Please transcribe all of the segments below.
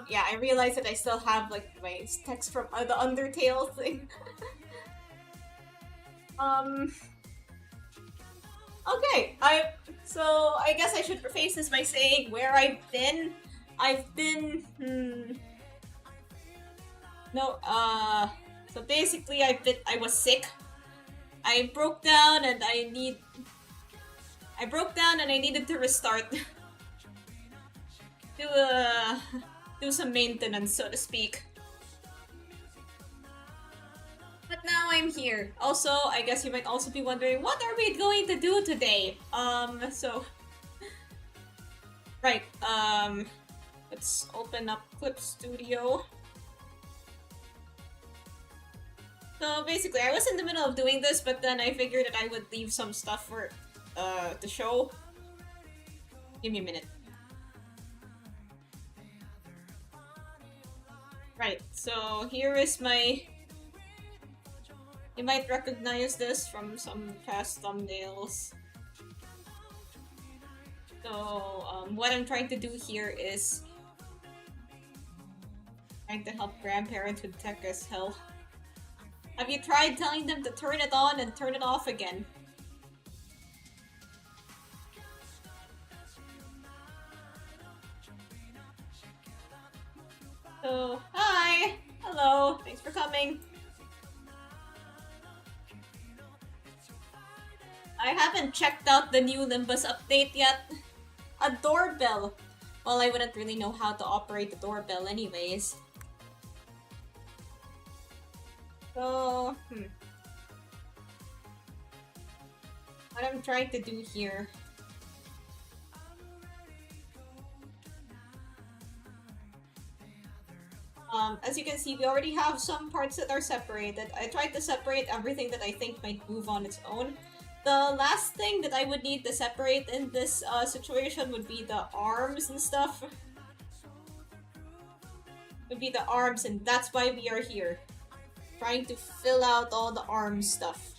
Yeah, I realized that I still have like my text from the Undertale thing. um, okay, I guess I should preface this by saying where I've been. I've been, no, so basically I was sick. I broke down and I broke down and I needed to restart. do do some maintenance, so to speak. But now I'm here. Also, I guess you might also be wondering, what are we going to do today? Right, let's open up Clip Studio. So basically, I was in the middle of doing this, but then I figured that I would leave some stuff for, the show. Give me a minute. Right, so here is my... You might recognize this from some past thumbnails. So, what I'm trying to do here is trying to help grandparents with tech as hell. Have you tried telling them to turn it on and turn it off again? So, hi! Hello! Thanks for coming! I haven't checked out the new Limbus update yet. A doorbell! Well, I wouldn't really know how to operate the doorbell anyways. So, what I'm trying to do here... as you can see, we already have some parts that are separated. I tried to separate everything that I think might move on its own. The last thing that I would need to separate in this situation would be the arms and stuff. Would be the arms, and that's why we are here. Trying to fill out all the arm stuff.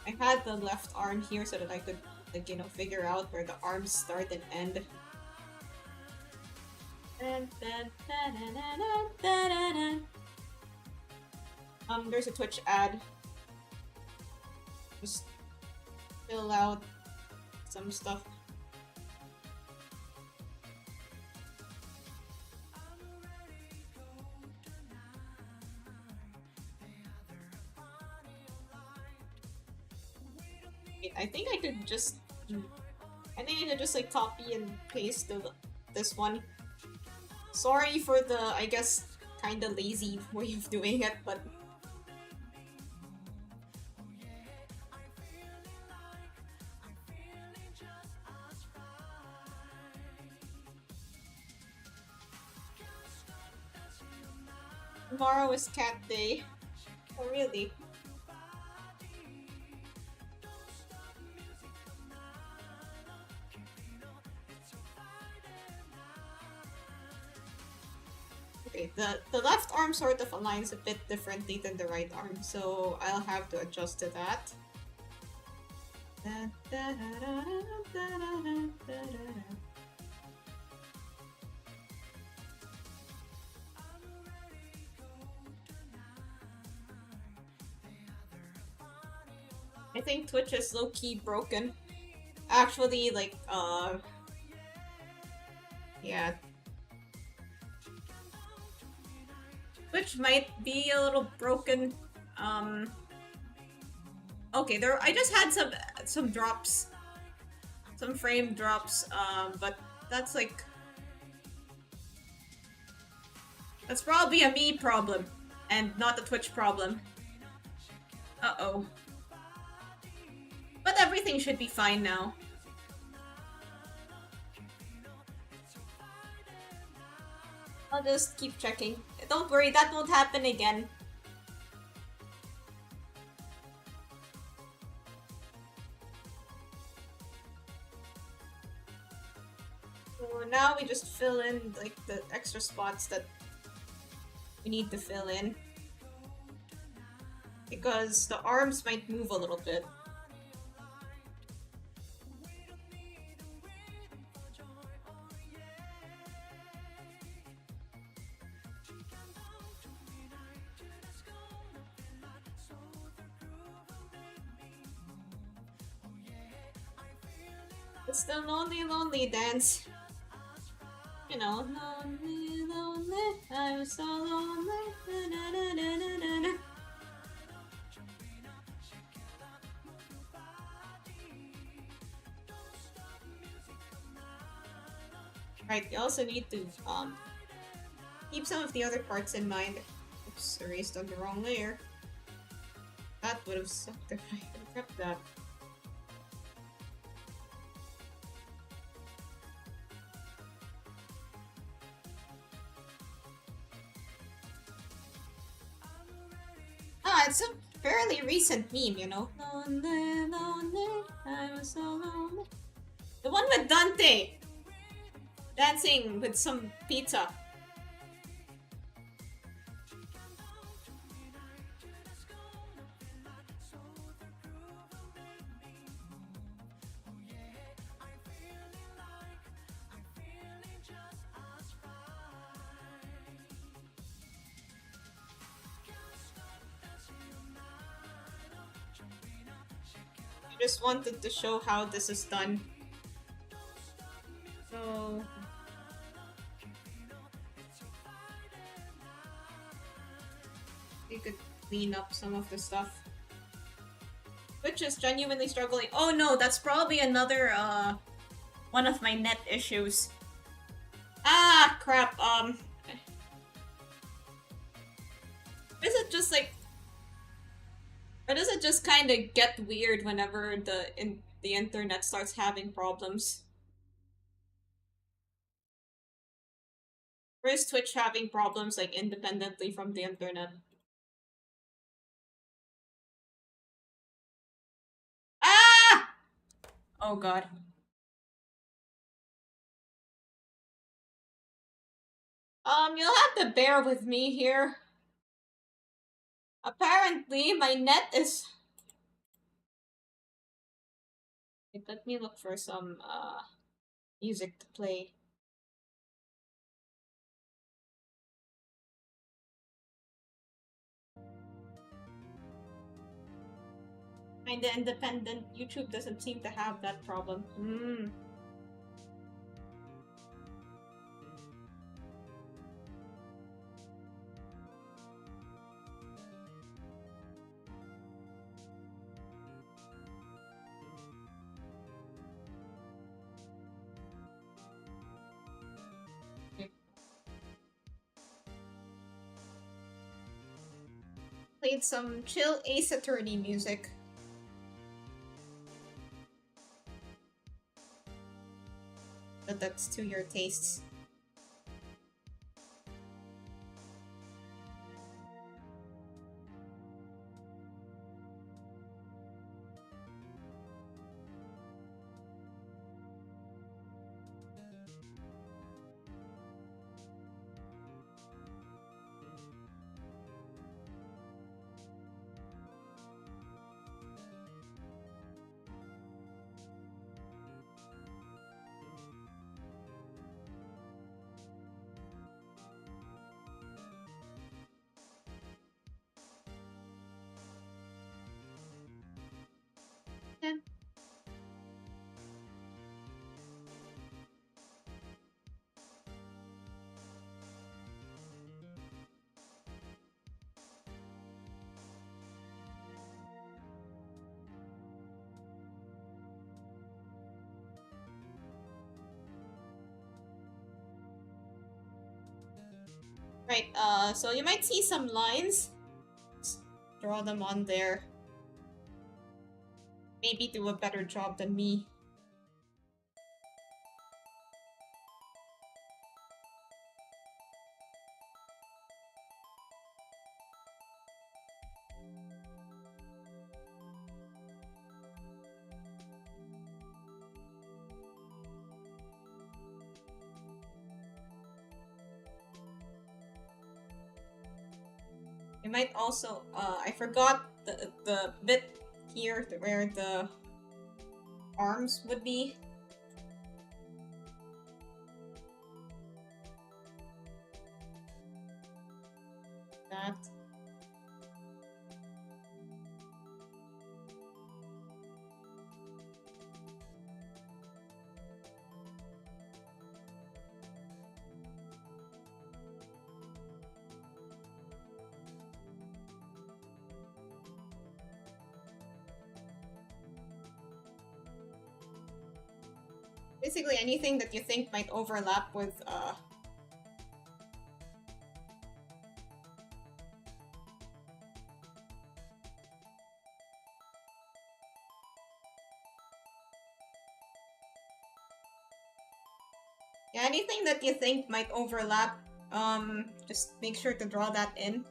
I had the left arm here so that I could, like, you know, figure out where the arms start and end. There's a Twitch ad. Just fill out some stuff. I think I could just... I think I could just like copy and paste this one. Sorry for the, I guess, kinda lazy way of doing it, but... Tomorrow is cat day. Oh, really? Okay, the left arm sort of aligns a bit differently than the right arm, so I'll have to adjust to that. I think Twitch is low-key broken. Actually, like, yeah. Twitch might be a little broken. Okay, I just had some drops. Some frame drops, but that's like... That's probably a me problem, and not a Twitch problem. Uh-oh. But everything should be fine now. I'll just keep checking. Don't worry, that won't happen again. So now we just fill in like the extra spots that we need to fill in. Because the arms might move a little bit. It's the lonely, lonely dance. You know, lonely, lonely, I'm so lonely. Na, na, na, na, na, na. Right, you also need to keep some of the other parts in mind. Oops, erased on the wrong layer. That would have sucked if I had kept that. Ah, it's a fairly recent meme, you know? Lonely, lonely, I'm so lonely. The one with Dante! Dancing with some pizza. I just wanted to show how this is done. So... you could clean up some of the stuff. Which is genuinely struggling. Oh no, that's probably another, one of my net issues. Ah, crap, is it just like... or does it just kind of get weird whenever the internet starts having problems? Or is Twitch having problems, like, independently from the internet? Ah! Oh god. You'll have to bear with me here. Apparently, my net is... wait, let me look for some, music to play. Kinda independent. YouTube doesn't seem to have that problem. Hmm. Played some chill Ace Attorney music. But that's to your tastes. Yeah. Right, so you might see some lines. Just draw them on there. Maybe do a better job than me. might also, I forgot the bit here where the arms would be. That. Basically anything that you think might overlap with, yeah, anything that you think might overlap, just make sure to draw that in.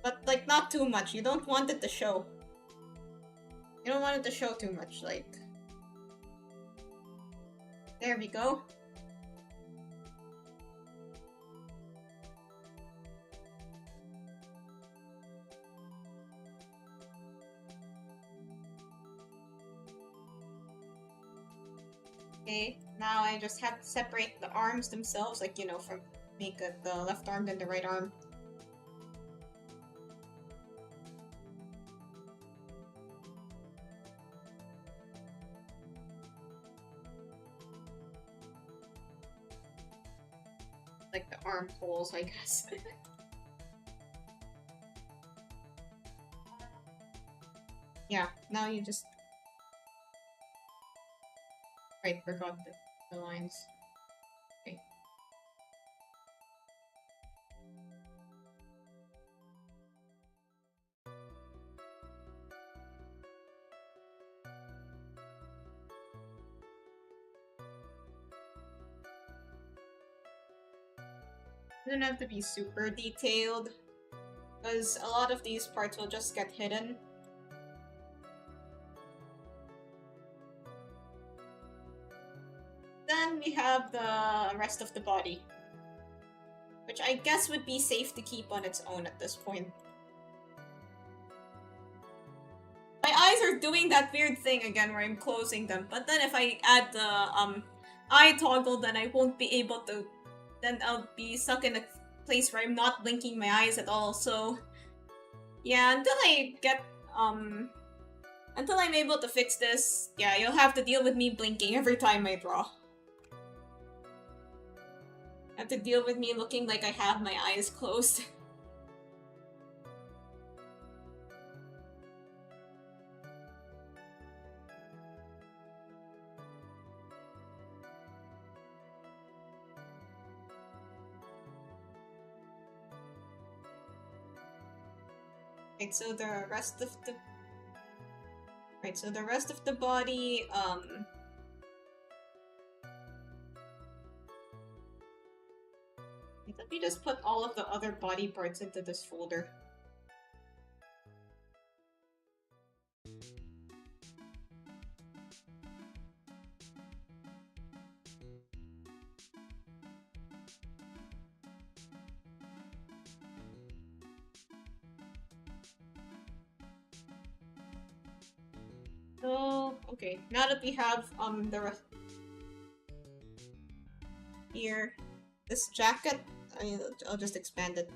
But, like, not too much. You don't want it to show. You don't want it to show too much, like... There we go. Okay, now I just have to separate the arms themselves, like, you know, from make the left arm then the right arm. Like the arm holes, I guess. Yeah, now you just... Right, forgot the lines. Okay. It doesn't have to be super detailed, because a lot of these parts will just get hidden. Then we have the rest of the body, which I guess would be safe to keep on its own at this point. My eyes are doing that weird thing again where I'm closing them, but then if I add the eye toggle, then I won't be able to... Then I'll be stuck in a place where I'm not blinking my eyes at all, so... Yeah, until I get, until I'm able to fix this, yeah, you'll have to deal with me blinking every time I draw. Have to deal with me looking like I have my eyes closed. Right, so the rest of the... Right, so the rest of the body, let me just put all of the other body parts into this folder. So, okay, now that we have, the rest... Here, this jacket, I'll just expand it.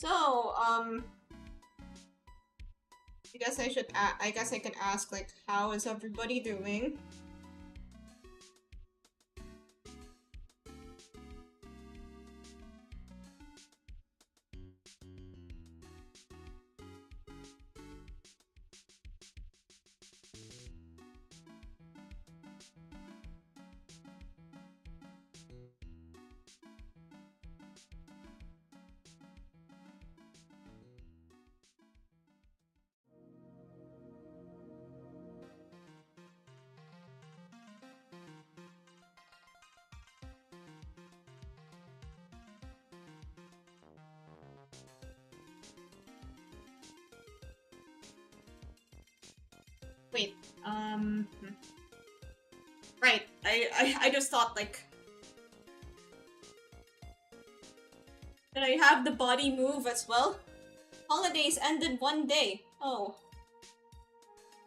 So, I guess I should. I guess I can ask like, how is everybody doing? Wait, right. I just thought like, did I have the body move as well? Holidays end in one day. Oh.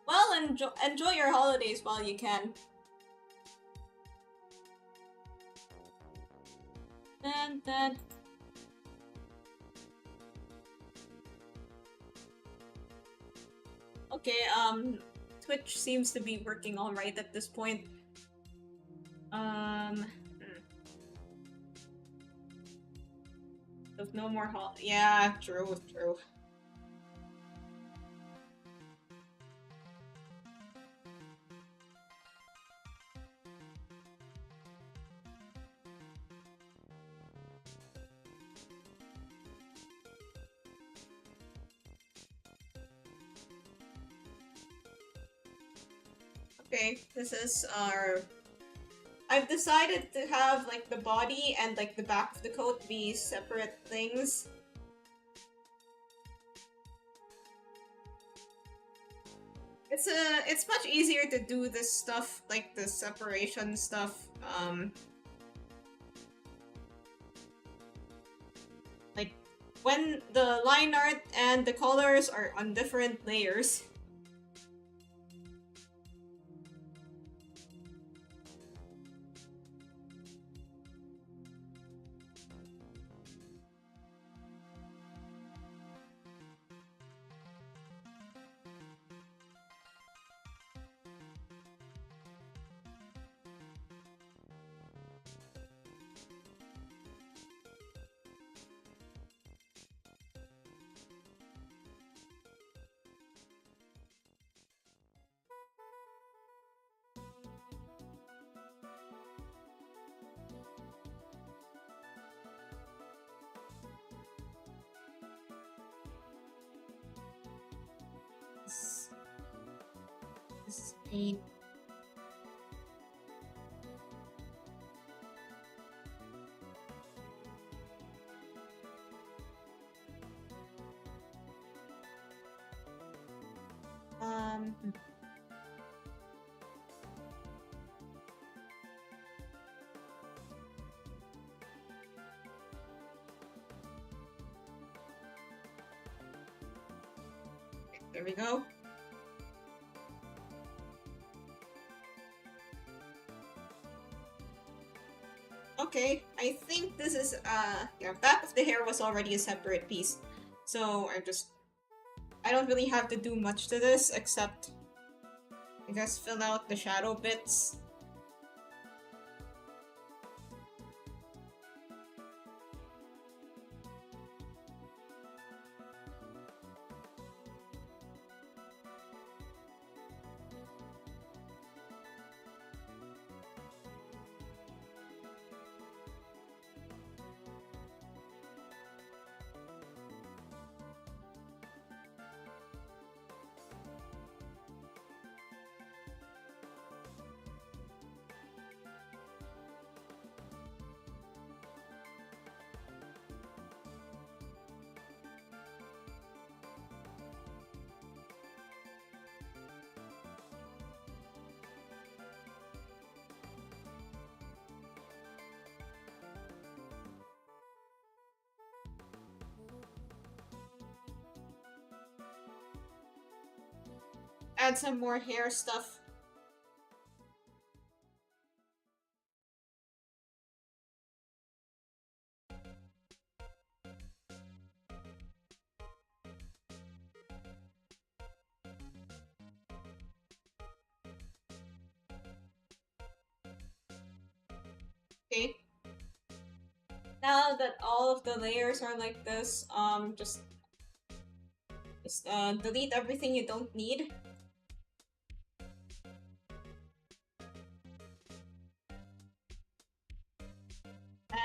Well, enjoy your holidays while you can. Then. Okay, Twitch seems to be working alright at this point. There's no more yeah, true. Okay, this is our... I've decided to have like the body and like the back of the coat be separate things. It's much easier to do this stuff, like the separation stuff, like when the line art and the colors are on different layers. This is pain. There we go. Okay, I think this is, yeah, back of the hair was already a separate piece. So I don't really have to do much to this, except, I guess, fill out the shadow bits. Add some more hair stuff. Okay. Now that all of the layers are like this, just delete everything you don't need.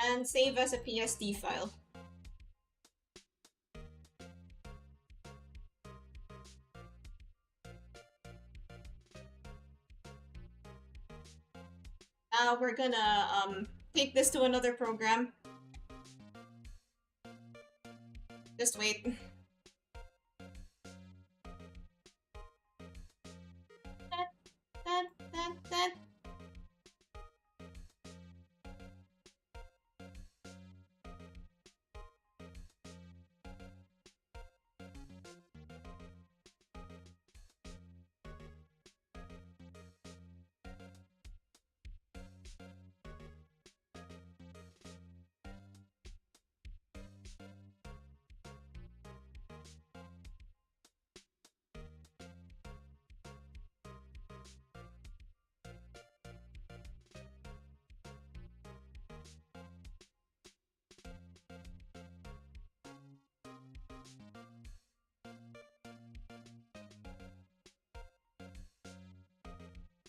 And save as a PSD file. Now we're gonna take this to another program. Just wait.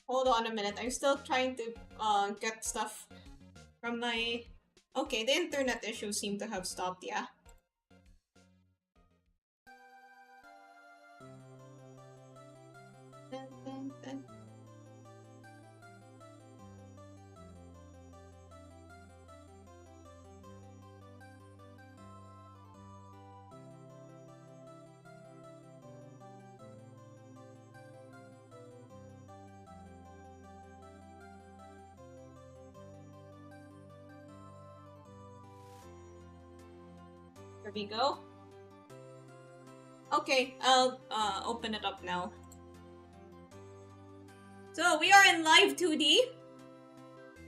Hold on a minute. I'm still trying to get stuff from my... Okay, the internet issues seem to have stopped, yeah. There we go. Okay, I'll open it up now. So we are in Live 2D.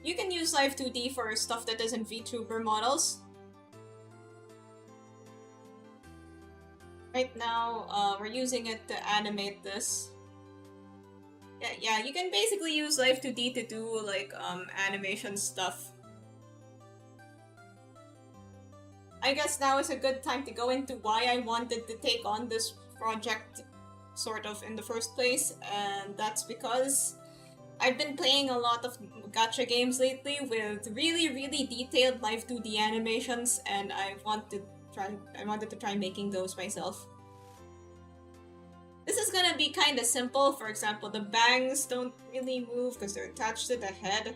You can use Live 2D for stuff that isn't VTuber models. Right now, we're using it to animate this. Yeah, you can basically use Live 2D to do like animation stuff. I guess now is a good time to go into why I wanted to take on this project sort of in the first place, and that's because I've been playing a lot of gacha games lately with really detailed Live 2D animations, and I wanted to try making those myself. This is gonna be kind of simple. For example, the bangs don't really move because they're attached to the head.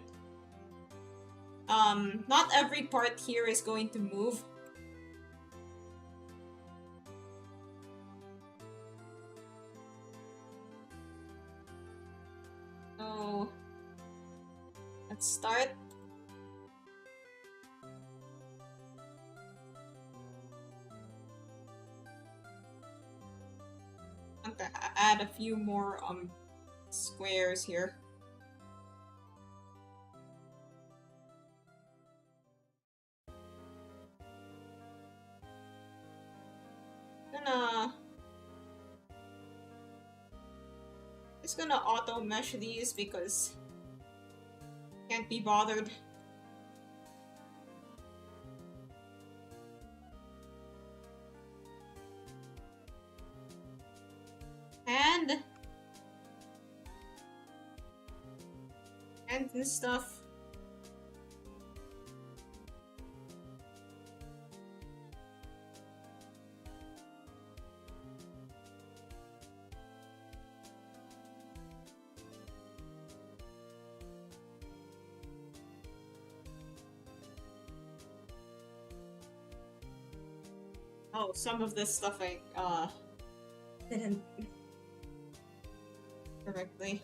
Not every part here is going to move. So, let's start. I'm gonna add a few more squares here. Just gonna auto mesh these because can't be bothered. And this stuff. Oh, some of this stuff I didn't correctly.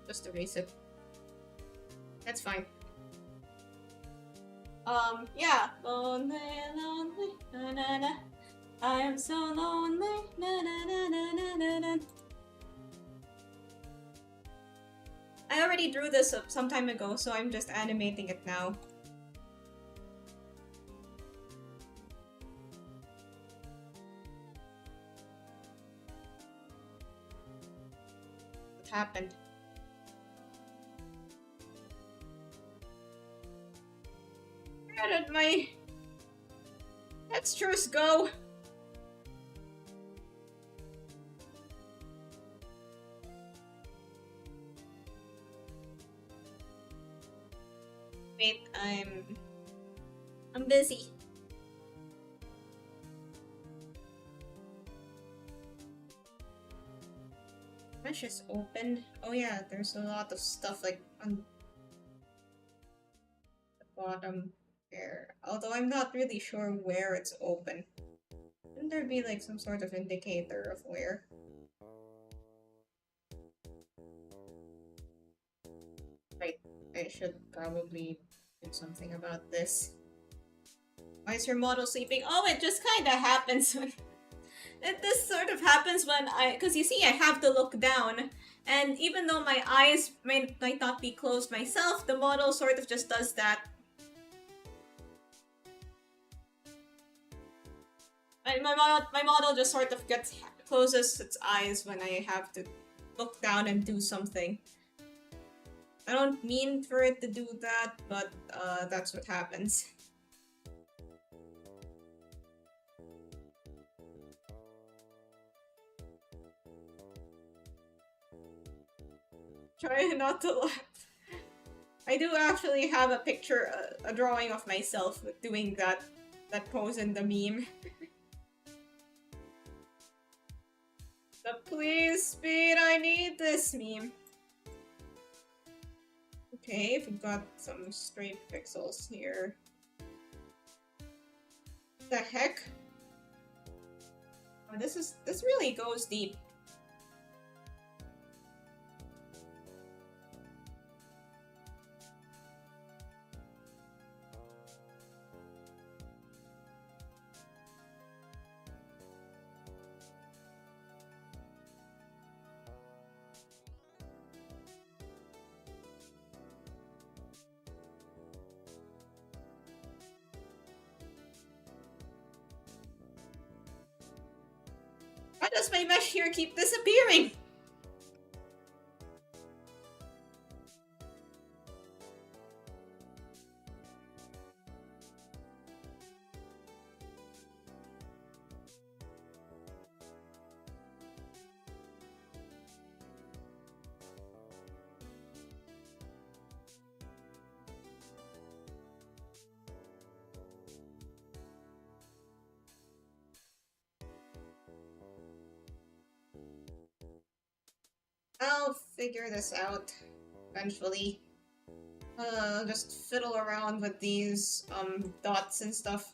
Just erase it. That's fine. Yeah. Lonely, lonely, na na na. I am so lonely, na na na na na na na. I already drew this up some time ago, so I'm just animating it now. What happened? Where did my textures go? Wait, I'm busy. Mesh is opened. Oh yeah, there's a lot of stuff like on the bottom there. Although I'm not really sure where it's open. Shouldn't there be like some sort of indicator of where? Right, I should probably do something about this. Why is your model sleeping? Oh, it just kinda happens when... This sort of happens when because you see I have to look down, and even though my eyes might not be closed myself, the model sort of just does that. My model just sort of closes its eyes when I have to look down and do something. I don't mean for it to do that, but that's what happens. Try not to laugh. I do actually have a picture, a drawing of myself doing that pose in the meme. But please, speed, I need this meme. Okay, we've got some straight pixels here. The heck? Oh, this really goes deep. Why does my mesh here keep disappearing? I'll figure this out eventually. Just fiddle around with these dots and stuff.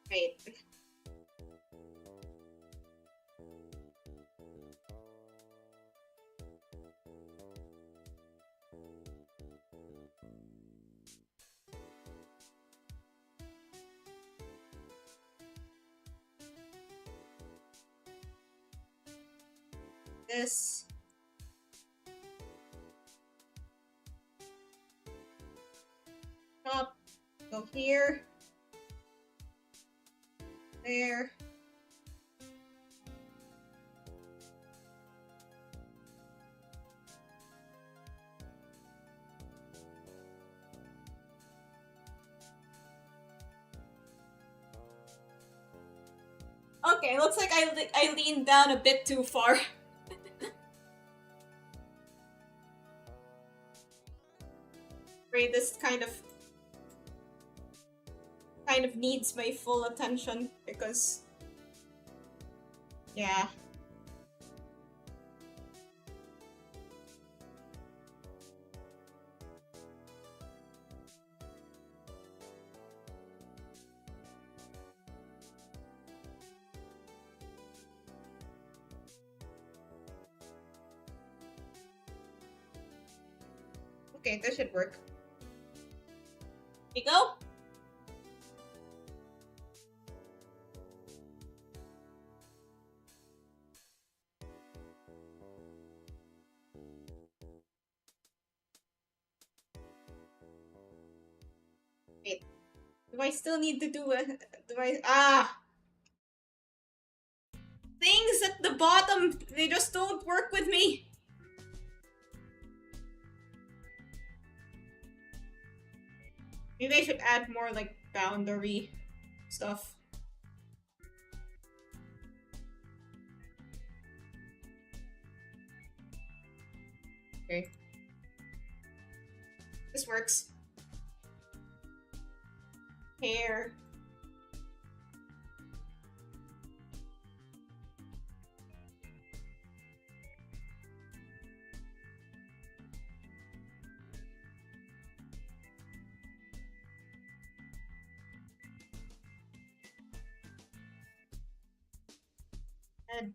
Wait. This. Top. Go here. There. Okay, looks like I leaned down a bit too far. This kind of needs my full attention because yeah. Okay, this should work. Here we go. Wait. Do I still need to do a... Do I... Ah! Things at the bottom, they just don't work with me. Maybe I should add more, like, boundary stuff. Okay. This works. Hair. And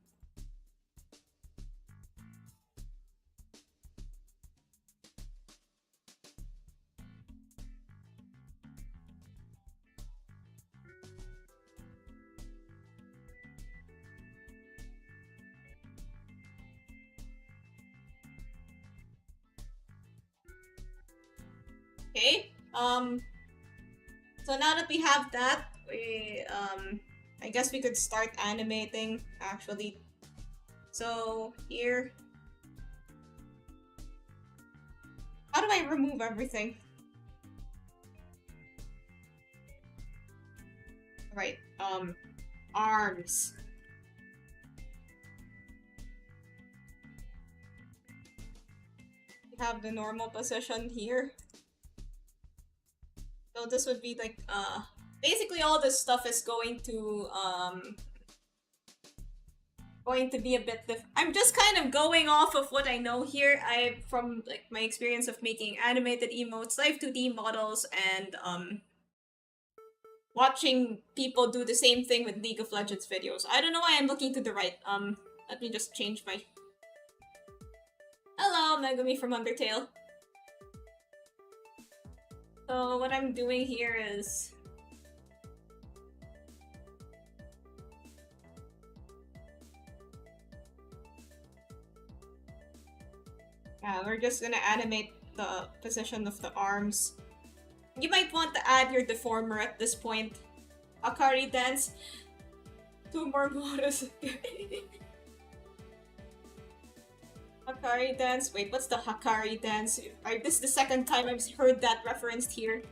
okay. So now that we have that, we I guess we could start animating actually. So here, how do I remove everything? Right, arms. We have the normal position here. So this would be like, basically all this stuff is going to be a bit I'm just kind of going off of what I know here. From like my experience of making animated emotes, live 2D models, and watching people do the same thing with League of Legends videos. I don't know why I'm looking to the right. Let me just change my... Hello, Megumi from Undertale. So what I'm doing here is... Yeah, we're just gonna animate the position of the arms. You might want to add your deformer at this point. Akari dance. 2 more models. Hakari dance. Wait, what's the Hakari dance? This is the second time I've heard that referenced here.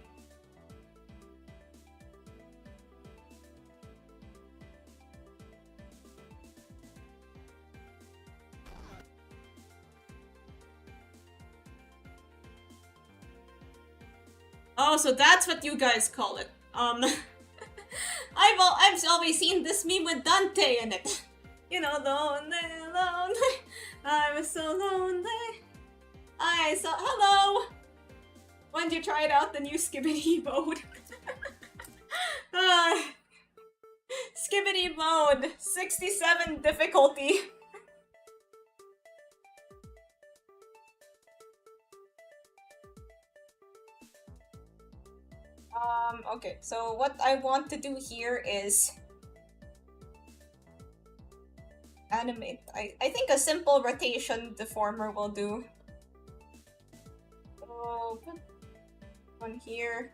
Oh, so that's what you guys call it. I've always seen this meme with Dante in it. You know, lonely, lonely. I was so lonely. I saw. Hello. When did you try it out the new Skibbity mode? Skibbity mode, 67 difficulty. Okay, so what I want to do here is animate. I think a simple rotation deformer will do. So put one here.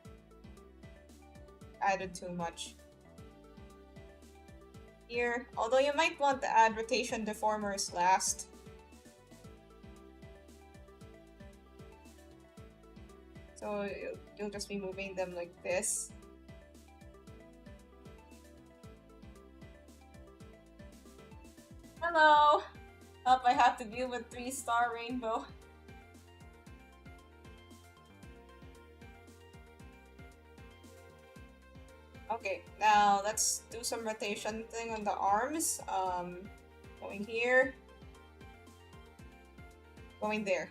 Added too much. Here, although you might want to add rotation deformers last. So you'll just be moving them like this. Hello! Up, I have to deal with 3-star rainbow. Okay, now let's do some rotation thing on the arms. Going here. Going there.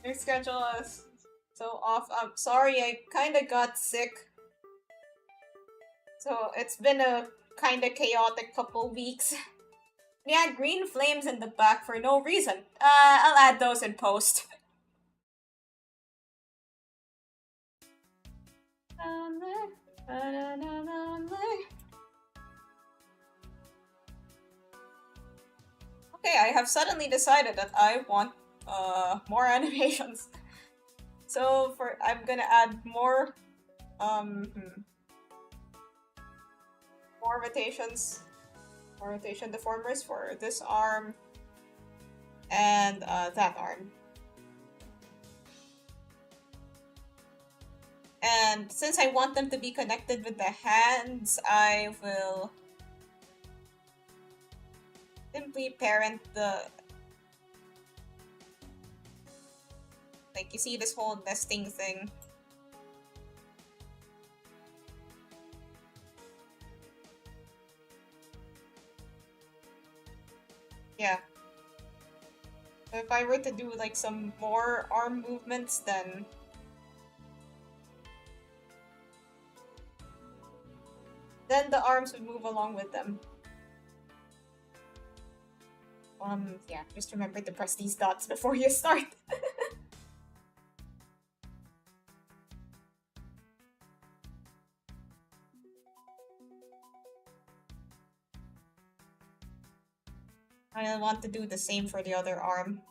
Your schedule is so off. I'm sorry, I kinda got sick. So it's been a kinda chaotic couple weeks. We had green flames in the back for no reason. I'll add those in post. Okay, I have suddenly decided that I want more animations. So I'm gonna add more more rotations, more rotation deformers for this arm and that arm. And since I want them to be connected with the hands, I will simply parent the... Like, you see this whole nesting thing? Yeah. So if I were to do, like, some more arm movements, then... then the arms would move along with them. Yeah, just remember to press these dots before you start. I want to do the same for the other arm.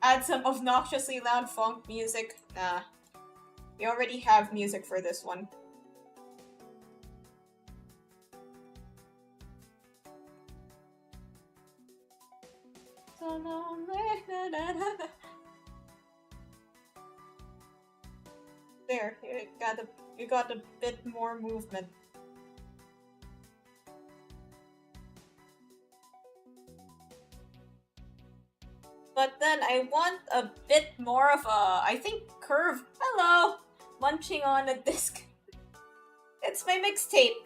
Add some obnoxiously loud funk music. Nah. We already have music for this one. So lonely. There, you got a bit more movement. But then I want a bit more of a, I think, curve. Hello! Munching on a disc. It's my mixtape.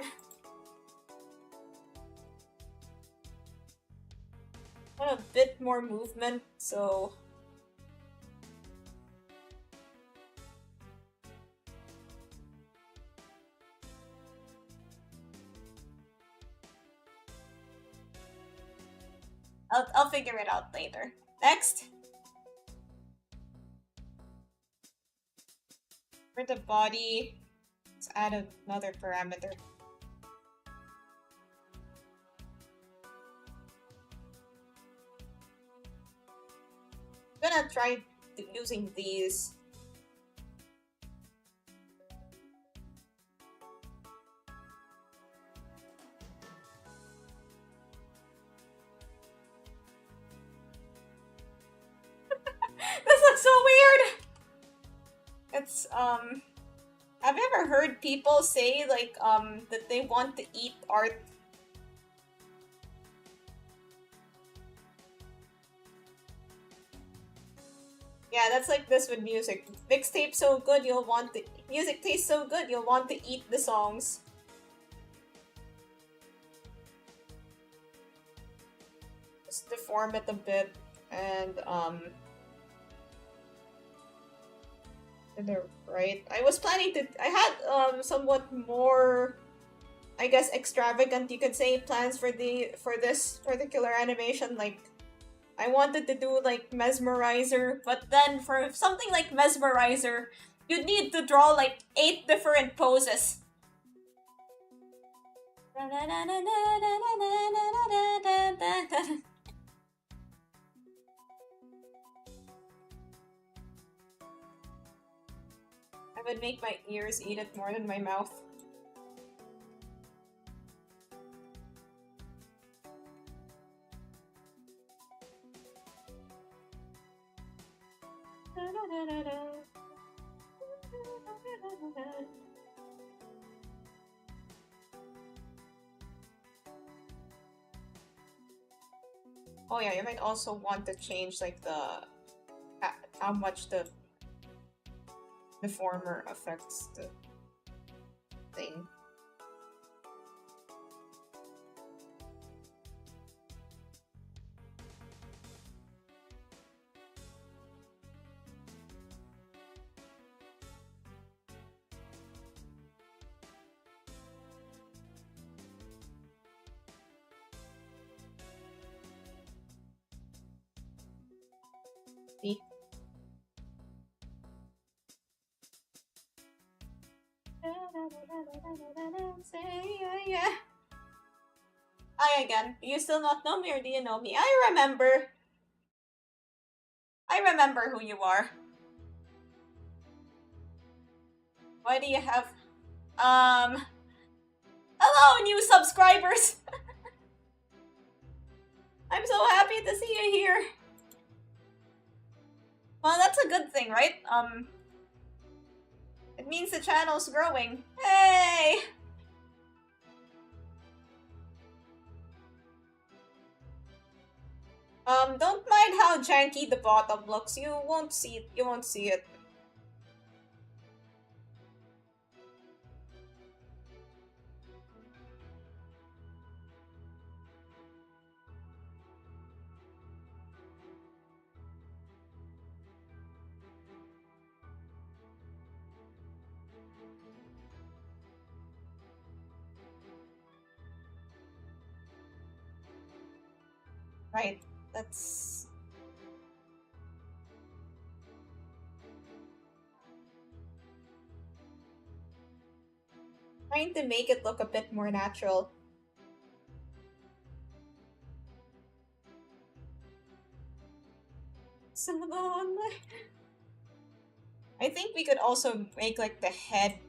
I want a bit more movement, so... I'll figure it out later. Next! For the body, let's add another parameter. I'm gonna try using these. This looks so weird! It's, have you ever heard people say, like, that they want to eat art? Yeah, that's like this with music. Mixtape so good you'll want to... Music tastes so good you'll want to eat the songs. Just deform it a bit, and, to the right. I was planning to... I had, somewhat more... I guess extravagant, you could say, plans for this particular animation. Like, I wanted to do like Mesmerizer, but then for something like Mesmerizer, you'd need to draw like 8 different poses. I would make my ears eat it more than my mouth. Oh yeah, you might also want to change like the how much the deformer affects the thing. coffee. Hi again. Do you still not know me or do you know me? I remember. I remember who you are. Why do you have... Hello, new subscribers! I'm so happy to see you here. Well, that's a good thing, right? It means the channel's growing. Hey! Don't mind how janky the bottom looks. You won't see it. You won't see it. Right. That's... trying to make it look a bit more natural. Some of the online... I think we could also make like the head,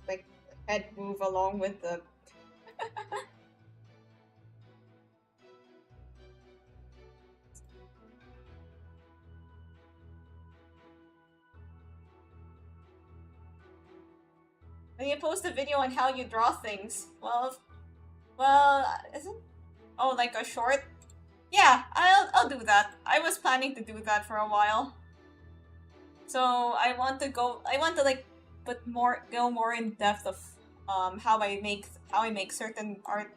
like head move along with the... When you post a video on how you draw things, well, is it? Oh, like a short? Yeah, I'll do that. I was planning to do that for a while. So I want to like go more in depth of how I make certain art.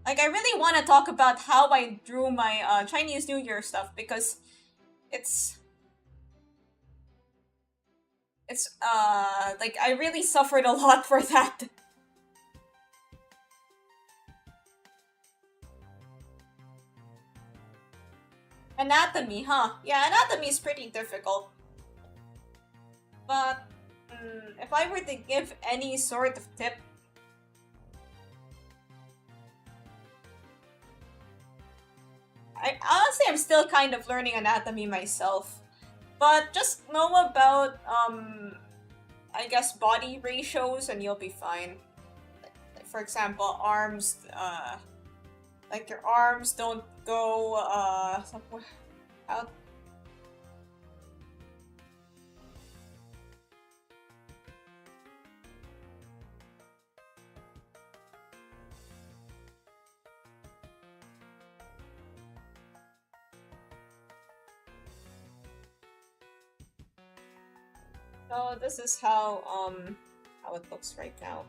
Like I really want to talk about how I drew my Chinese New Year stuff because it's like I really suffered a lot for that. Anatomy, huh? Yeah, anatomy is pretty difficult. But if I were to give any sort of tip, I'm still kind of learning anatomy myself. But just know about I guess body ratios and you'll be fine. Like, for example, arms, like your arms don't go somewhere out. So this is how it looks right now.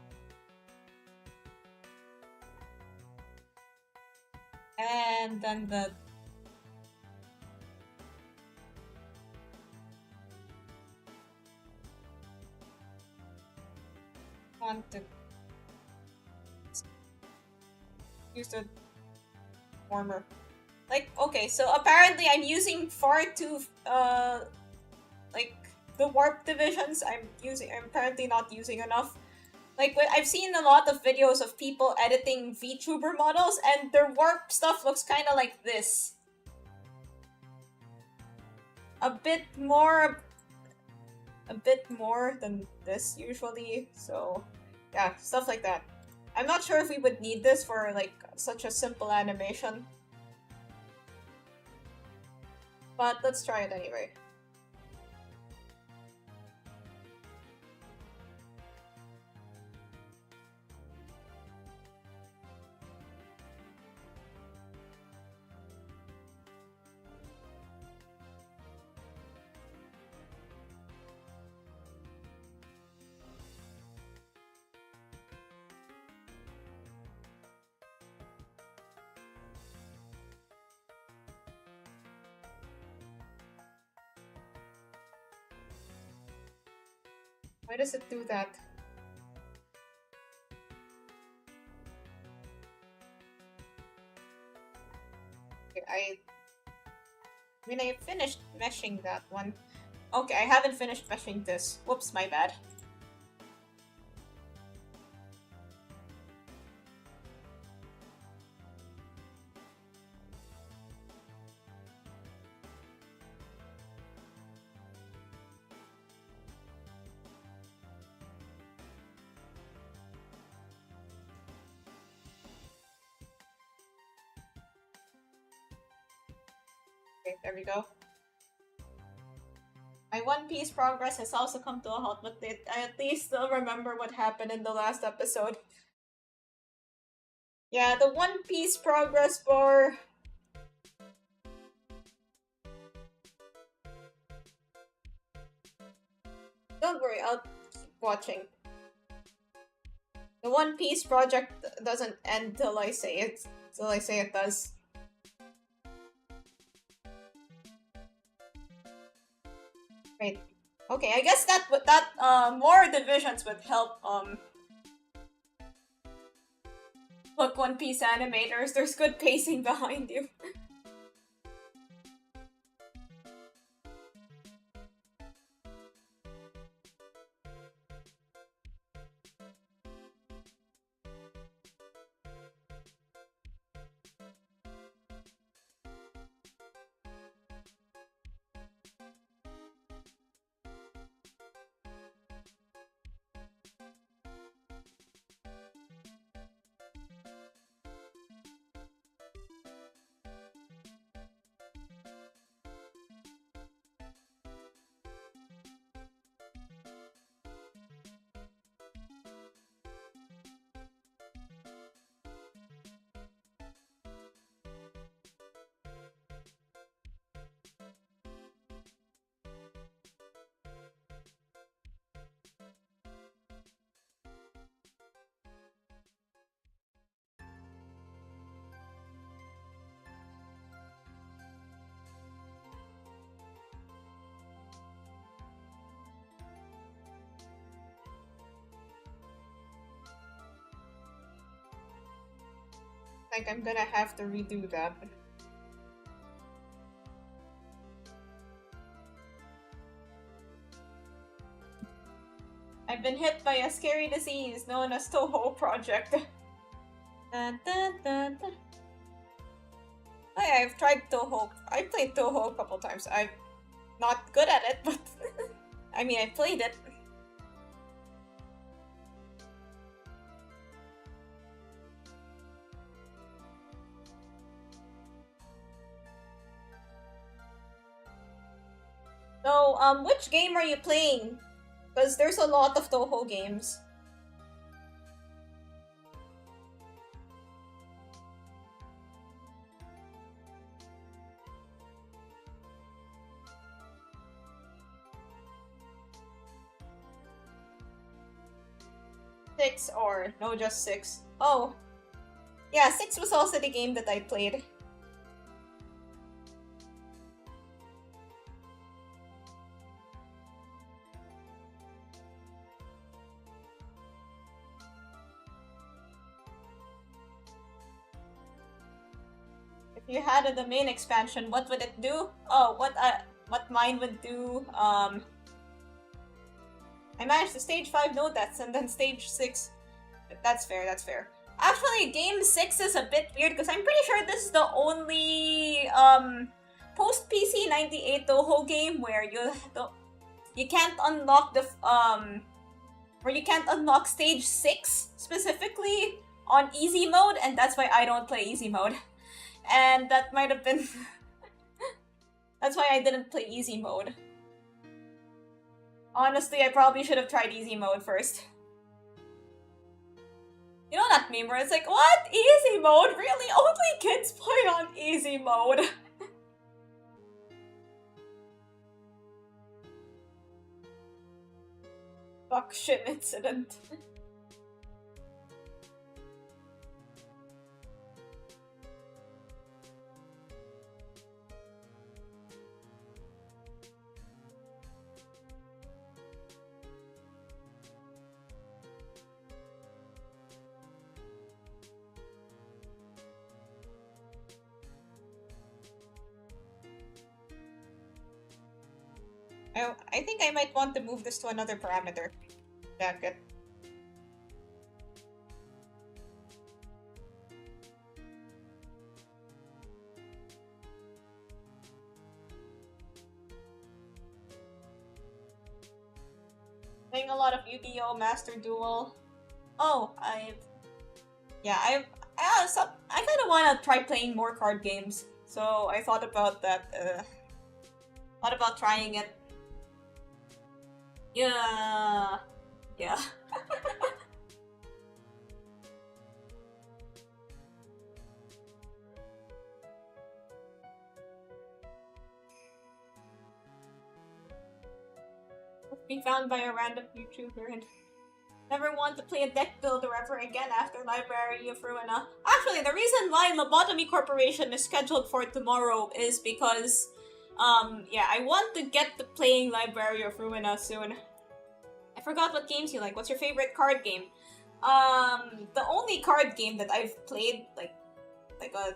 And then the want to use the warmer. Like, okay, so apparently I'm using far too like the warp divisions I'm apparently not using enough. Like, I've seen a lot of videos of people editing VTuber models, and their warp stuff looks kind of like this. A bit more than this usually, so yeah, stuff like that. I'm not sure if we would need this for, like, such a simple animation. But let's try it anyway. Why does it do that? Okay, I mean, I finished meshing that one. Okay, I haven't finished meshing this. Whoops, my bad. Okay, there we go. My One Piece progress has also come to a halt, but I at least still remember what happened in the last episode. Yeah, the One Piece progress bar. Don't worry, I'll keep watching. The One Piece project doesn't end till I say it. Till I say it does. Right. Okay, I guess more divisions would help look, One Piece animators, there's good pacing behind you. Like, I'm gonna have to redo that. I've been hit by a scary disease known as Toho Project. Dun, dun, dun, dun. Oh yeah, I've tried Toho. I played Toho a couple times. I'm not good at it, but I mean, I played it. So, which game are you playing? Because there's a lot of Toho games. Six or no, just six. Oh. Yeah, 6 was also the game that I played. If you had the main expansion, what would it do? Oh, what mine would do, I managed to stage 5 no deaths and then stage 6. That's fair, that's fair. Actually, game 6 is a bit weird because I'm pretty sure this is the only post PC 98 Toho game where you can't unlock where you can't unlock stage 6 specifically on easy mode, and that's why I don't play easy mode. And that might have been that's why I didn't play easy mode. Honestly, I probably should have tried easy mode first. You know that meme where it's like, what? Easy mode? Really? Only kids play on easy mode. Fuck shit incident. I think I might want to move this to another parameter. Jacket. Playing a lot of Yu-Gi-Oh! Master Duel. Oh, yeah, I kind of want to try playing more card games. So I thought about that. Thought about trying it. Yeah, yeah. Be found by a random YouTuber and never want to play a deck builder ever again after Library of Ruina. Actually, the reason why Lobotomy Corporation is scheduled for tomorrow is because, yeah, I want to get to playing Library of Ruina soon. I forgot what games you like. What's your favorite card game? The only card game that I've played, like a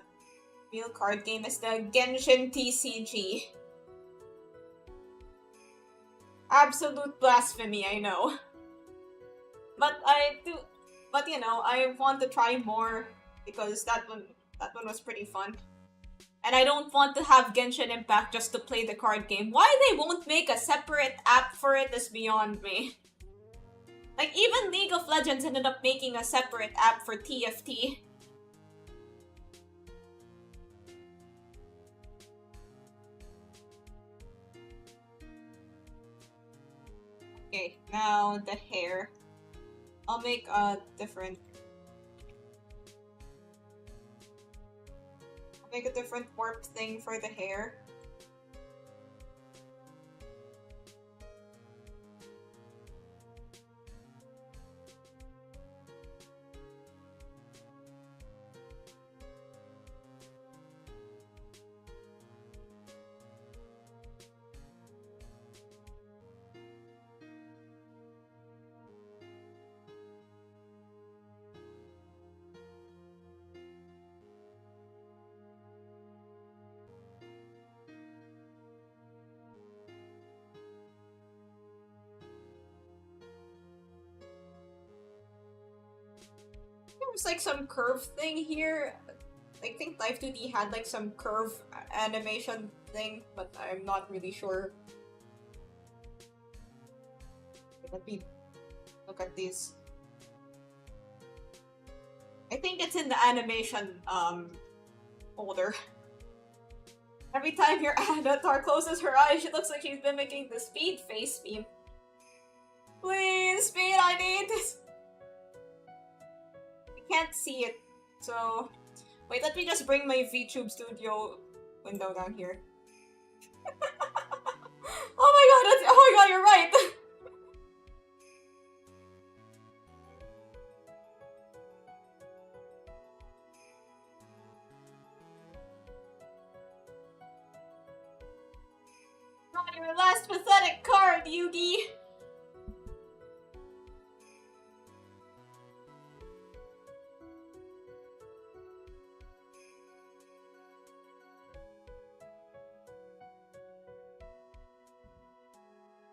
real card game, is the Genshin TCG. Absolute blasphemy, I know. But you know, I want to try more because that one was pretty fun. And I don't want to have Genshin Impact just to play the card game. Why they won't make a separate app for it is beyond me. Like, even League of Legends ended up making a separate app for TFT. Okay, now the hair. I'll make a different... I'll make a different warp thing for the hair. There's like some curve thing here. I think Live 2D had like some curve animation thing, but I'm not really sure. Let me look at these. I think it's in the animation folder. Every time your avatar closes her eyes, she looks like she's mimicking the Speed face meme. Please, Speed, I need this. I can't see it, so... Wait, let me just bring my VTube Studio window down here. Oh my god, you're right! Not your last pathetic card, Yugi!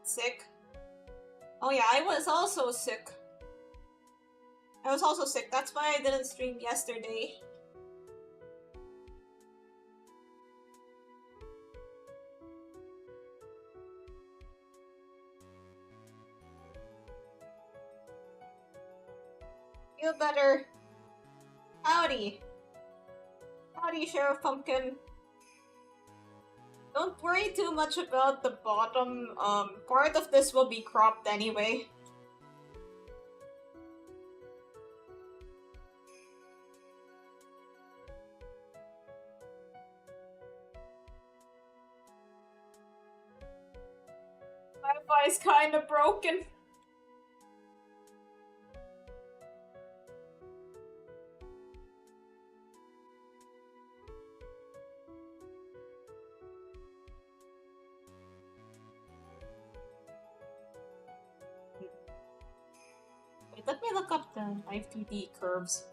Sick. Oh yeah, I was also sick. That's why I didn't stream yesterday. Feel better. Howdy. Howdy, Sheriff Pumpkin. Don't worry too much about the bottom. Part of this will be cropped anyway. Wi-Fi is kinda broken. Wait, let me look up the Live 2D curves.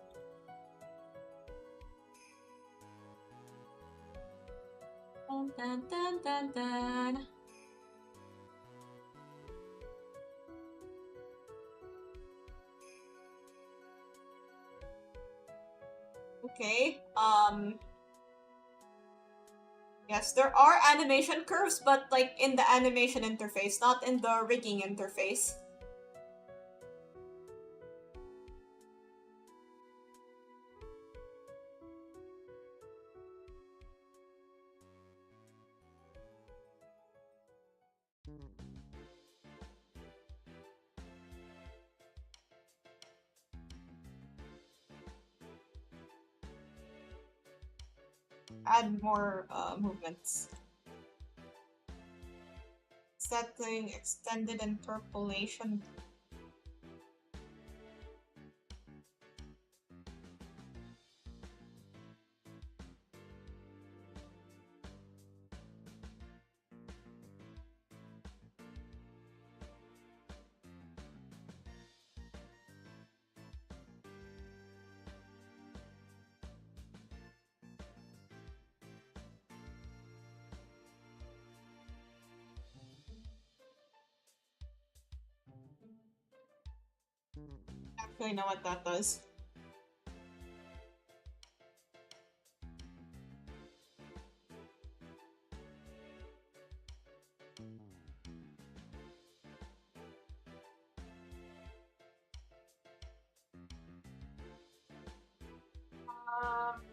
Dun dun dun dun dun. Okay. Yes, there are animation curves, but like in the animation interface, not in the rigging interface. Add more movements. Setting extended interpolation. Actually know what that does.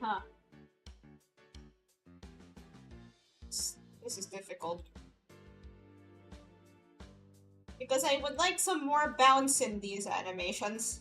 Huh. This is difficult. Because I would like some more bounce in these animations.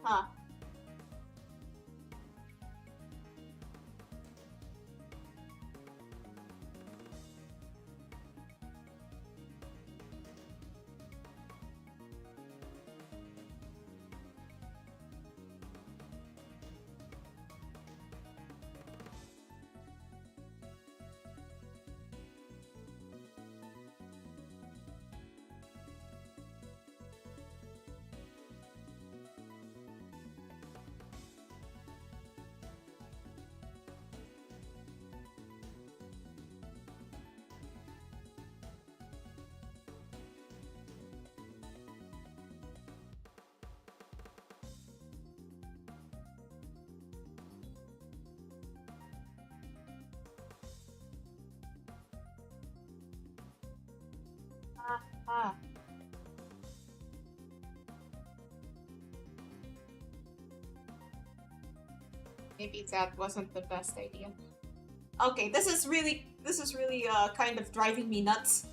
Huh. Ah. Maybe that wasn't the best idea. Okay, this is really kind of driving me nuts.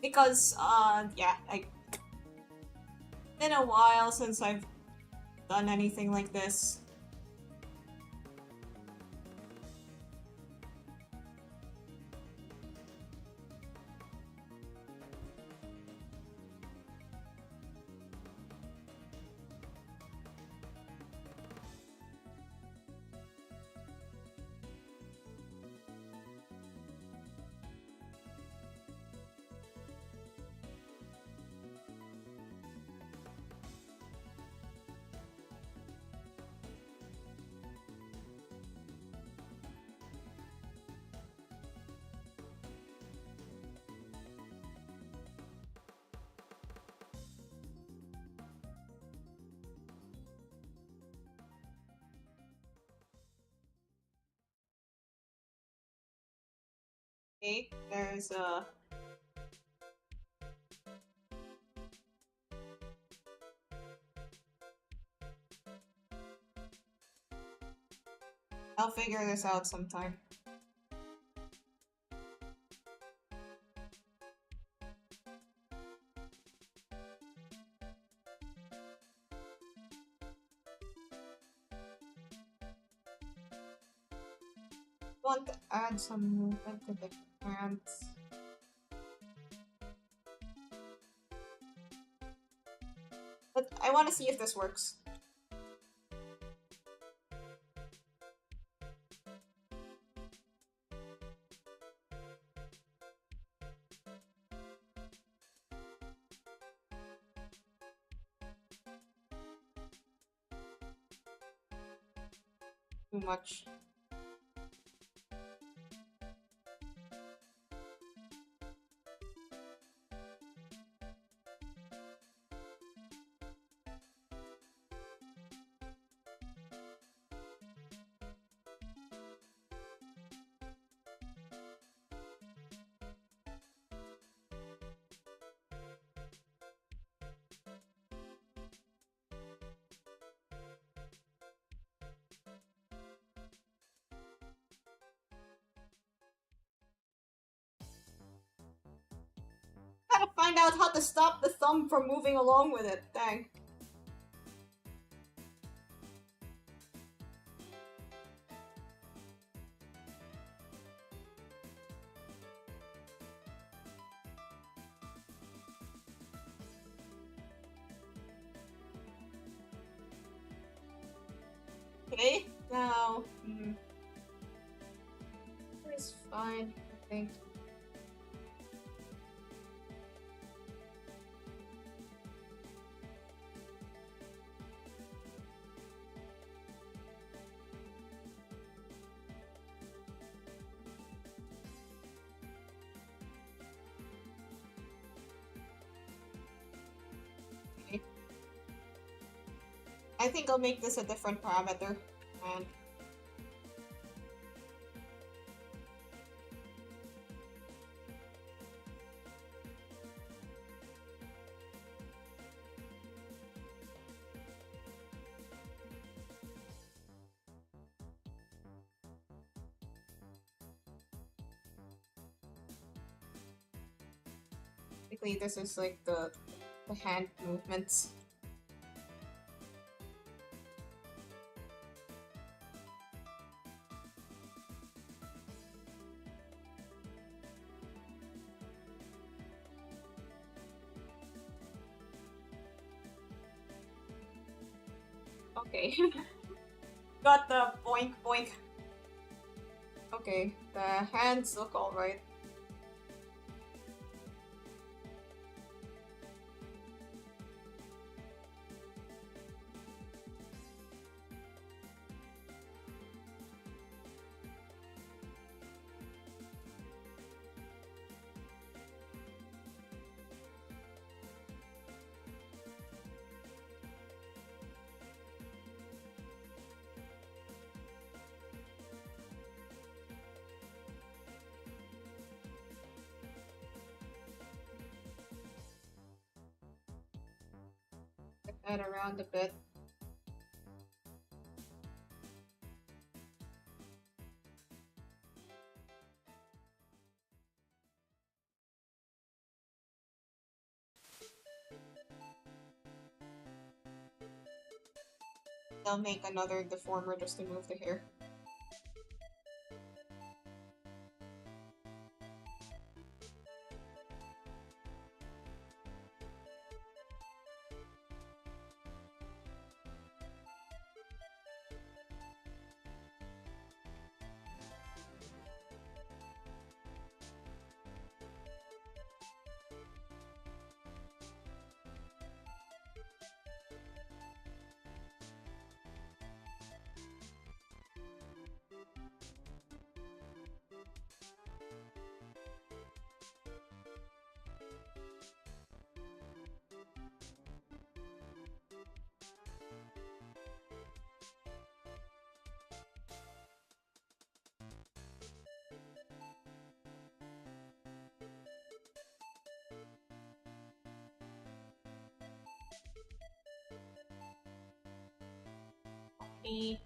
Because yeah, it's been a while since I've done anything like this. Okay, there's a I'll figure this out sometime. Want to add some movement to the hands. But I want to see if this works. Too much. Gotta find out how to stop the thumb from moving along with it. Dang. Okay, now... It's fine, I think. Okay. I think I'll make this a different parameter. And basically this is like the hand movements. Okay. Got the boink boink. Okay, the hands look alright. That around a bit. I'll make another deformer just to move the hair. Okay.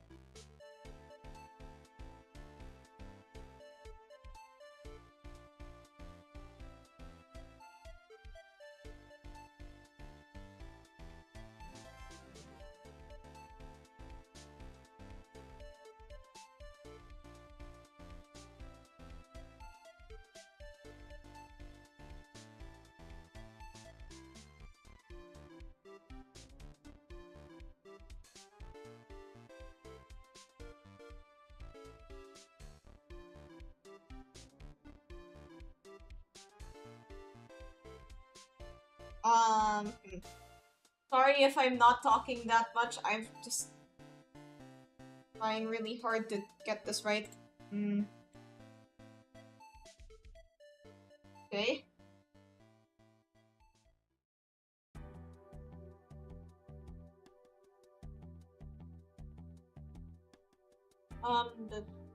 Hmm. Sorry if I'm not talking that much. I'm just trying really hard to get this right. Hmm. Okay.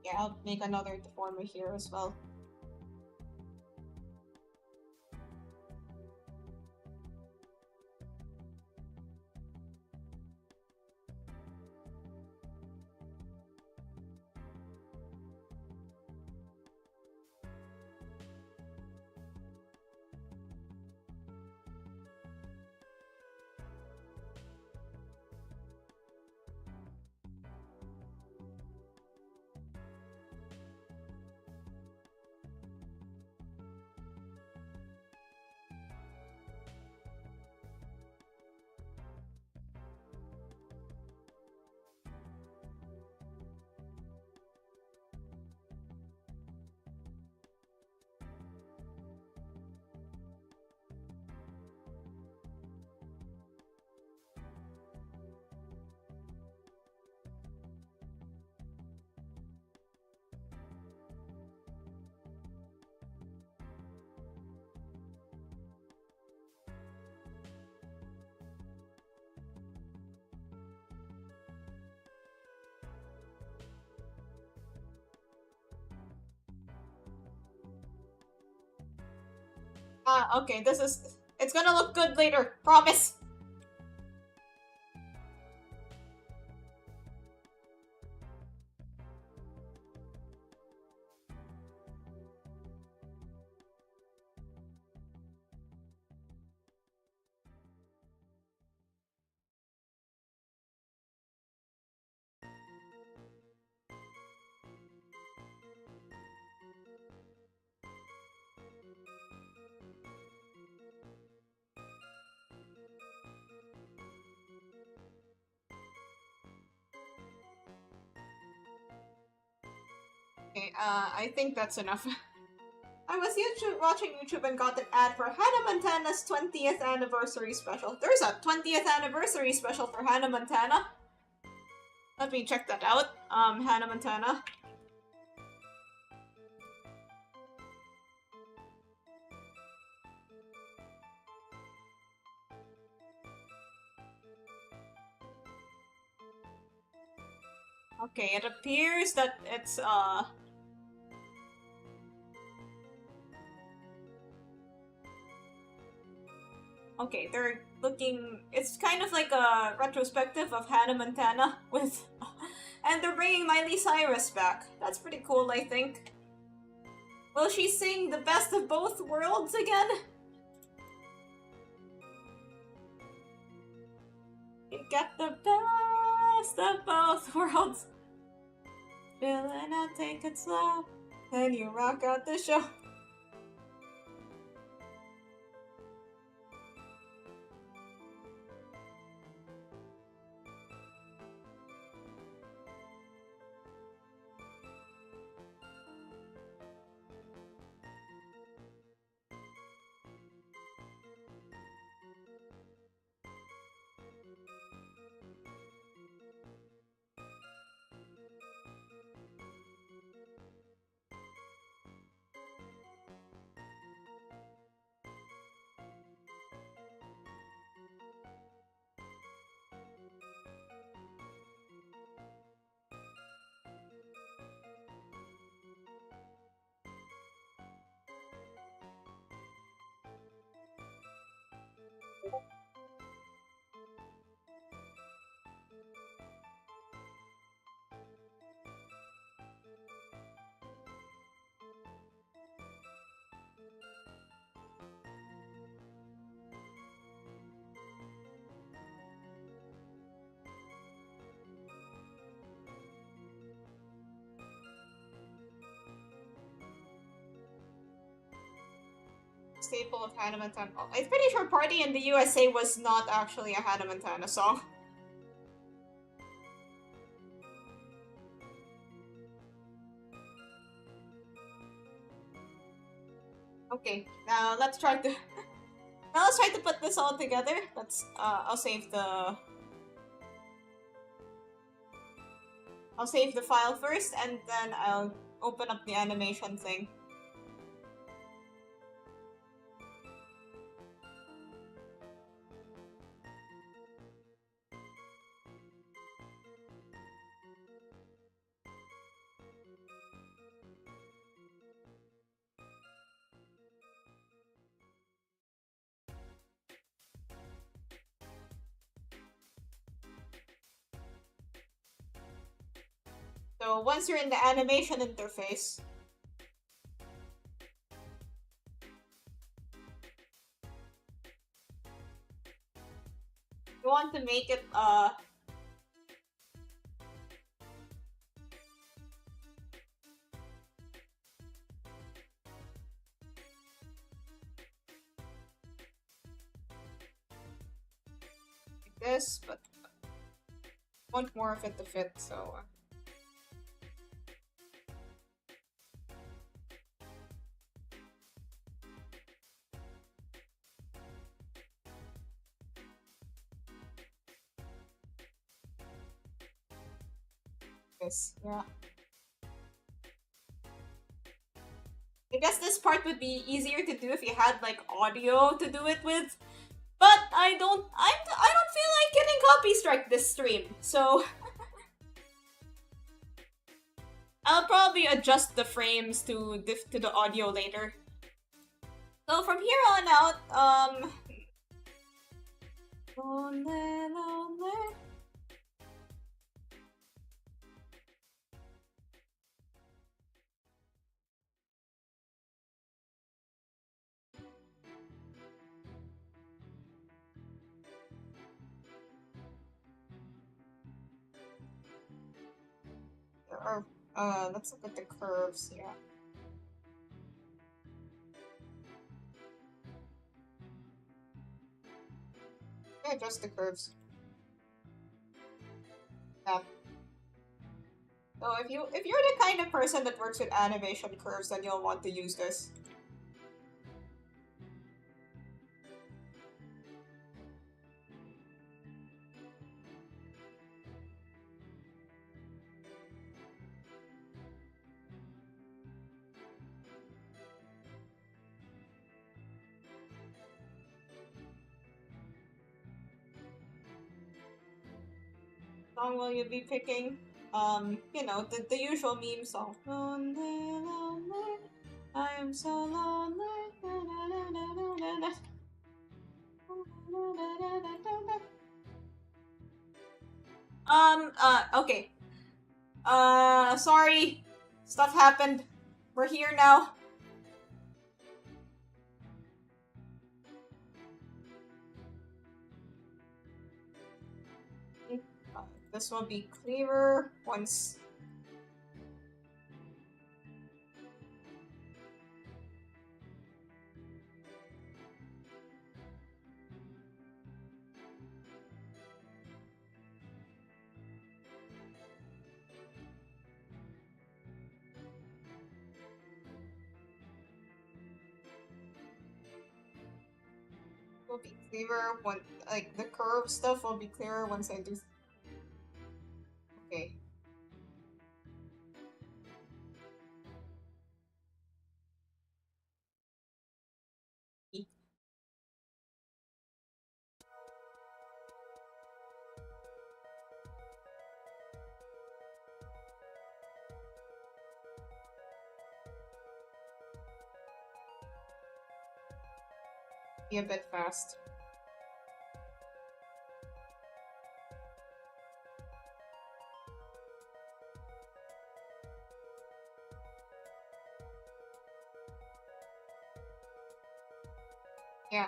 Yeah, I'll make another deformer here as well. Okay, this is... It's gonna look good later, promise! Okay, I think that's enough. I was watching YouTube and got an ad for Hannah Montana's 20th anniversary special. There's a 20th anniversary special for Hannah Montana. Let me check that out. Hannah Montana. Okay, it appears that it's, okay, they're looking... It's kind of like a retrospective of Hannah Montana with... And they're bringing Miley Cyrus back. That's pretty cool, I think. Will she sing the best of both worlds again? You get the best of both worlds. Feeling out, take it slow. And you rock out the show. Staple of Hannah Montana. I'm pretty sure Party in the USA was not actually a Hannah Montana song. Okay, now let's try to... Now let's try to put this all together. I'll save the file first, and then I'll open up the animation thing. So once you're in the animation interface, you want to make it like this, but I want more of it to fit, so this, yeah. I guess this part would be easier to do if you had like audio to do it with, but I don't feel like getting copy strike this stream, so I'll probably adjust the frames to the audio later. So from here on out, lonely, lonely. Or let's look at the curves. Yeah. Yeah, adjust the curves. Yeah. So if you're the kind of person that works with animation curves, then you'll want to use this. Song will you be picking? You know, the usual meme song. Lonely, lonely, I am so lonely. Na, na, na, na, na, na, na. Okay. Sorry. Stuff happened. We're here now. This will be clearer once. Will be clearer when, like, the curve stuff will be clearer once I do. Okay. Be a bit fast. Yeah.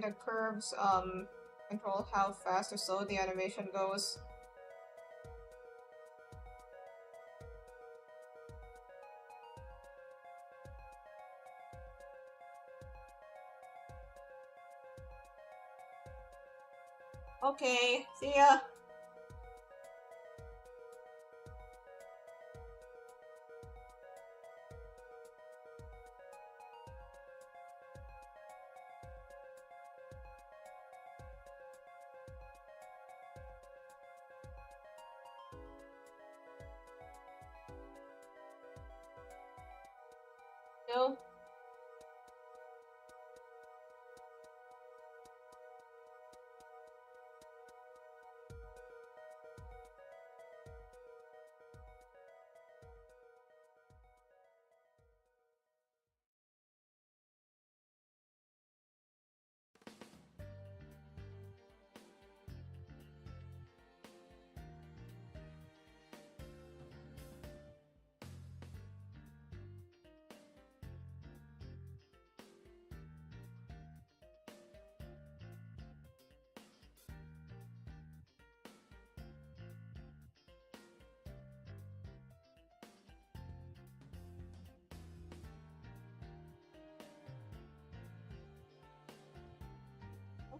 The curves control how fast or slow the animation goes. Okay, see ya. No.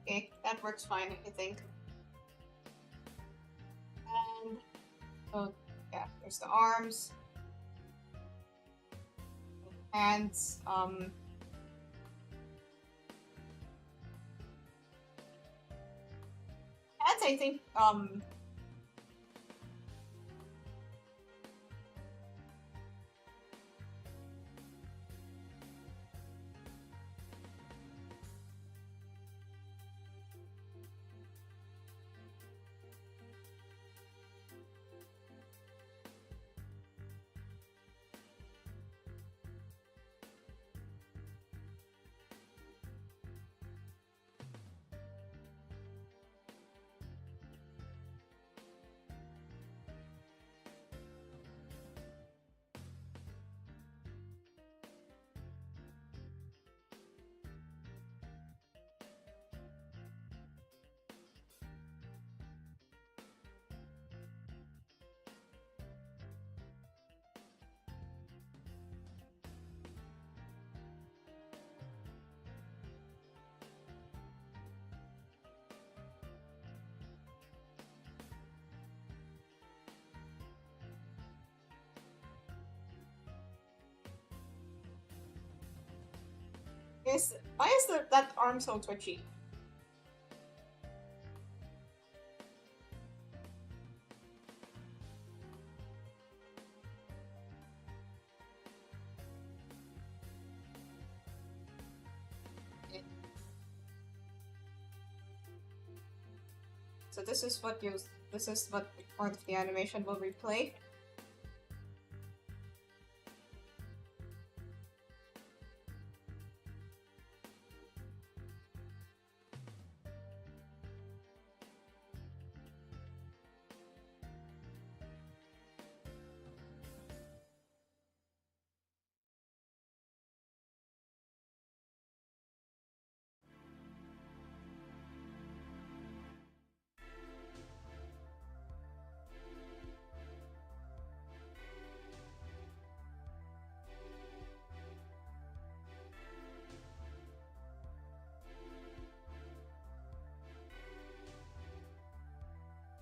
Okay, that works fine, I think. And oh yeah, there's the arms, hands. Hands. I think. Why is that arm so twitchy? So this is what part of the animation will replay.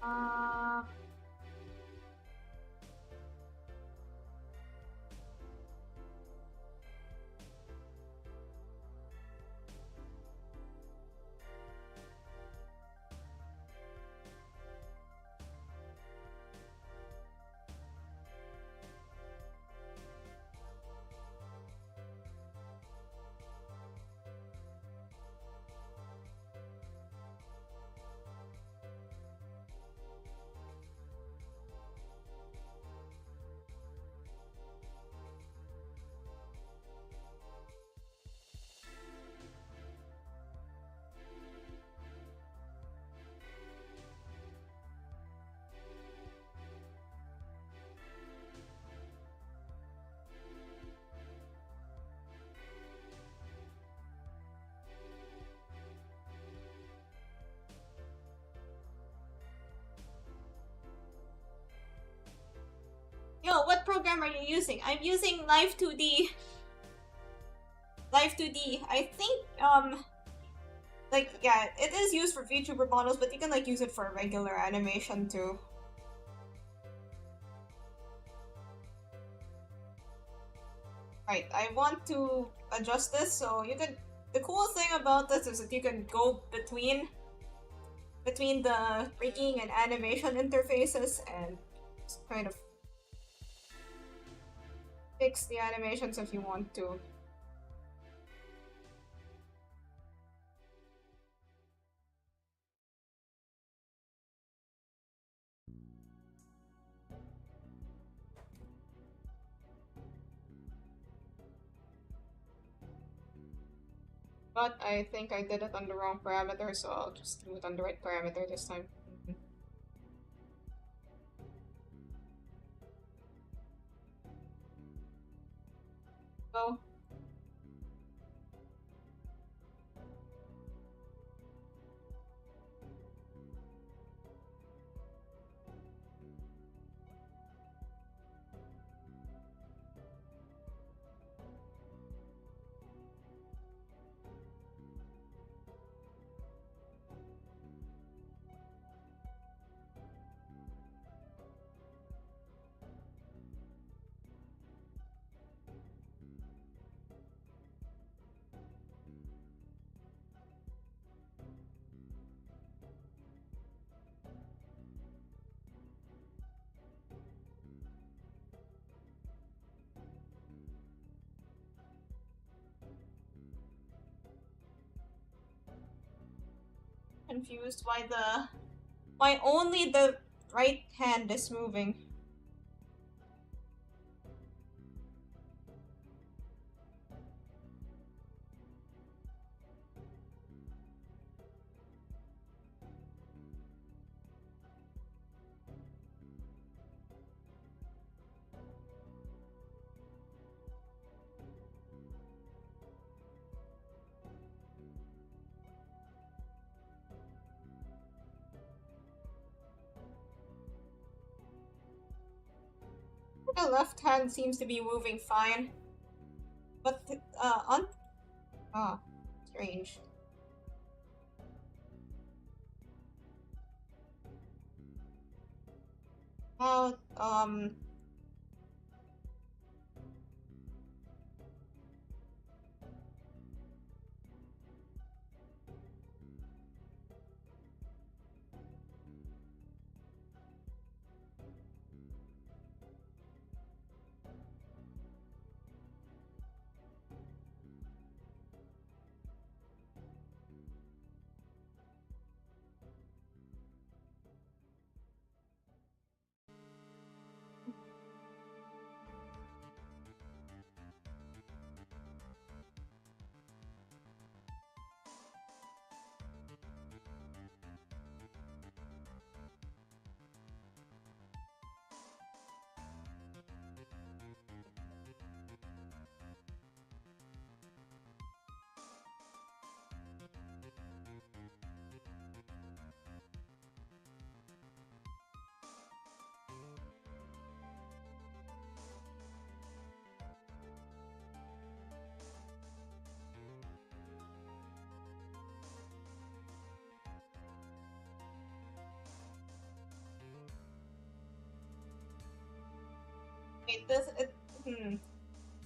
Uh, Yo, what program are you using? I'm using Live 2D. Live 2D. I think Like, yeah, it is used for VTuber models, but you can like use it for regular animation too. Right, I want to adjust this so you can. The cool thing about this is that you can go between the rigging and animation interfaces and kind of fix the animations if you want to. But I think I did it on the wrong parameter, so I'll just do it on the right parameter this time. So, confused why only the right hand is moving. The left hand seems to be moving fine, but on ah, strange. Well, wait, this it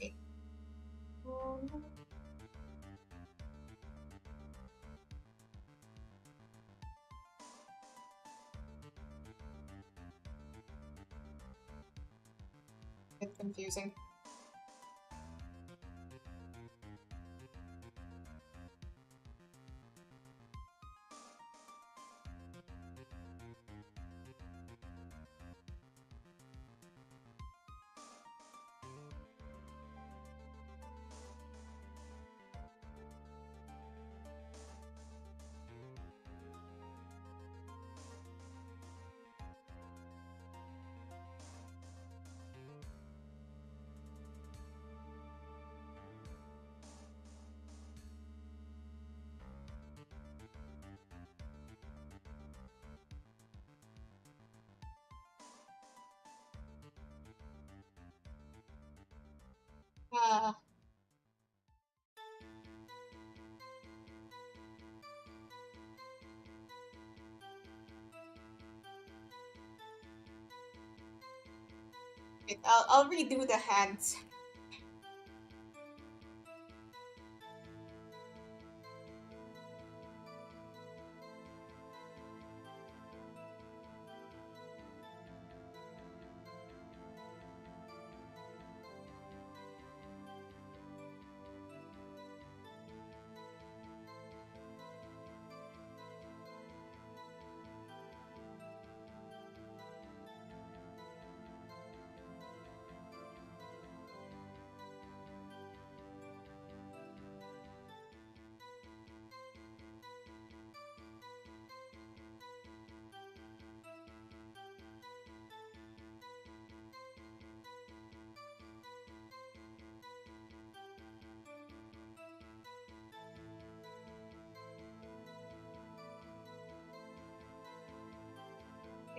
wait. It's confusing. Ah, Wait, I'll redo the hands.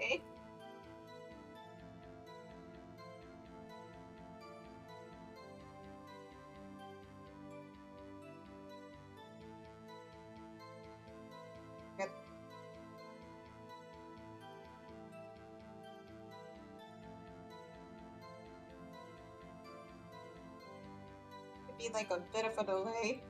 Okay. Good. Could be like a bit of a delay.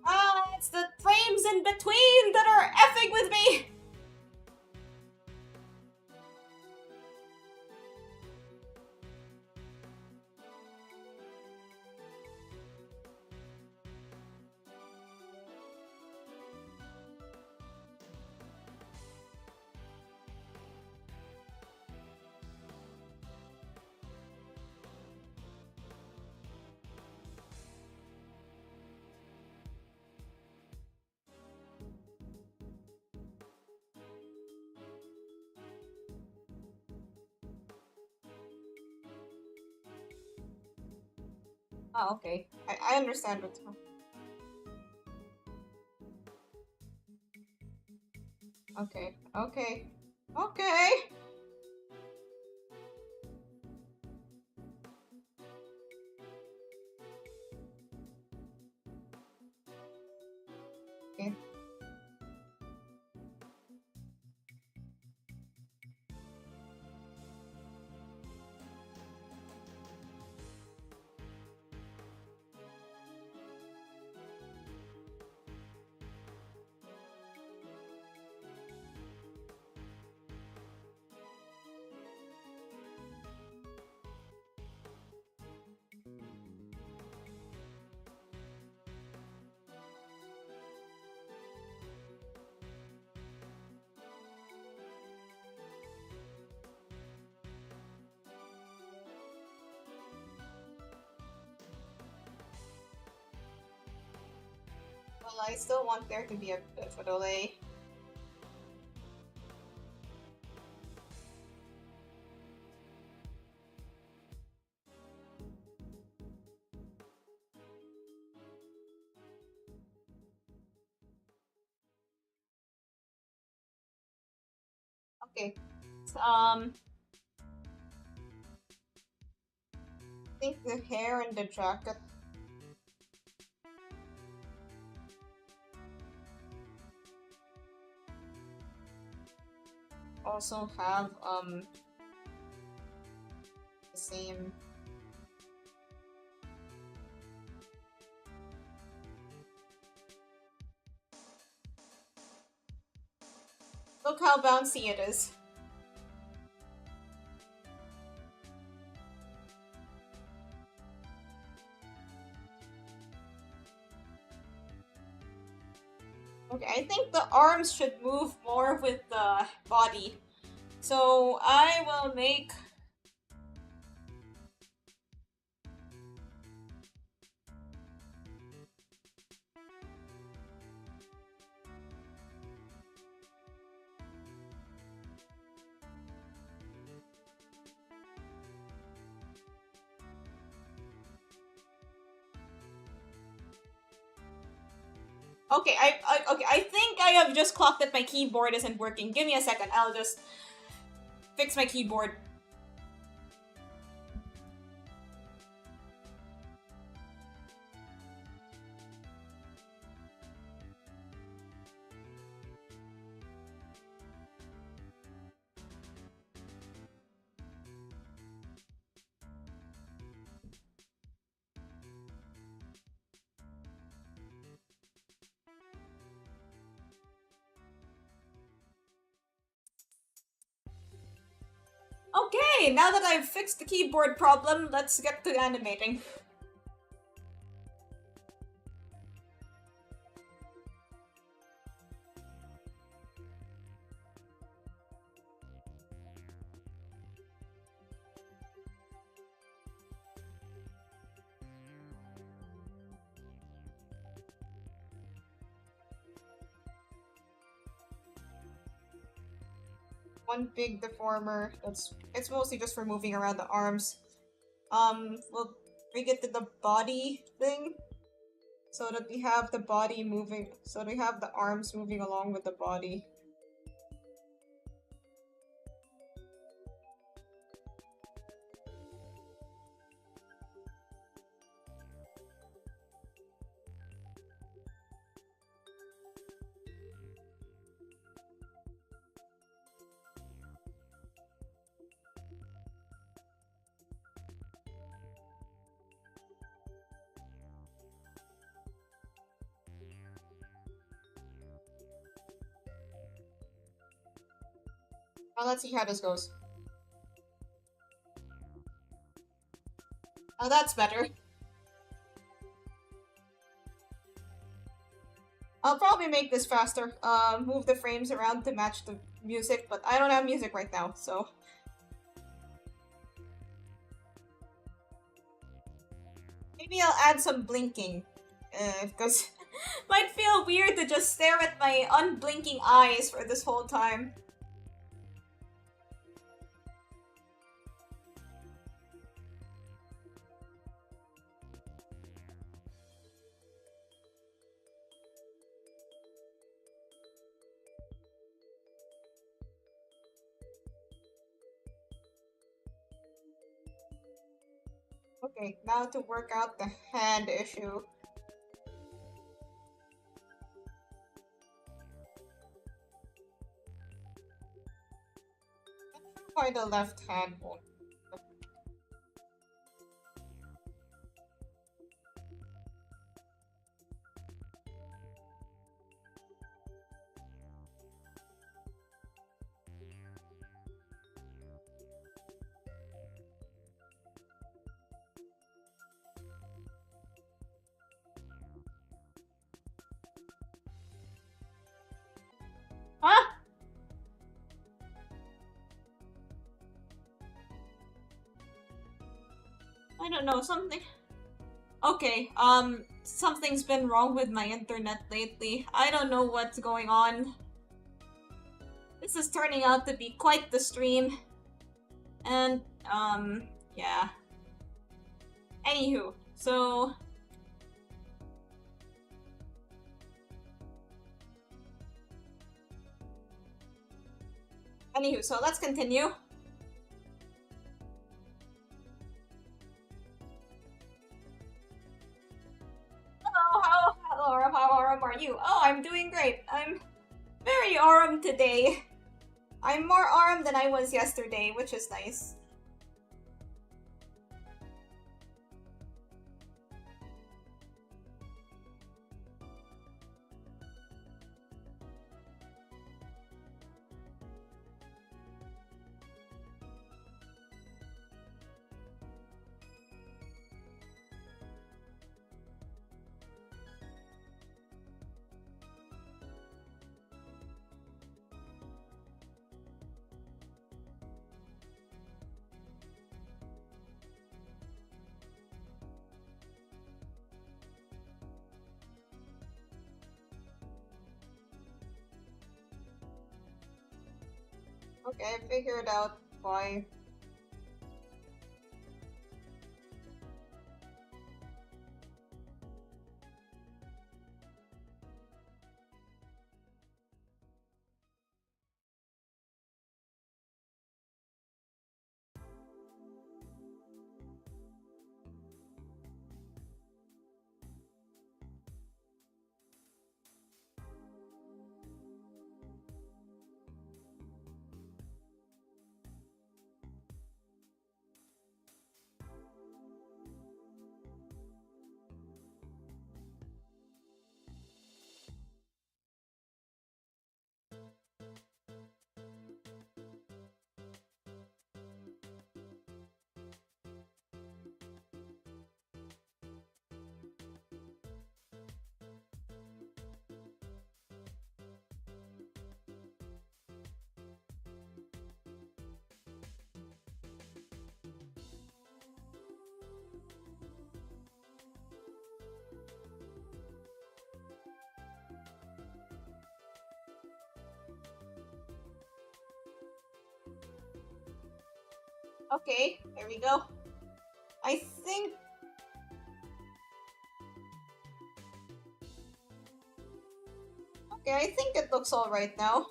Uh, it's the frames in between that are effing with me! Oh, okay. I understand what's going on. Okay, okay, okay! Okay. Well, I still want there to be a bit of a delay. Okay. I think the hair and the jacket also have the same. Look how bouncy it is. Okay, I think the arms should move more with the body. So I will make... Okay, I think I have just clocked that my keyboard isn't working. Give me a second, I'll just fix my keyboard. Okay, now that I've fixed the keyboard problem, let's get to animating. One big deformer. It's mostly just for moving around the arms. We'll bring it to the body thing, so that we have the body moving. So we have the arms moving along with the body. Now let's see how this goes. Oh, that's better. I'll probably make this faster. Move the frames around to match the music, but I don't have music right now, so... Maybe I'll add some blinking, because might feel weird to just stare at my unblinking eyes for this whole time. Okay, now to work out the hand issue. Why the left hand won't. Huh? I don't know, something... Okay, something's been wrong with my internet lately. I don't know what's going on. This is turning out to be quite the stream. And, yeah. Anywho, so... Anywho, so let's continue. Hello, Aurum, how Aurum are you? Oh, I'm doing great. I'm very Aurum today. I'm more Aurum than I was yesterday, which is nice. Okay, I figured out why. Okay, there we go. I think. Okay, I think it looks alright now.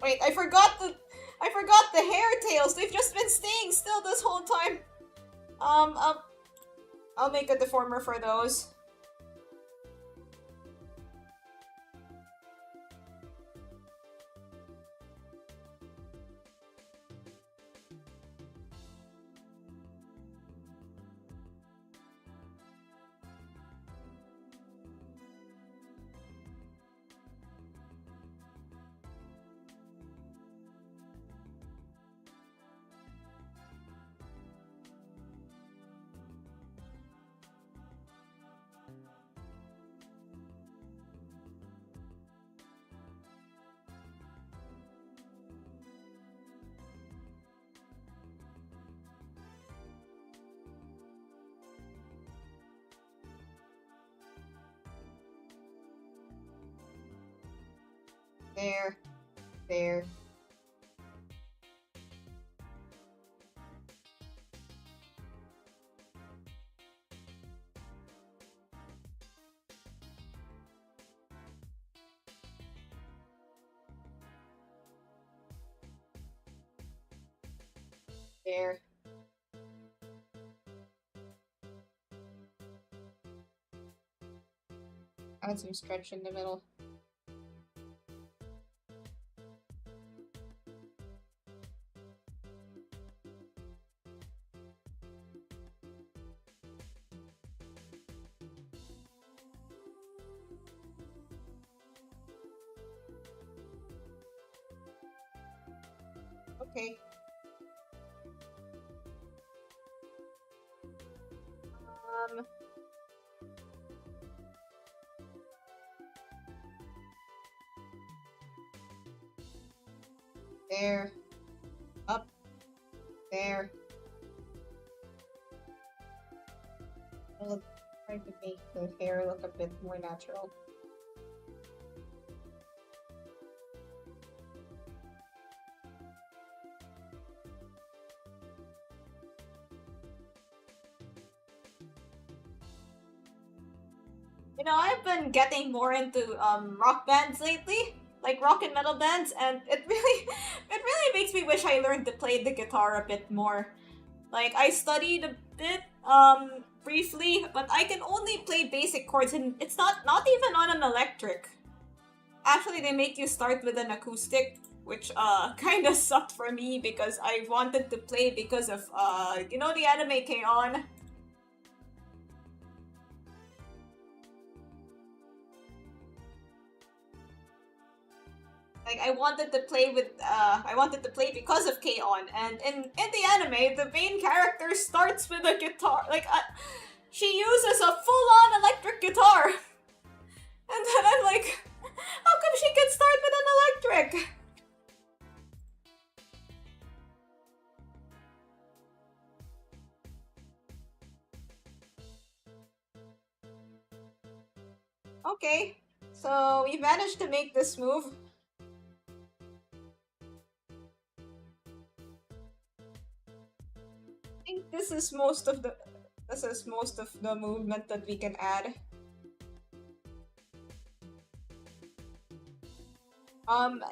Wait, I forgot the hair tails. They've just been staying still this whole time. Um, um, I'll make a deformer for those. There, there, there. Add some stretch in the middle. Okay. Um, there, up, there. I'll try to make the hair look a bit more natural. You know, I've been getting more into rock bands lately, like rock and metal bands, and it really it really makes me wish I learned to play the guitar a bit more. Like I studied a bit briefly, but I can only play basic chords and it's not even on an electric. Actually, they make you start with an acoustic, which kind of sucked for me because I wanted to play because of you know the anime K-On. Like I wanted to play because of K-On, and in the anime the main character starts with a guitar. Like she uses a full-on electric guitar. And then I'm like, how come she can start with an electric? Okay, so we managed to make this move. think this is most of the movement that we can add.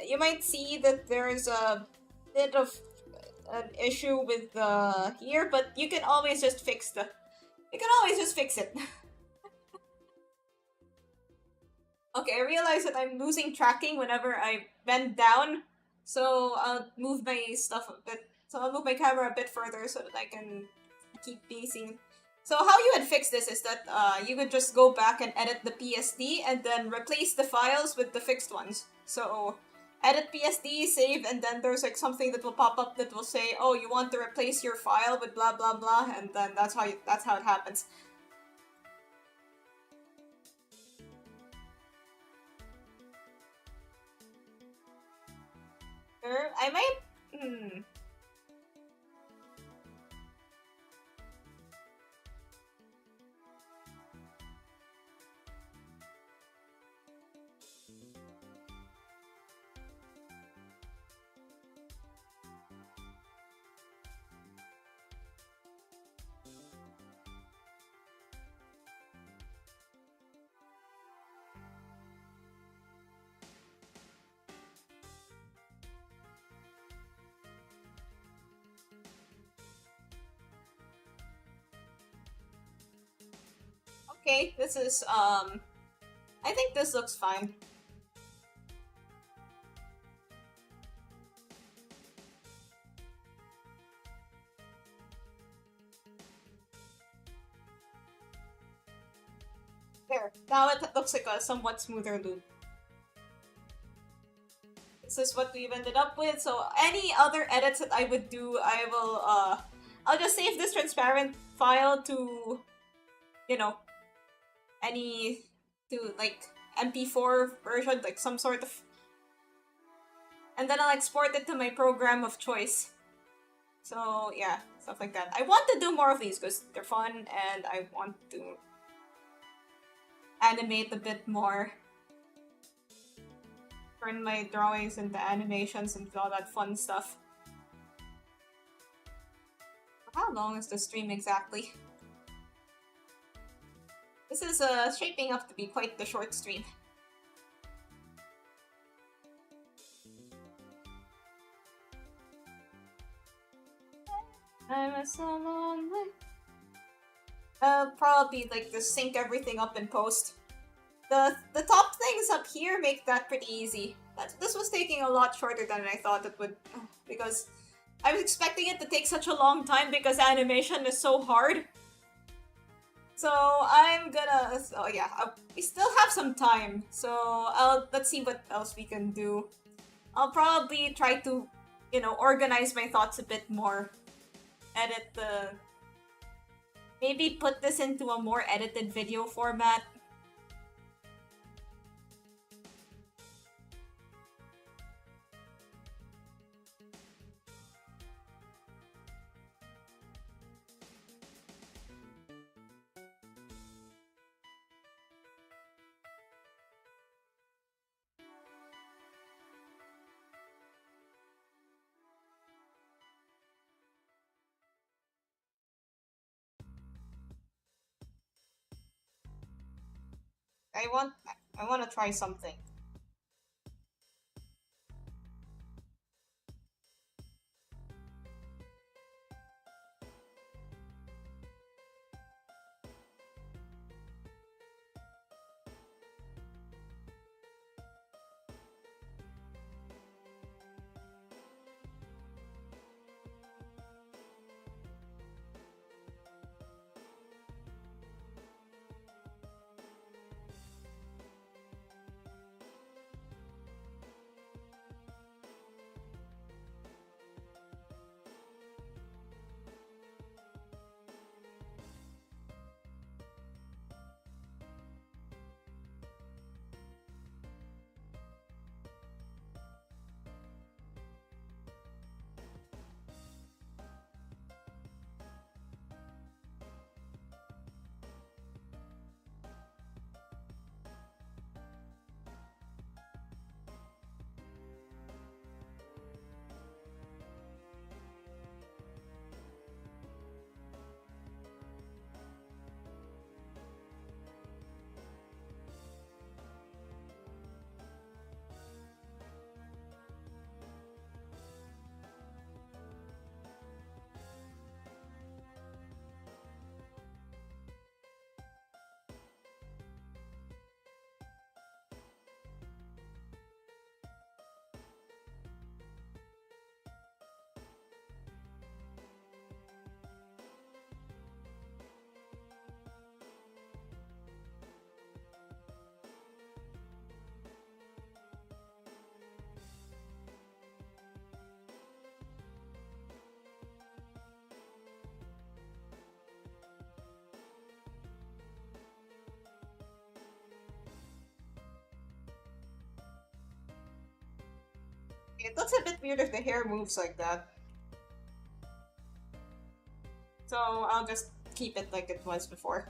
You might see that there's a bit of an issue with the here, but you can always just fix the. You can always just fix it. Okay, I realize that I'm losing tracking whenever I bend down, so I'll move my stuff a bit. So I'll move my camera a bit further so that I can keep being seen. So how you would fix this is that you would just go back and edit the PSD and then replace the files with the fixed ones. So edit PSD, save, and then there's like something that will pop up that will say, "Oh, you want to replace your file with blah blah blah," and then that's how it happens. I might. Okay, this is I think this looks fine. There. Now it looks like a somewhat smoother loop. This is what we've ended up with. So any other edits that I would do, I'll just save this transparent file to, you know, any to like MP4 version, like some sort of, and then I'll export it to my program of choice. So yeah, stuff like that. I want to do more of these because they're fun, and I want to animate a bit more. Turn my drawings into animations and all that fun stuff. How long is the stream exactly? This is shaping up to be quite the short stream. I'm a someone like... probably like just sync everything up in post. The top things up here make that pretty easy. This was taking a lot shorter than I thought it would, because I was expecting it to take such a long time because animation is so hard. So I'm gonna. So yeah, we still have some time. So let's see what else we can do. I'll probably try to, organize my thoughts a bit more. Edit the. Maybe put this into a more edited video format. I want to try something. It looks a bit weird if the hair moves like that. So I'll just keep it like it was before.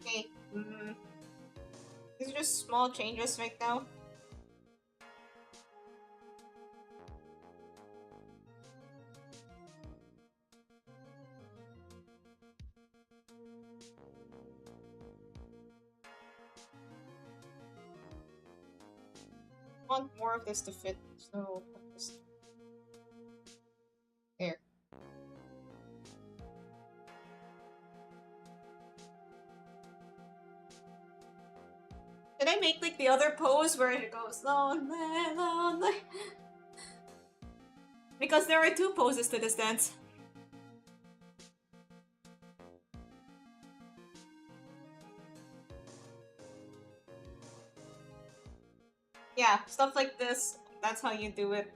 Okay. These are just small changes right now. I want more of this to fit, so just there. Did I make like the other pose where it goes lonely, lonely? Because there are two poses to this dance. Yeah, stuff like this. That's how you do it.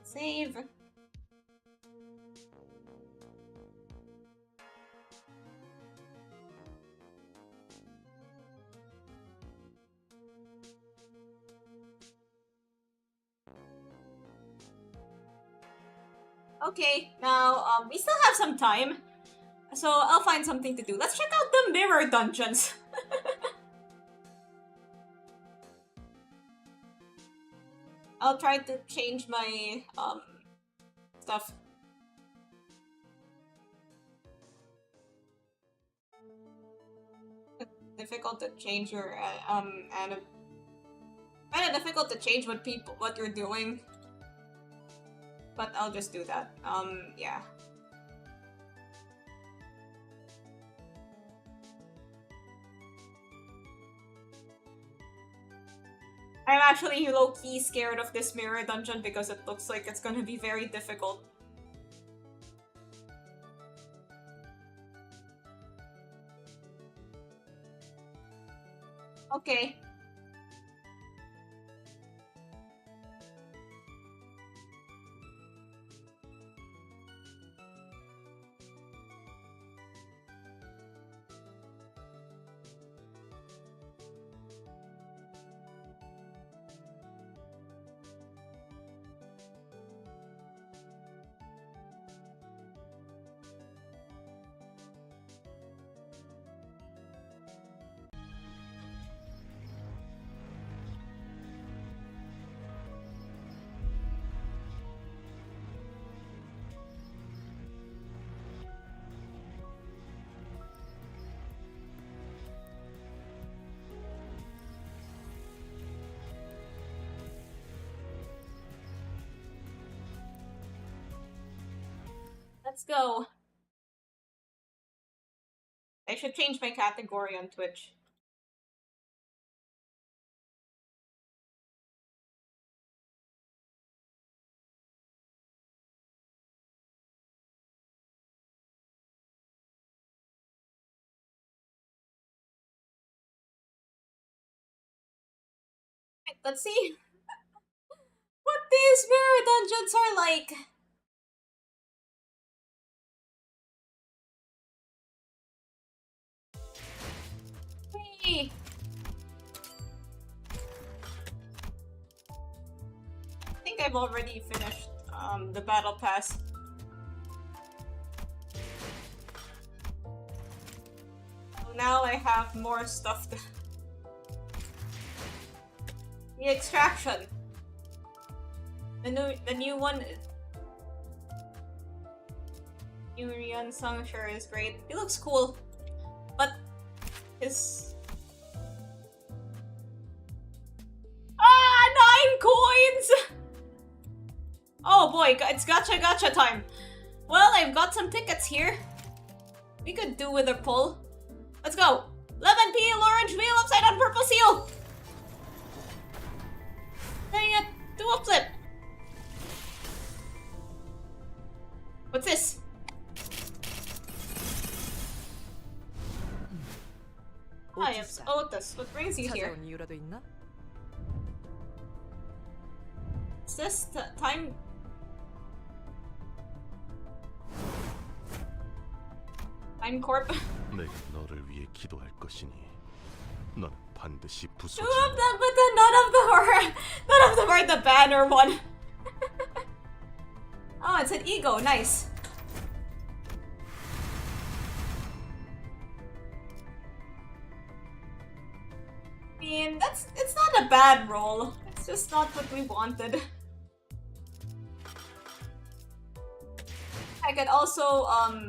Save. Okay, now we still have some time, so I'll find something to do. Let's check out the mirror dungeons. I'll try to change my stuff. Difficult to change your kind of difficult to change what you're doing. But I'll just do that. Yeah. I'm actually low-key scared of this mirror dungeon because it looks like it's gonna be very difficult. Okay. Let's go. I should change my category on Twitch. Right, let's see what these mirror dungeons are like. Hey. I think I've already finished the battle pass. Now I have more stuff to... The Extraction. The new one. New Rion Song sure is great. He looks cool, but his 9 coins. Oh boy, it's gacha time. Well, I've got some tickets here. We could do with a pull. Let's go. 11p, orange wheel, upside down purple seal. Dang it, do a flip. What's this? Hi, it's Otis. What brings you here? Is this time? Time Corp? 내가 너를 위해 기도할 것이니 너는 반드시 Two 부서져. of them, but then none of them are the banner one. Oh, it's an ego. Nice. I mean, it's not a bad roll. It's just not what we wanted. I could also,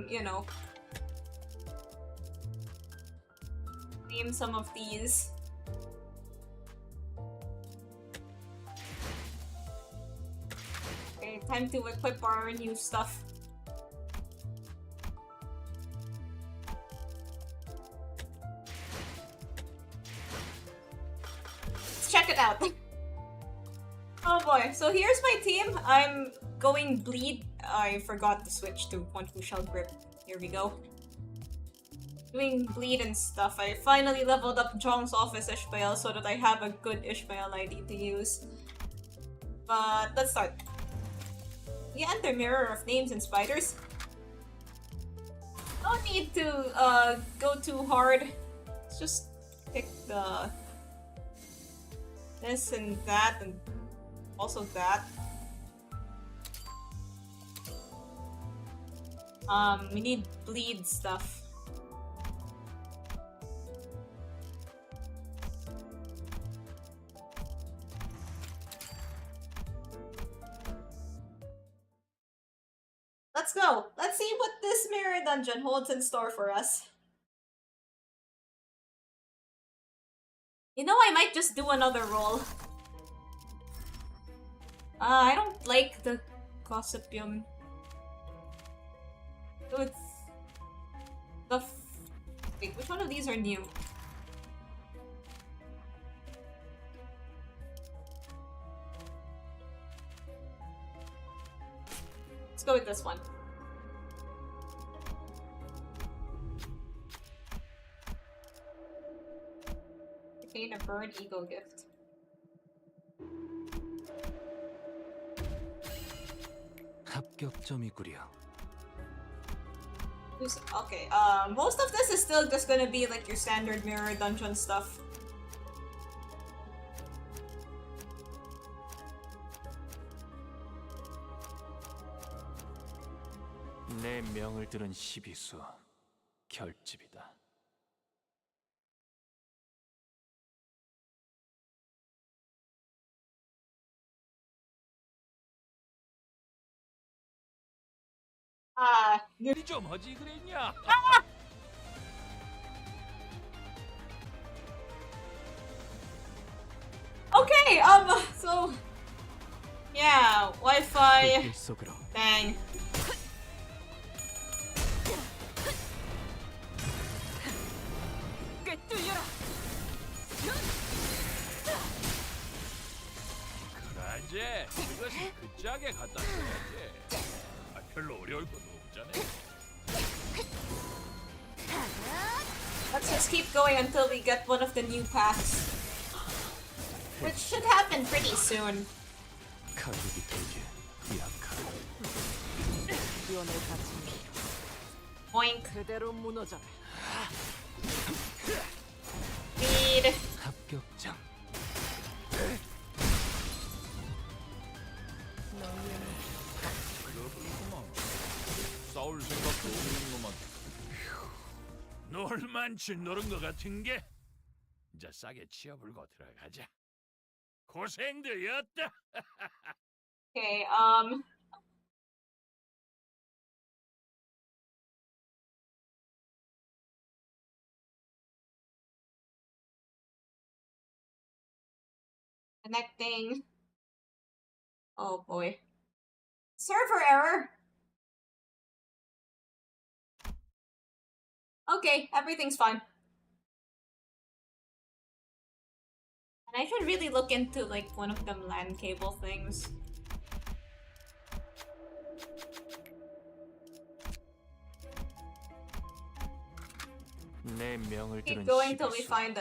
you know, name some of these. Okay, time to equip our new stuff. Let's check it out. Oh boy, so here's my team. I'm going bleed. I forgot to switch to one who shall grip. Here we go. Doing bleed and stuff. I finally leveled up Jong's office Ishmael so that I have a good Ishmael ID to use. But let's start. We enter Mirror of Names and Spiders. No need to go too hard. Let's just pick the this and that and also that. We need bleed stuff. Let's go! Let's see what this mirror dungeon holds in store for us. You know, I might just do another roll. I don't like the Gossipium. So it's... Wait, which one of these are new? Let's go with this one. Contain a bird ego gift. 합격점이구려. Okay, most of this is still just gonna be like your standard mirror dungeon stuff. 내 명을 들은 시비수 결집이다. 좀 하지 그랬냐? Okay, so yeah, Wi-Fi. 속으로. Bang. 그러지. 그것이 그 짝에 갖다 써야지. 별로 어려울 것도 없잖아. Let's just keep going until we get one of the new paths. Which should happen pretty soon. 가족이 되게 약하다. Boink. 그대로 무너져라. Speed. 합격점. 싸울 생각도 없는 놈만. 놀만치 노른 것 같은 게. 이제 싸게 치어불고 들어가자. 고생들이었다. Okay, connecting. Oh boy. Server error! Okay, everything's fine. And I should really look into, like, one of them LAN cable things. 내 명을 Keep 들은 going till we 시비수. find,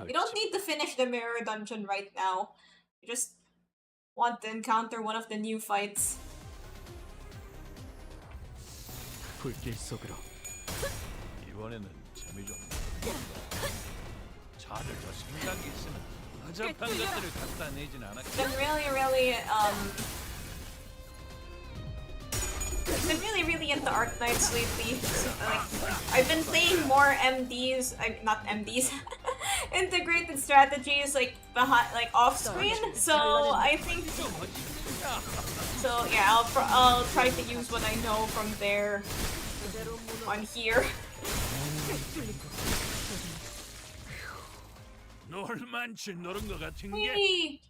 we don't need to finish the mirror dungeon right now. We just want to encounter one of the new fights. 불길 속으로. 이번에는 재미 좀. 자들 저 생각이 있으면 허접한 것들을 갖다 내진 않았겠지. Been really into Arknights lately. So, like, I've been playing more MDs, not MDs, integrated strategies like behind, like off screen. So I think, so yeah, I'll try to use what I know from there on here. 놀만치 노른 것 같은 게 Wee.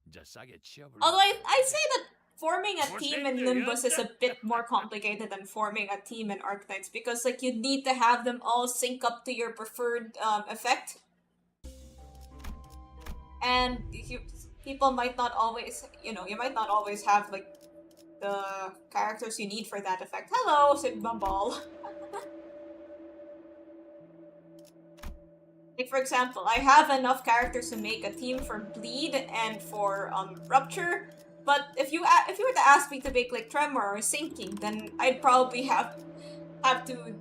이제 싸게 치워볼. Although I say that forming a team in Nimbus is a bit more complicated than forming a team in Arknights because, like, you need to have them all sync up to your preferred effect. And people might not always, you might not always have, like, the characters you need for that effect. Hello, Sigma Ball. Like, for example, I have enough characters to make a team for Bleed and for Rupture, but if you were to ask me to make, like, Tremor or Sinking, then I'd probably have to,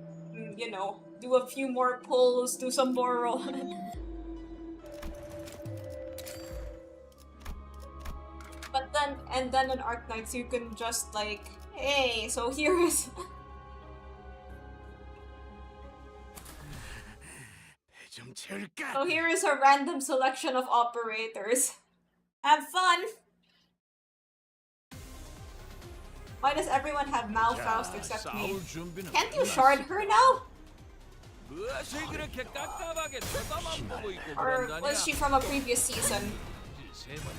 do a few more pulls, do some more roll. But then in Arknights you can just, like, hey, so here is 좀 채울까? so here is a random selection of operators. Have fun! Why does everyone have Malfaust except me? 싸울 준비는 Can't you shard her now? 무엇을 그렇게 깝깝하게 쳐다만 보고 있고 Or 그런다냐? was she from a previous season? 세 번.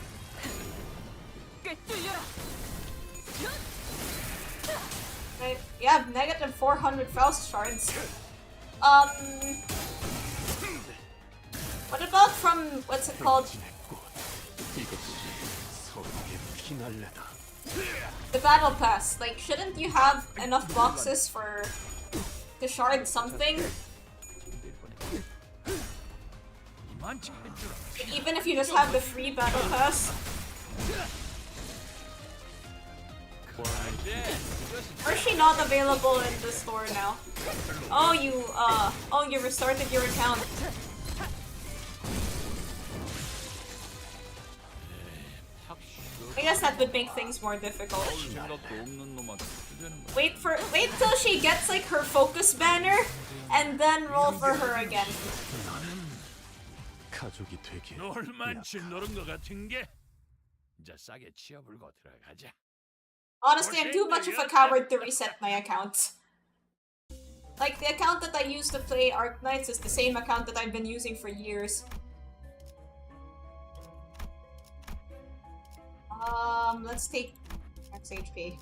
Right, you have negative 400 Faust shards. What about from, what's it called? 이것이 서로에게 피날레다. The battle pass. Like, shouldn't you have enough boxes to shard something? 이만치 해주라. Even if you just have the free battle pass? Or is she not available in the store now? Oh, you restarted your account. I guess that would make things more difficult. Wait till she gets, like, her focus banner, and then roll for her again. 가족이 되게. 놀만치 노른 것 같은 게 이제 싸게 치워불고 들어가자. Honestly, I'm too much of a coward to reset my account. Like, the account that I used to play Arknights is the same account that I've been using for years. Let's take max HP.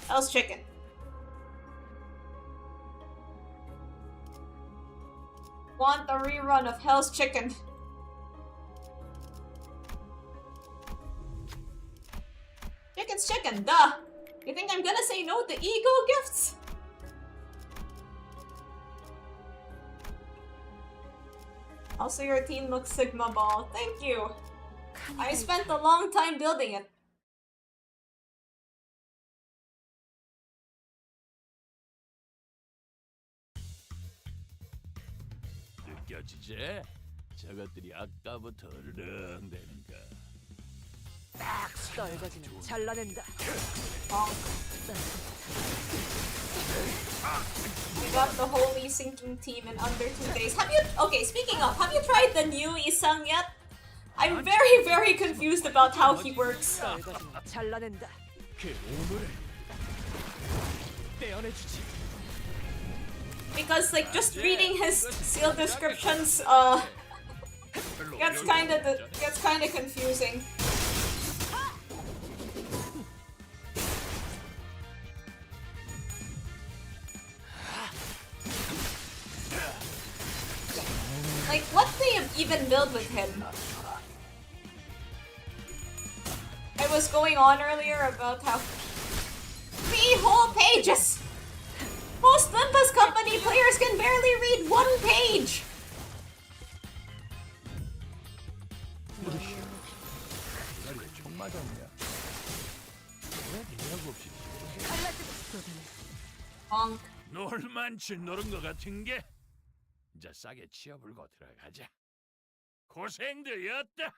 Hell's Chicken. Want a rerun of Hell's Chicken. Chicken's chicken, duh! You think I'm gonna say no to ego gifts? Also, your team looks Sigma Ball. Thank you! I spent a long time building it. 느껴지지? 저것들이 아까부터 어르렁대는 거. 떨거지는 잘라낸다. We got the holy sinking team in under 2 days. Have you? Okay, speaking of, have you tried the new Isang yet? I'm very, very confused about how he works. 떨거지는 잘라낸다. 그 오물을 떼어내주지. Because like just reading his seal descriptions, gets kind of confusing. Like, what they even build with him? I was going on earlier about how 3 whole pages. Most Limpus Company players can barely read 1 page. Honk. 놀만치 노른 것 같은 게 이제 싸게 치어불고 들어가자. 고생되었다.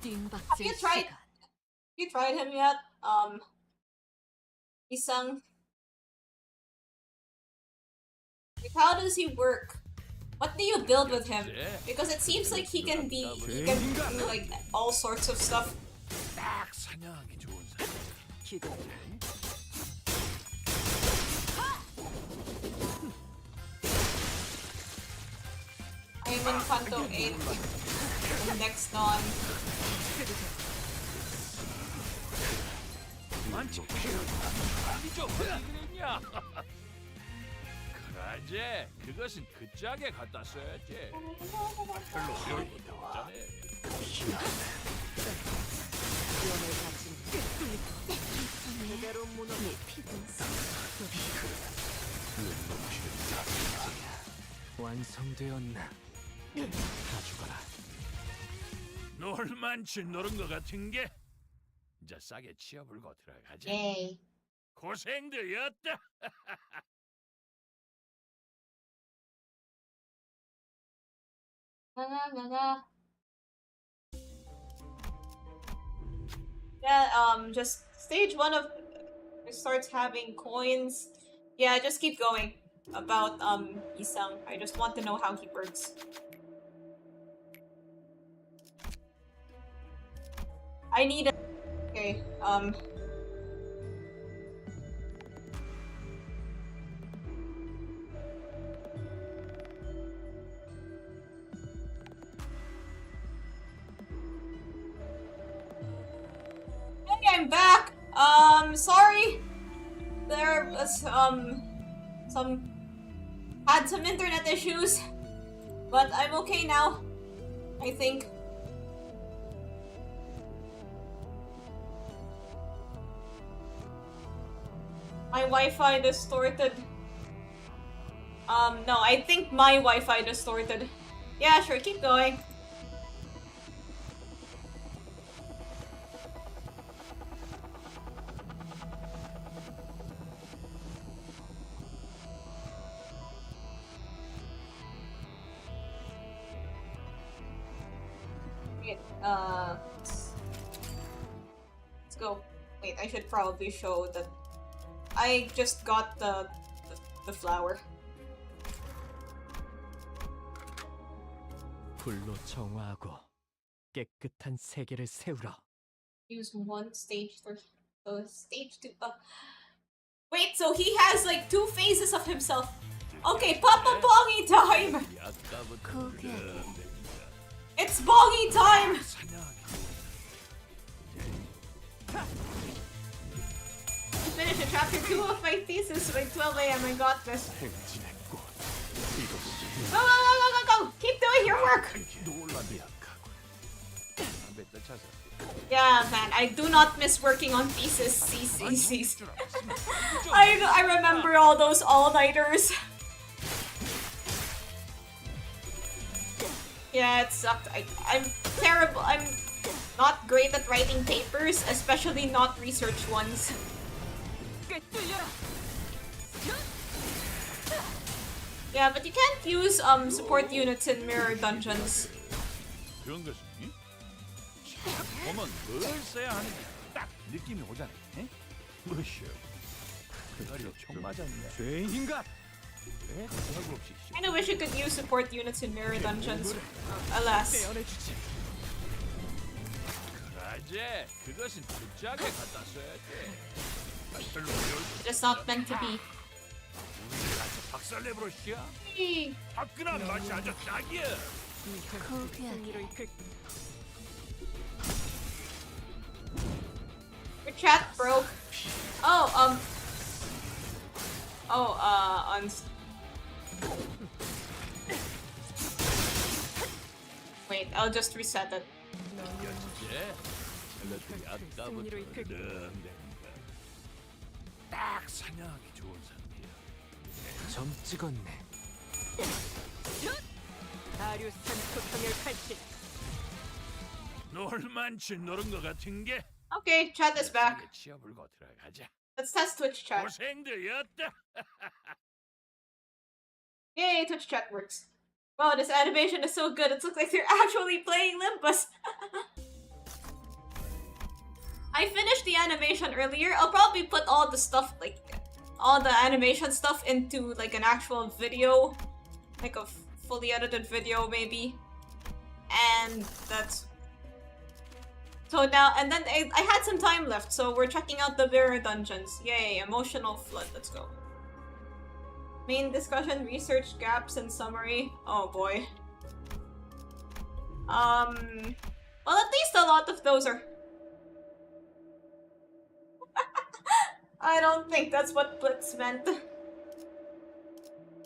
띵박질 You tried- 시간. You tried him yet? Isang. Like, how does he work? What do you build with him? Because it seems like he can do like all sorts of stuff. 딱 사냥하기 좋은 사람. 기도. I'm in Kanto 8. Next dawn. 많지. 이죠 그랬냐? 그러지. 그것은 그 짝에 갖다 써야지. 별로 어려울 것도 없잖아. 위험을 가진 그대로 무너니 피든 완성되었나? 다 죽어라. 놀만치 노른 것 같은 게 이제 싸게 치어불고 들어가자. Yay. 고생되었다. Yeah, just stage 1 of starts having coins. Yeah, just keep going about Isang. I just want to know how he works. I need a okay, Hey, I'm back! Sorry! There was, had some internet issues. But I'm okay now. I think. My Wi-Fi distorted. No, I think my Wi-Fi distorted. Yeah, sure, keep going. Wait, let's go. Wait, I should probably show that I just got the flower. 불로 정화하고 깨끗한 세계를 세우라. Use 1 stage 3. Stage 2. Wait, so he has like 2 phases of himself. Okay, Papa Bongy time! It's Bongy time! Finish a chapter 2 of my thesis by 12 AM. I got this. 행진했고 이것이 Go, go, go, go, go, go! Keep doing your work! Yeah, man, I do not miss working on thesis. I remember all those all-nighters. Yeah, it sucked. I'm terrible. I'm not great at writing papers, especially not research ones. 꿰뚫려라. Yeah, but you can't use support units in mirror dungeons. 그런 것이 보면 뭘 써야 하는지 딱 느낌이 오잖아. 무엇이요? 그날이 총 맞았냐? 죄인인가? 왜 그하고 없이 Kinda wish you could use support units in mirror dungeons. Alas. 떼어내주지. 그라제 그것은 부작에 갖다 써야지. 별로 어려울 Just not meant to be. 우리를 아주 박살내버렸시야. Hey. 화끈한 맛이 아주 딱이야. 승리로 이끌. Your chat broke. Oh, Wait, I'll just reset it. 이제 젤러들이 아까부터 승리로 이끌. 름대니까 딱 사냥하기 좋은 상태야. 점 찍었네. 아류산 투평열 칼질. 놀만치 노른 것 같은 게. Okay, chat is back. 치어불고 들어가자. Let's test Twitch chat. 고생들이었다. Yay, Twitch chat works. Wow, this animation is so good. It looks like they're actually playing Limbus. I finished the animation earlier. I'll probably put all the stuff, like, all the animation stuff into, like, an actual video. Like a fully edited video, maybe. And that's... So now, and then I had some time left, so we're checking out the mirror dungeons. Yay, emotional flood, let's go. Main discussion, research gaps, and summary. Oh boy. Well, at least a lot of those are... I don't think that's what Blitz meant.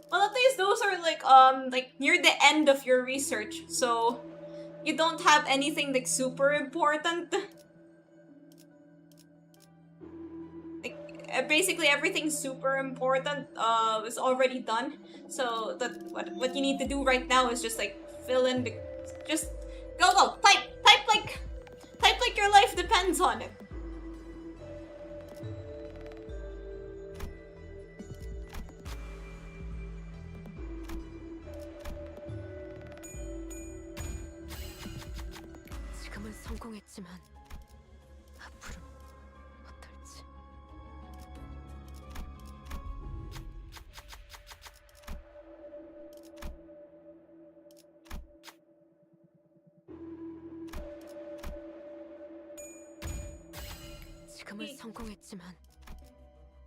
Well, at least those are like near the end of your research, so you don't have anything like super important. Like basically everything super important is already done. So that what you need to do right now is just like fill in the just go type like your life depends on it. 지금은 성공했지만 앞으로 어떨지. 지금은 성공했지만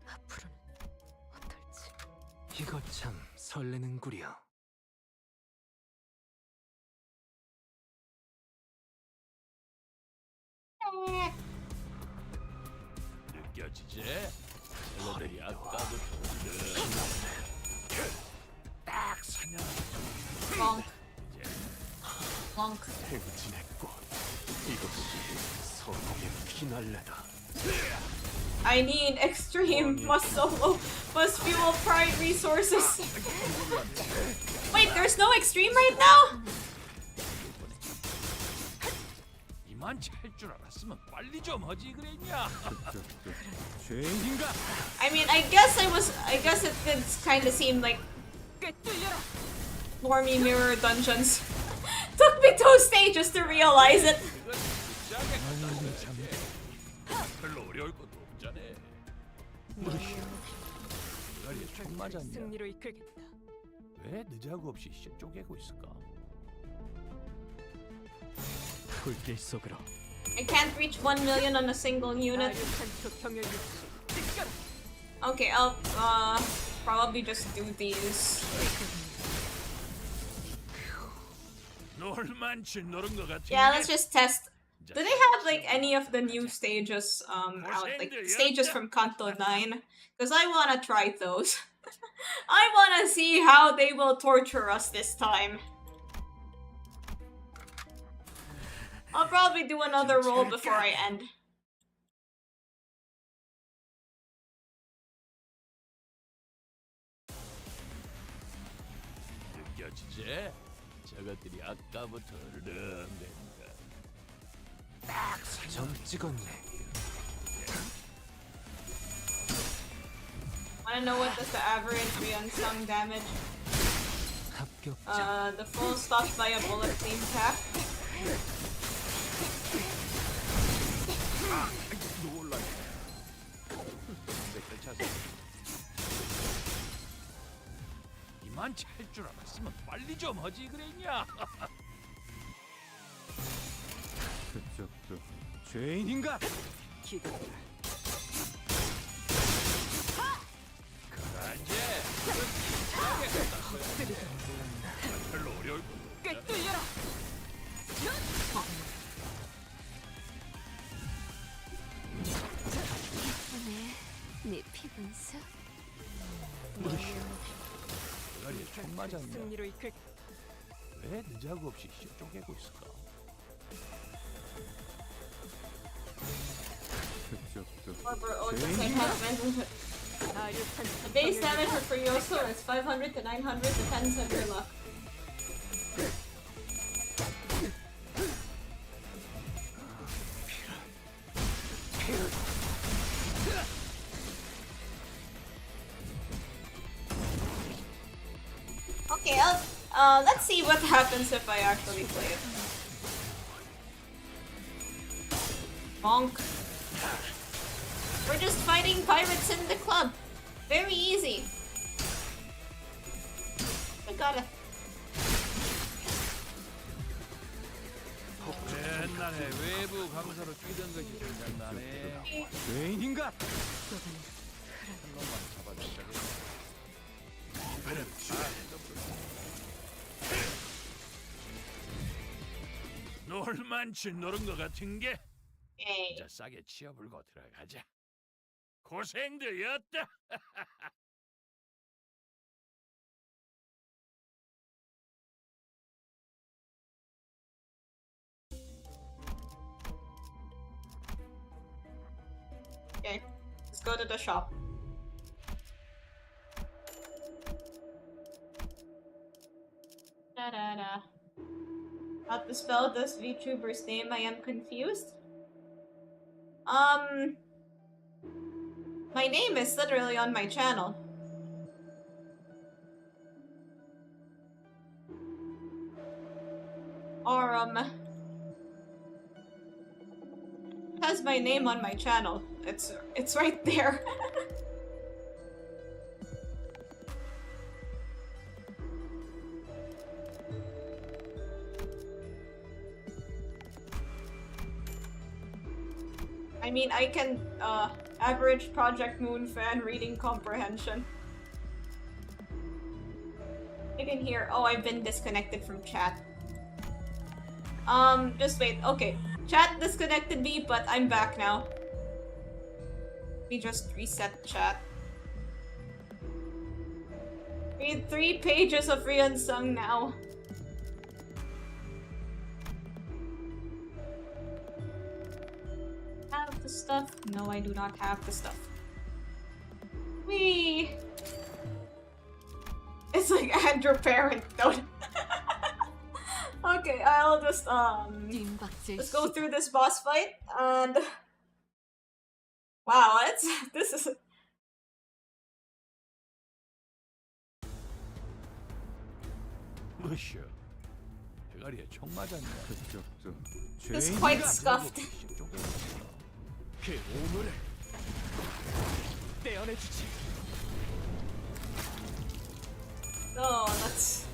앞으로는 어떨지. 이거 참 설레는구려. 느껴지지? 젤러들이 아까부터 딱 사냥하기 Bonk. 이제 Bonk. 행진했고 이것이 성공의 피날레다. I need extreme must solo must fuel pride resources. Wait, there's no extreme right now? 이만치 할 줄 알았으면 빨리 좀 하지 그랬냐? 죄인인가? I mean, I guess it did kind of seem like 꿰뚫려라. normie mirror dungeons. Took me 2 stages to realize it. 그건 부작에 갖다 써야지. 별로 어려울 것도 없잖아. 그날이 총 맞았냐? 승리로 이끌겠다. 왜 늦자고 없이 쪼개고 있을까? 불길 속으로. I can't reach 1 million on a single unit. 아류산 투평열 유치. 찢겨라. Okay, I'll probably just do these. 놀만치 노른 것 같은 Yeah, 게 let's just test. Do they have like any of the new stages out, like stages from Kanto 9? Because I wanna try those. I wanna see how they will torture us this time. I'll probably do another roll before I end. 느껴지지? 저것들이 아까부터 름대니까 점 찍었네. Wanna know what is the average unsung damage? 합격자. The full stopped by a bullet clean cap. 놀라네. 댓글 찾아. 이만 찰 줄 알았으면 빨리 좀 하지 그랬냐? 그쪽도 죄인인가? 기다려. 그라제. 별로 어려울 거. 꽤 뚫려라. 이쁘네. 네 피분수. 대가리에 총 맞았냐? 승리로 이끌. 왜 늦자고 없이 쪼개고 있을까? 그쪽도 However, Otis has mentioned 아류탄. the base damage for Furioso is 500 to 900, depends on your luck. Okay, let's see what happens if I actually play it. Bonk. We're just fighting pirates in the club. Very easy. I gotta. 옛날에 외부 강사로 뛰던 것이 생각나네. 죄인인가? 한 놈만 잡아주자. 놀만치 노른 것 같은 게 Yay. 진짜 싸게 치어불고 들어가자. 고생들이었다. Okay, let's go to the shop. Da da da. How to spell this VTuber's name? I am confused. My name is literally on my channel. Or, has my name on my channel. It's right there. I mean, I can, average Project Moon fan reading comprehension. I can hear. Oh, I've been disconnected from chat. Just wait. Okay. Chat disconnected me, but I'm back now. Let me just reset chat. Read 3 pages of Unsung now. Have the stuff? No, I do not have the stuff. Wee! It's like Andrew Parent though. Okay, I'll just let's go through this boss fight and wow, this is 으쌰. 대가리에 총 맞았냐? 그쪽도 this 죄인인가? quite scuffed. 그 오물을 떼어내주지. Oh, that's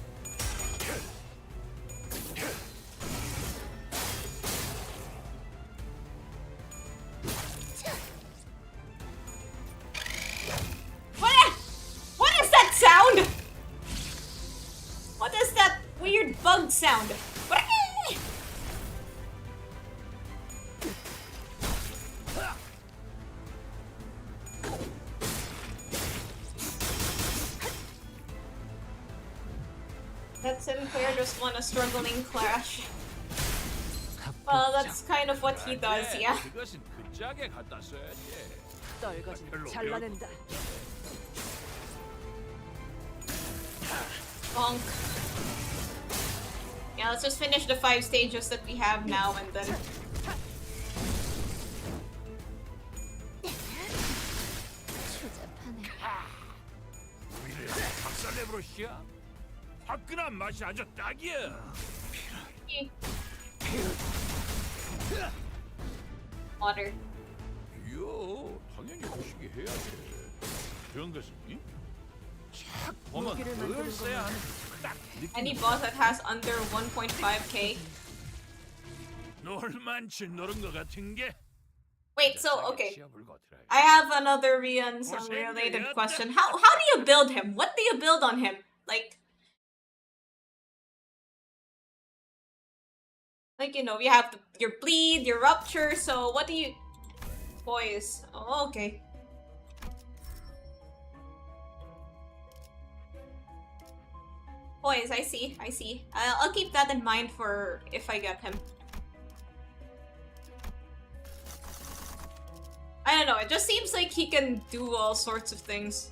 What is that sound? What is that weird bug sound? That Sinclair just won a struggling clash. Well, that's kind of what he does, yeah. 그것은 그 짝에 갖다 써야지. 떨거지는 잘라낸다. Bonk. Yeah, let's just finish the 5 stages that we have now and then 박살내버릇이야? 화끈한 맛이 아주 딱이야. Water. 이요, 당연히 거시기 해야 돼. 그런 것은 착 보면 무기를 만드는 글쎄야 하는 딱 Any 느낌. boss that has under 1.5k. 놀만치 노른 것 같은 게. Wait, so okay. 치아불고 들어가. I have another Rian's unrelated question. How do you build him? What do you build on him? Like you know, you have your bleed, your rupture. So what do you? Poise. Oh, okay. Poise. I see. I see. I'll keep that in mind for if I get him. I don't know, it just seems like he can do all sorts of things.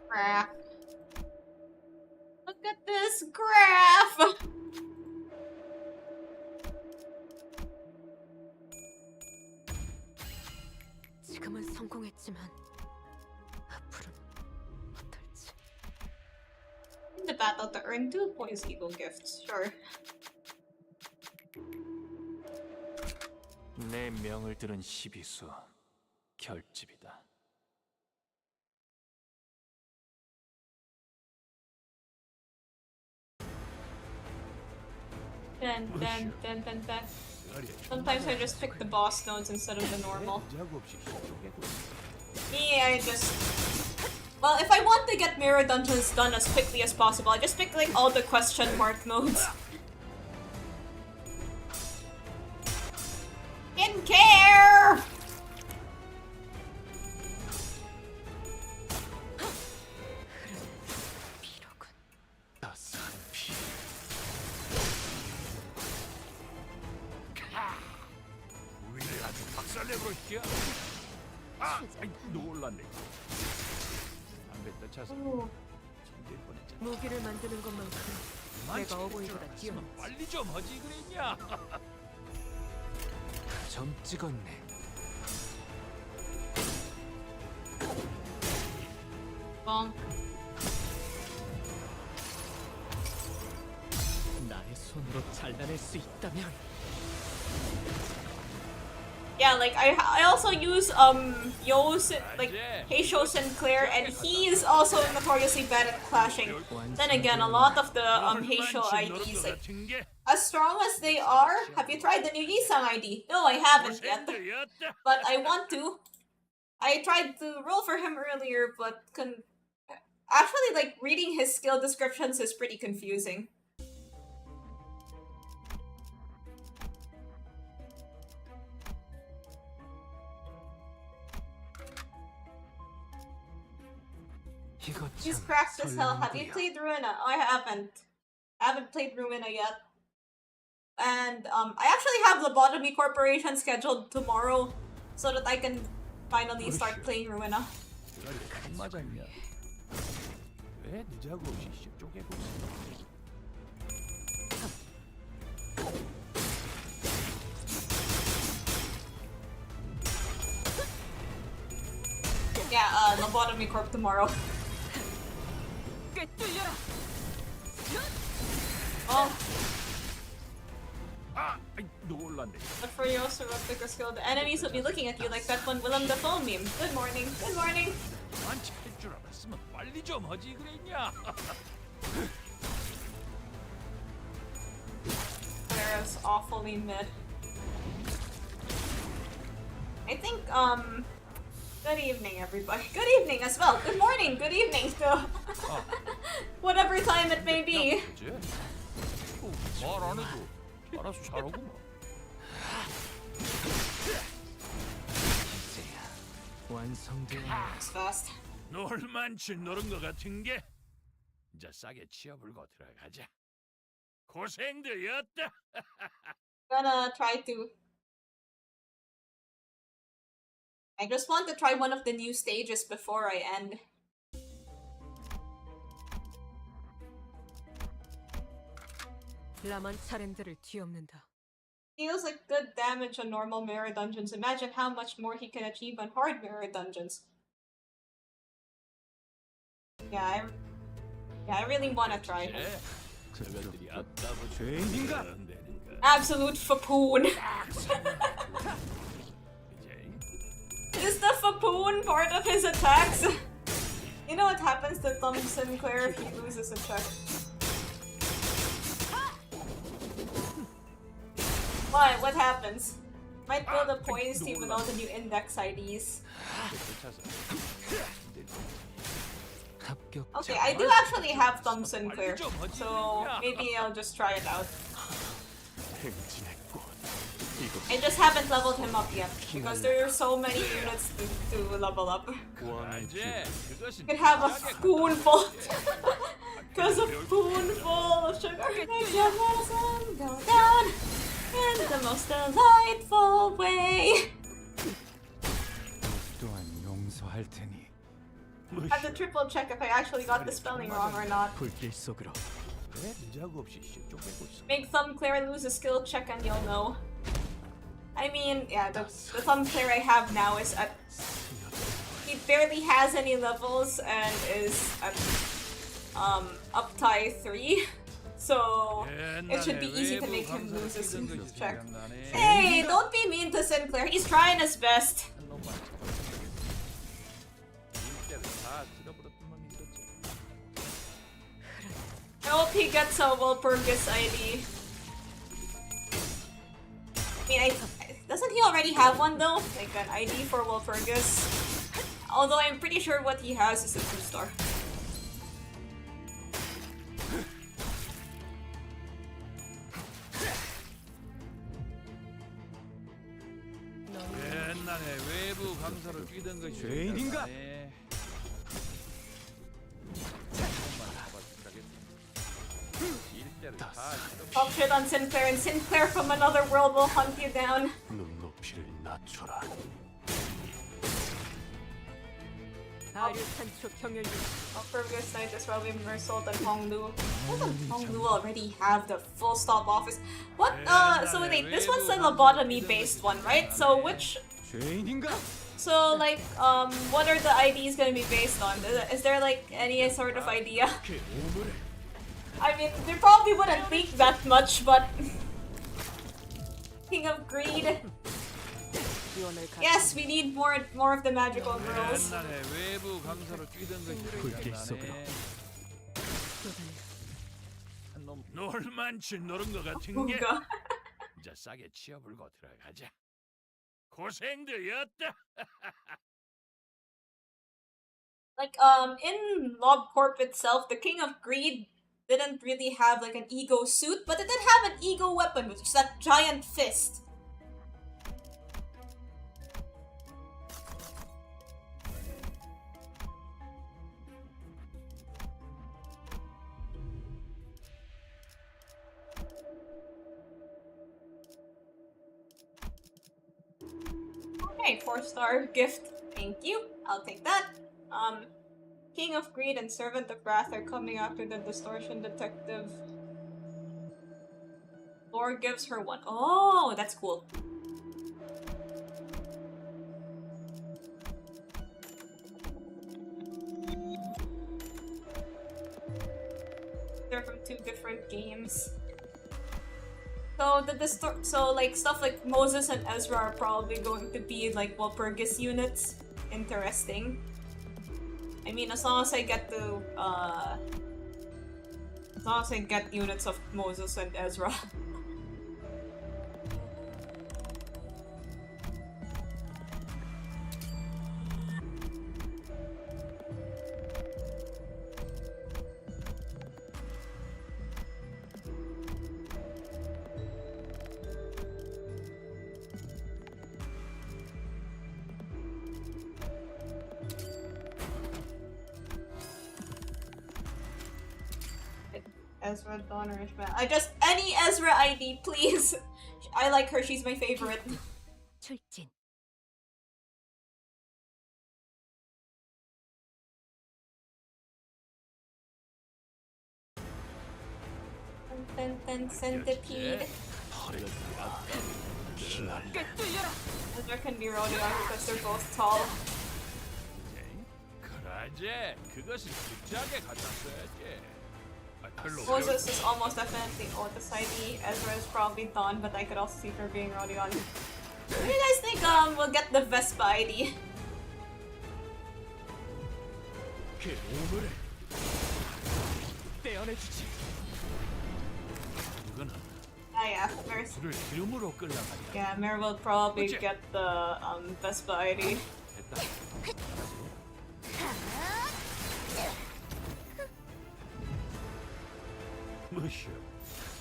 Graph. Look at this graph! 지금은 성공했지만 앞으로는 어떨지. In the battle to earn 2 points equal gifts, sure. 내 명을 들은 시비수 결집이다. Then. Sometimes I just pick the boss nodes instead of the normal. Me, I just... Well, if I want to get mirror dungeons done as quickly as possible, I just pick like all the question mark nodes. Didn't care! 우리를 아주 박살내버릇이야. 아, 아이, 놀랐네. 담배 떠차서 힘들 뻔했잖아. 무기를 만드는 것만큼 내가 어머니보다 뛰어난. 빨리 좀 하지 그랬냐? 점 찍었네. Bonk. 나의 손으로 잘라낼 수 있다면 Yeah, like I also use Yosin, like Heisho Sinclair, and he's also notoriously bad at clashing. Then again, a lot of the Heisho IDs, like as strong as they are, have you tried the new Yisang ID? No, I haven't yet, but I want to. I tried to roll for him earlier, but actually, like reading his skill descriptions is pretty confusing. He's cracked as hell. Have you played Ruina? I haven't. I haven't played Ruina yet. And I actually have Lobotomy Corporation scheduled tomorrow so that I can finally start playing Ruina. 맞았냐? 왜 늦자고 없이 쪼개고 있어? Yeah, Lobotomy Corp tomorrow. Oh, 아, 아이, 놀랐네. but for your Replica skill, the enemies will be looking at you like that one Willem Dafoe meme. Good morning. Good morning. 만취할 줄 알았으면 빨리 좀 하지 그랬냐? Clara's awfully mid. I think, good evening, everybody. Good evening as well. Good morning, good evening to whatever time it may be. 말안 해도 알아서 잘하구만. 완성되어 It's fast. 놀만치 노른 것 같은 게 이제 싸게 치어불고 들어가자. 고생들였다. Gonna try to. I just want to try one of the new stages before I end. 라만 차량들을 뒤엎는다. Deals like good damage on normal mirror dungeons. Imagine how much more he can achieve on hard mirror dungeons. Yeah, I really wanna try. 예. 저것들이 아까부터 죄인인가? 내는가. Absolute fapoon. 이제 Is the fapoon part of his attacks? You know what happens to Tom Sinclair if he loses a check? What? What happens? Might build a points team with all the new index IDs. 합격. Okay, I do actually have Tom Sinclair, so maybe I'll just try it out. 행진했군. I just haven't leveled him up yet because there are so many units to level up. 이제 그것은 Could have a spoonful. Because a spoonful of sugar makes your medicine go down in the most delightful way. 또한 용서할 테니. I have to triple check if I actually got the spelling wrong or not. 불길 속으로. 왜 문제가 없이 쪼개고 있어? Make Thumbclair lose a skill check and you'll know. I mean, yeah, the Thumbclair I have now is at... He barely has any levels and is at up tie 3. So it should be easy to make him lose his check. Hey, don't be mean to Sinclair. He's trying his best. I hope he gets a Walpurgis ID. I mean, doesn't he already have one though? Like an ID for Walpurgis? Although I'm pretty sure what he has is a 2-star. 옛날에 외부 강사로 뛰던 것이 죄인인가? Talk shit on Sinclair, and Sinclair from another world will hunt you down. 눈높이를 낮춰라. 아류탄초 경혈 Walpurgis Knight is probably more sold than Honglu. Doesn't Honglu already have the full stop office? What? So wait, this one's a lobotomy based one, right? So which... 죄인인가? So like, what are the IDs gonna be based on? Is there like any sort of idea? I mean, they probably wouldn't leak that much, but... King of Greed. Yes, we need more of the magical girls. 옛날에 외부 강사로 뛰던 것이 불길 속으로. 한놈 놀만치 노른 것 같은 게 Ooga. 이제 싸게 치워불고 들어가자. 고생들이었다. Like, in LobCorp itself, the King of Greed didn't really have like an ego suit, but it did have an ego weapon, which is that giant fist. Okay, 4-star gift. Thank you. I'll take that. King of Greed and Servant of Wrath are coming after the Distortion Detective. Lore gives her one. Oh, that's cool. They're from 2 different games. So like stuff like Moses and Ezra are probably going to be like Walpurgis units. Interesting. I mean, as long as I get units of Moses and Ezra. Ezra Donner Ishmael. Any Ezra ID, please. I like her. She's my favorite. 출진. Centipede. Ezra can be Rodion because they're both tall. 그러지. 그것은 급작에 갖다 써야지. 별로 Moses is almost definitely Otis ID. Ezra is probably Dawn, but I could also see her being Rodion. What do you guys think we'll get the Vespa ID? 오늘의 떼어내주지. 이거는 Yeah, Mer's, 불을 기름으로 끌라가니. yeah, Mer will probably get the Vespa ID. 됐다. 무엇이요?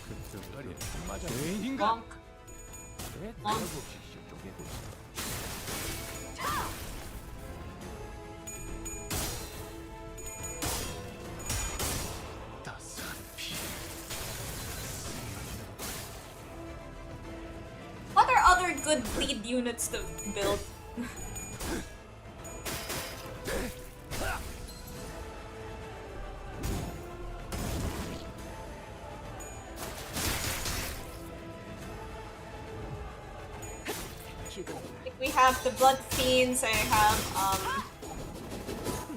그 덩어리에 맞아. 죄인인가? Bonk. 왜 없이 쪼개고 있어? 따스한 피. What are other good bleed units to build? Like we have the Blood Fiends, I have,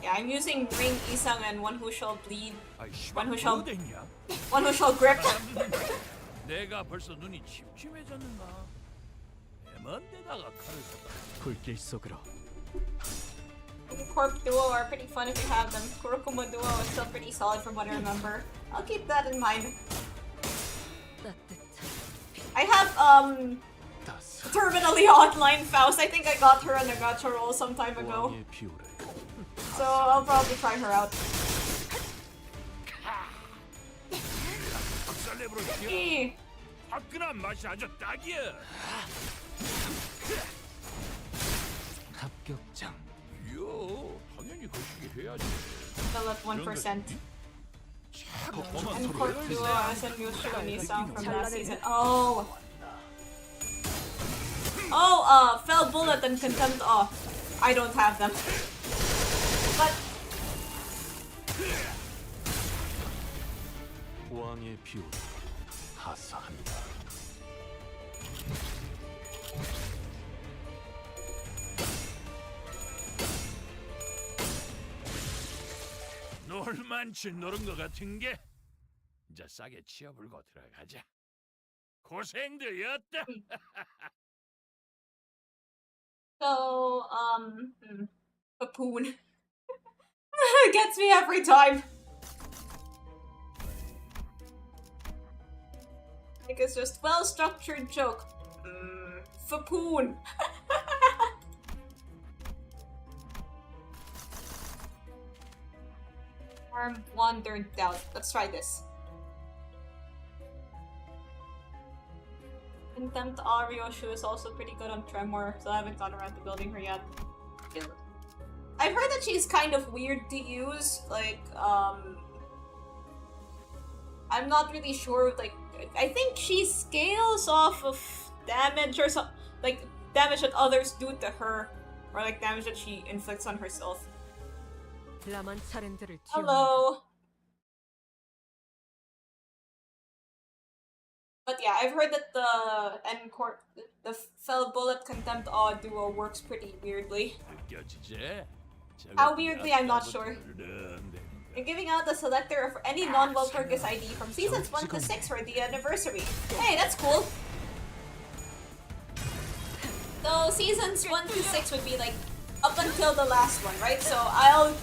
yeah, I'm using Ring Isang and one who shall bleed, one who shall, 됐냐? one who shall grip. 내가 벌써 눈이 침침해졌는가? 먼 데다가 칼을 쏟아. 불길 속으로 Corp Duo are pretty fun if you have them. Kurokuma Duo is still pretty solid from what I remember. I'll keep that in mind. I have, 따스한 terminally online Faust. I think I got her on a gacha roll some time ago. 왕의 비호를 So I'll probably try her out. 박살내버려. Eee. 화끈한 맛이 아주 딱이야. 합격장 이야, 당연히 거시기 해야지. Still at 1%. 험한 And 소리. Corp Duo SMU Shigami-san from last season. Oh. Oh, Fell Bullet and Contempt. Oh, I don't have them. But 왕의 비호를 하사한다. 놀만치 노른 것 같은 게 이제 싸게 치어불고 들어가자. 고생들이었다. so, Papoon. Gets me every time. Like it's just well-structured joke. Papoon. Arm wandered out. Let's try this. Contempt Arioshu is also pretty good on Tremor, so I haven't gotten around to building her yet. I've heard that she's kind of weird to use, like, I'm not really sure, like, I think she scales off of damage or something, like, damage that others do to her, or like damage that she inflicts on herself. Hello! But yeah, I've heard that the Fell Bullet Contempt Awe duo works pretty weirdly. 느껴지지? How weirdly, I'm not sure. You're giving out the selector of any non-Walpurgis ID from seasons 1 to 6 for the anniversary. Hey, that's cool! So seasons 1 to 6 would be like up until the last one, right? So I'll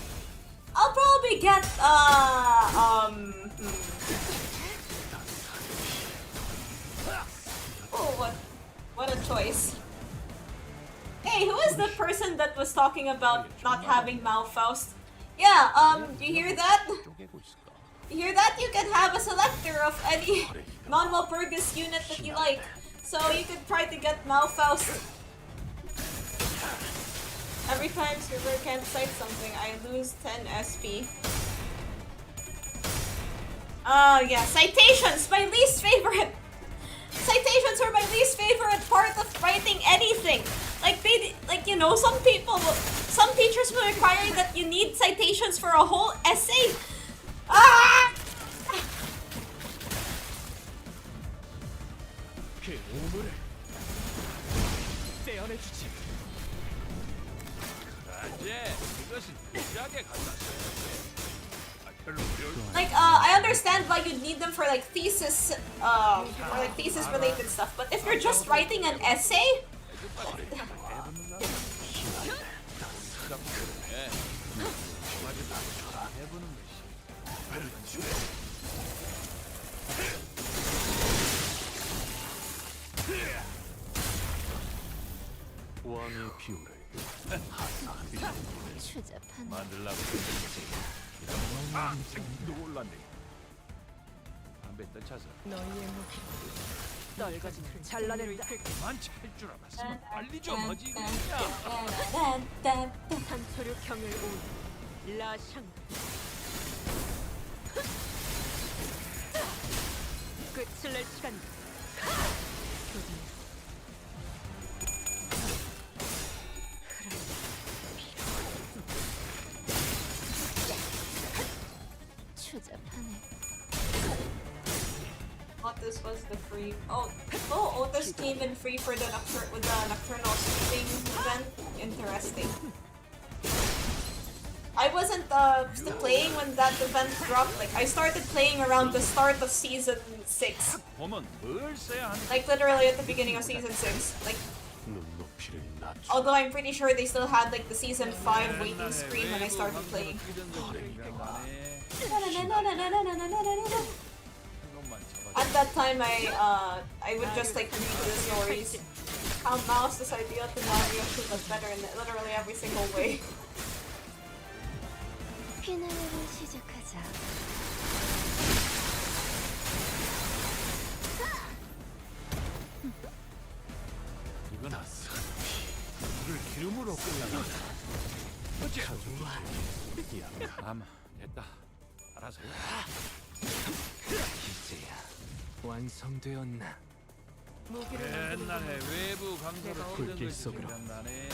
probably get Oh, what a choice. Hey, who is the person that was talking about not having Malfaust? Yeah, you hear that? You hear that? You can have a selector of any non-Walpurgis unit that you like. So you could try to get Malfaust. Every time server can't cite something, I lose 10 SP. Yeah, citations! My least favorite! Citations are my least favorite part of writing anything. Like you know, some teachers will require that you need citations for a whole essay. Ah! 오물에 떼어내주지. 그라제 그것은 진작에 갖다 써야지. 별로 어려울 I understand why you'd need them for like thesis, or like thesis related stuff. But if you're just writing an essay, 왕의 비율을 추잡한 만들라고 놀랐네. 담배 떠차서 너희의 무기 떨거지 잘라낸다. 그만 찰줄 알았으면 빨리 좀 하지 그냥. 산소류 경을 온 라샹 끝을 낼 시간이다. 추잡하네. Otis was the free. Oh, Otis came in free for the with the nocturnal sweeping event. Interesting. I wasn't still playing when that event dropped. Like I started playing around the start of season 6. 보면 뭘 써야 하는 Like literally at the beginning of season 6. Like 눈높이를 낮춰 although I'm pretty sure they still had like the season 5 waiting screen when I started playing. At that time, I would just like read the stories. How Mouse's idea to Mario was better in literally every single way. 피날레를 시작하자. 이건 이걸 기름으로 끓여놔. 어째? 됐다. 알아서 해. 이제야 완성되었나? 무기를 만드는 옛날에 외부 강도를 내가 뜯은 불길 것이 속으로. 기억나네.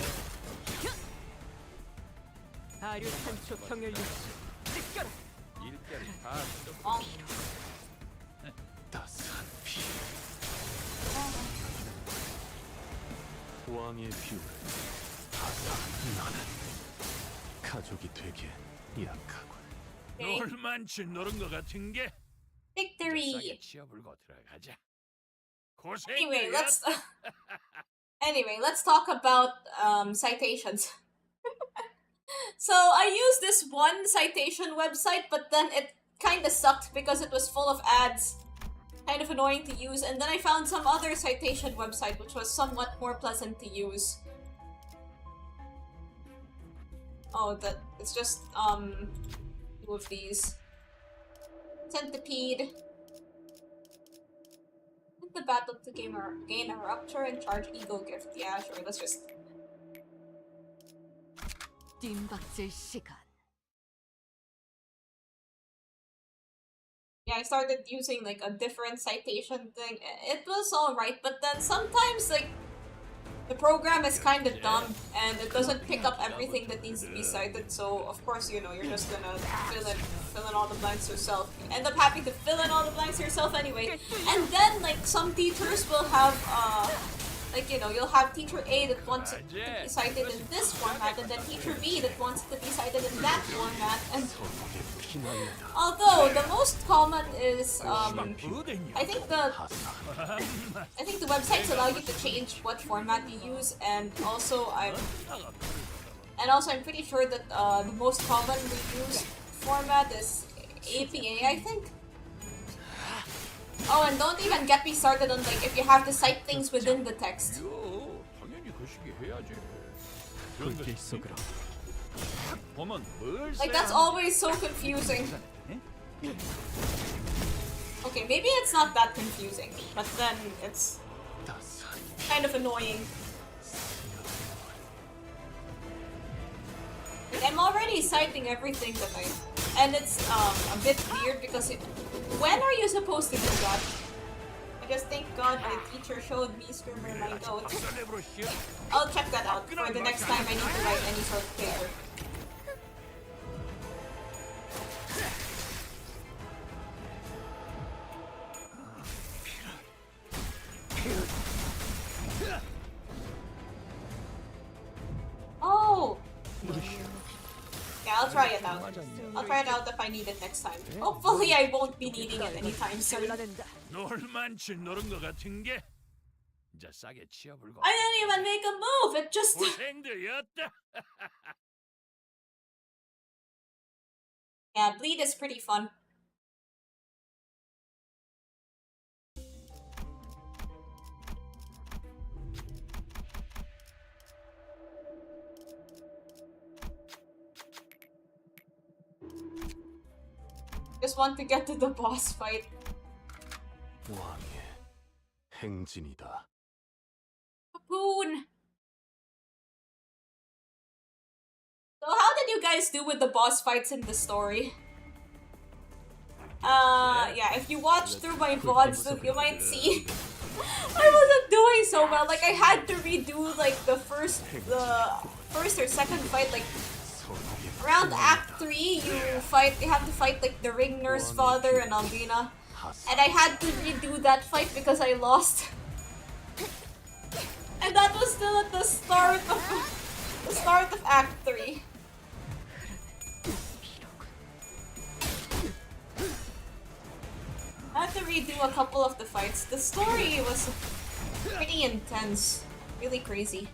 아류 산초 경을 유지. 찢겨라. 일자리 다 Oh. 따스한 피 왕의 비율을 나는 가족이 되기엔 약하군. Okay. 놀만치 노른 것 같은 게 Victory. 치어불고 들어가자. 고생. Anyway, let's talk about citations. So I used this one citation website, but then it kind of sucked because it was full of ads, kind of annoying to use. And then I found some other citation website which was somewhat more pleasant to use. Oh, it's just two of these. Centipede. The battle to gain a rupture and charge ego gift. Yeah, sure. Let's just. 뜀박질 시간. Yeah, I started using like a different citation thing. It was alright, but then sometimes like the program is kind of dumb and it doesn't pick up everything that needs to be cited. So of course, you know, you're just gonna fill in all the blanks yourself. You end up having to fill in all the blanks yourself anyway. And then like some teachers will have like, you know, you'll have teacher A that wants it to be cited in this format, and then teacher B that wants it to be cited in that format. And although the most common is, I think the websites allow you to change what format you use, and also I'm pretty sure that the most commonly used format is APA, I think. Oh, and don't even get me started on like if you have to cite things within the text. 당연히 그 시기 해야지. 불길 속으로. 보면 뭘 Like that's always so confusing. Okay, maybe it's not that confusing, but then it's kind of annoying. Like, I'm already citing everything that and it's a bit weird because when are you supposed to do that? I just thank God my teacher showed me Screamer my goat. I'll check that out for the next time I need to write any sort of paper. Yeah, I'll try it out. I'll try it out if I need it next time. Hopefully I won't be needing it anytime soon. 잘라낸다. 놀만치 노른 것 같은 게 이제 싸게 치워불고 I didn't even make a move! It just... 고생들였다. Yeah, bleed is pretty fun. Just want to get to the boss fight. 왕의 행진이다. Cocoon! So how did you guys do with the boss fights in the story? Yeah, if you watch through my VODs, you might see I wasn't doing so well. Like, I had to redo, like, the first or second fight, like, around Act 3, you have to fight, like, the ring nurse father and Albina. And I had to redo that fight because I lost. And that was still at the start of Act 3. I had to redo a couple of the fights. The story was pretty intense. Really crazy.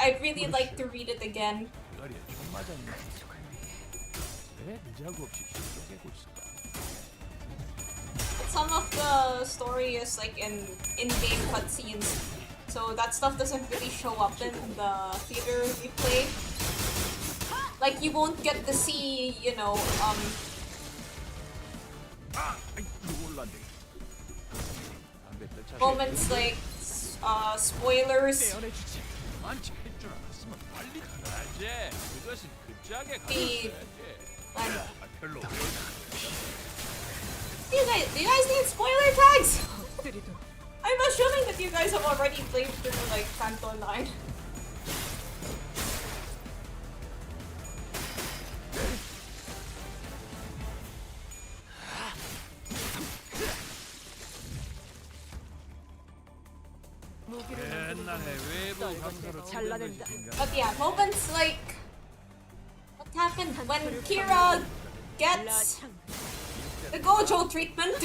I'd really like to read it again. 대가리에 총 맞았네. 왜 느자구 없이 휘청이고 있을까? But some of the story is like in in-game cutscenes, so that stuff doesn't really show up in the theater replay. Like, you won't get to see, you know, moments like spoilers. 많지 할줄 알았으면 빨리 가야지. 그것은 그 짝에 The 가야지. 별로 do you guys need spoiler tags? 엎드리도. I'm assuming that you guys have already played through like Canto 9. 옛날에 외부 강사로 잘라낸다. But yeah, moments like what happened when Kira gets the Gojo treatment.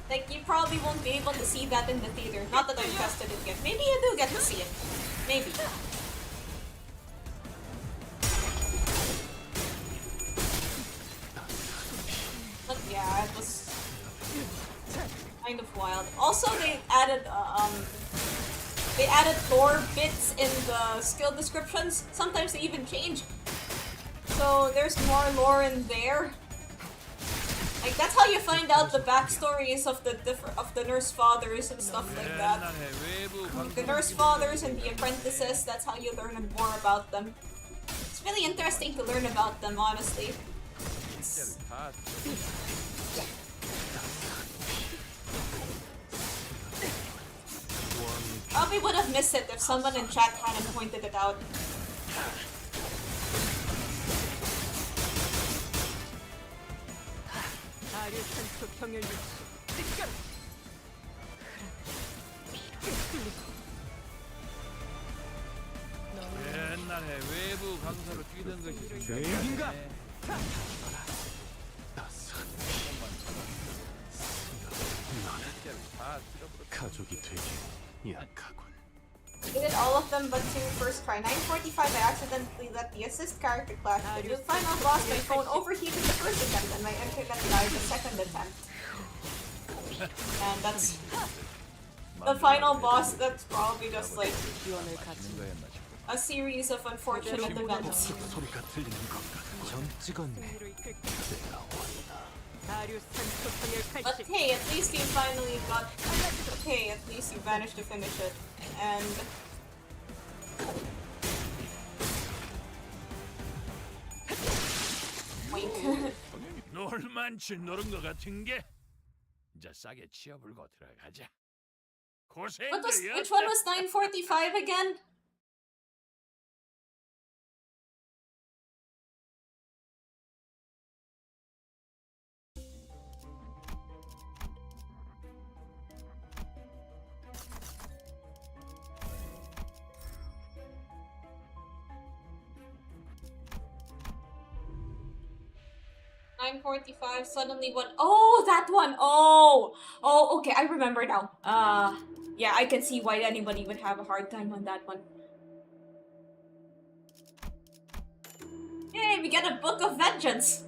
Like, you probably won't be able to see that in the theater. Not that I've tested it yet. Maybe you do get to see it. Maybe. But yeah, it was kind of wild. Also, they added lore bits in the skill descriptions. Sometimes they even change. So there's more lore in there. Like, that's how you find out the backstories of the nurse fathers and stuff like that. The nurse fathers and the apprentices, that's how you learn more about them. It's really interesting to learn about them, honestly. Probably would have missed it if someone in chat hadn't pointed it out. 아류탄소 병열 유치. ጥቀ겨라. 옛날에 외부 강사로 뛰던 것이 죄인인가? 가족이 되기 약하군. I did all of them but 2 first try. 9:45 I accidentally let the assist character clash. The final boss, my phone overheated the first attempt and my internet died the second attempt. And that's the final boss. That's probably just like 지원을 갖춘 a series of unfortunate events. 소리가 들리는 것 같고 점 찍었네. 승리로 이끌게. 내가 왔다. 아류탄소 병열 But 발식. hey, at least you finally got. Okay, at least you managed to finish it. And wink. 놀만치 노른 것 같은 게 이제 싸게 치워불고 들어가자. Which one was 9:45 again? 9:45, suddenly one. Oh, that one! Oh! Oh, okay, I remember now. Yeah, I can see why anybody would have a hard time on that one. Yay, we get a Book of Vengeance!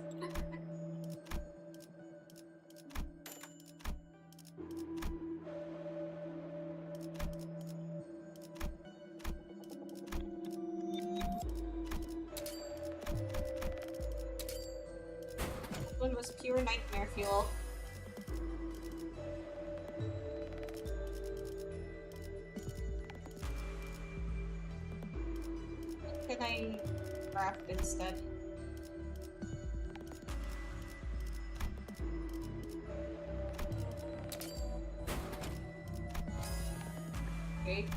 One was pure nightmare fuel. What can I craft instead? Okay.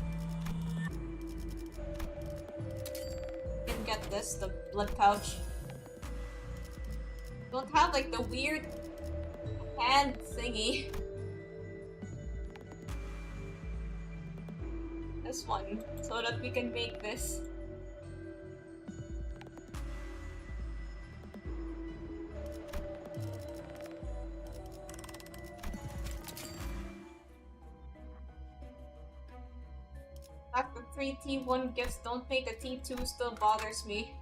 Can get this, the blood pouch. Don't have like the weird hand thingy. This one, so that we can make this. Fact the 3 T1 gifts don't make a T2 still bothers me.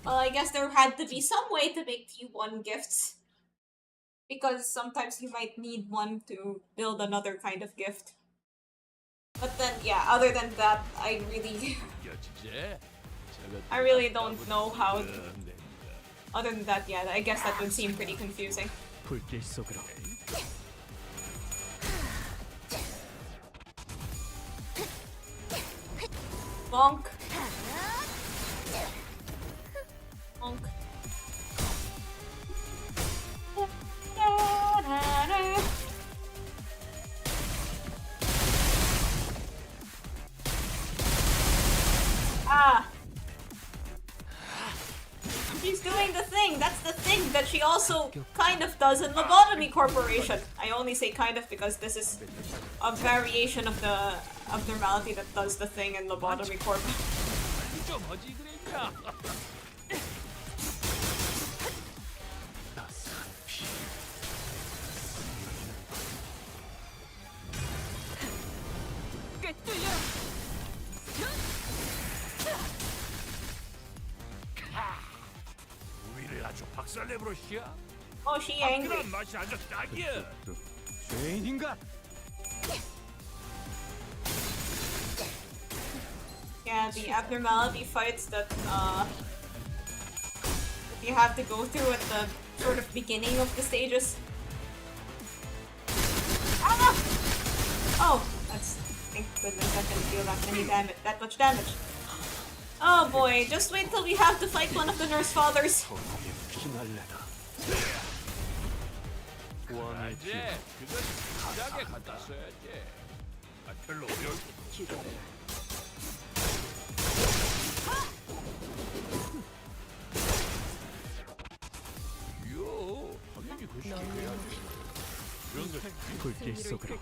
Well, I guess there had to be some way to make T1 gifts. Because sometimes you might need one to build another kind of gift. But then, yeah, other than that, I really don't know how. Other than that, yeah, I guess that would seem pretty confusing. 불길 속으로. Bonk. Bonk. Ah. She's doing the thing. That's the thing that she also kind of does in Lobotomy Corporation. I only say kind of because this is a variation of the abnormality that does the thing in Lobotomy Corp. 좀 하지 그랬냐? 우리를 아주 박살내버렸시야. Oh, she angry. 그런 맛이 아주 딱이야. 죄인인가? Yeah, the abnormality fights that you have to go through at the sort of beginning of the stages. Ah! Oh, that's thank goodness I didn't deal that much damage. Oh boy, just wait till we have to fight one of the nurse fathers. 이제 그건 시작에 갖다 써야지. 별로 어려울 것도 없어. 요, 당연히 그 시기에 해야지. 그런 거 불길 속으로.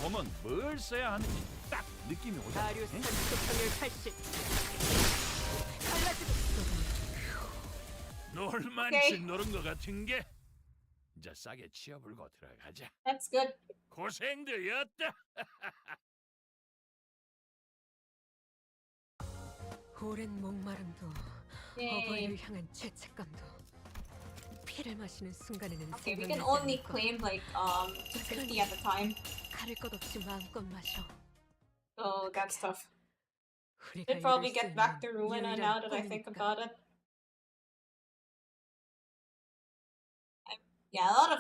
보면 뭘 써야 하는지 딱 느낌이 오잖아. 놀만치 노른 것 같은 게 이제 싸게 치워불고 들어가자. That's good. 고생들이었다. 오랜 목마름도 Yay. 어버이를 향한 죄책감도 피를 마시는 순간에는 Okay, we can only claim like 250 at a time. 가릴 것 없이 마음껏 마셔. So that's tough. 우리가 Should probably 이룰 수 get back to 있는 Ruina 유일한 now that I think 꿈이니까. about it. Yeah, a lot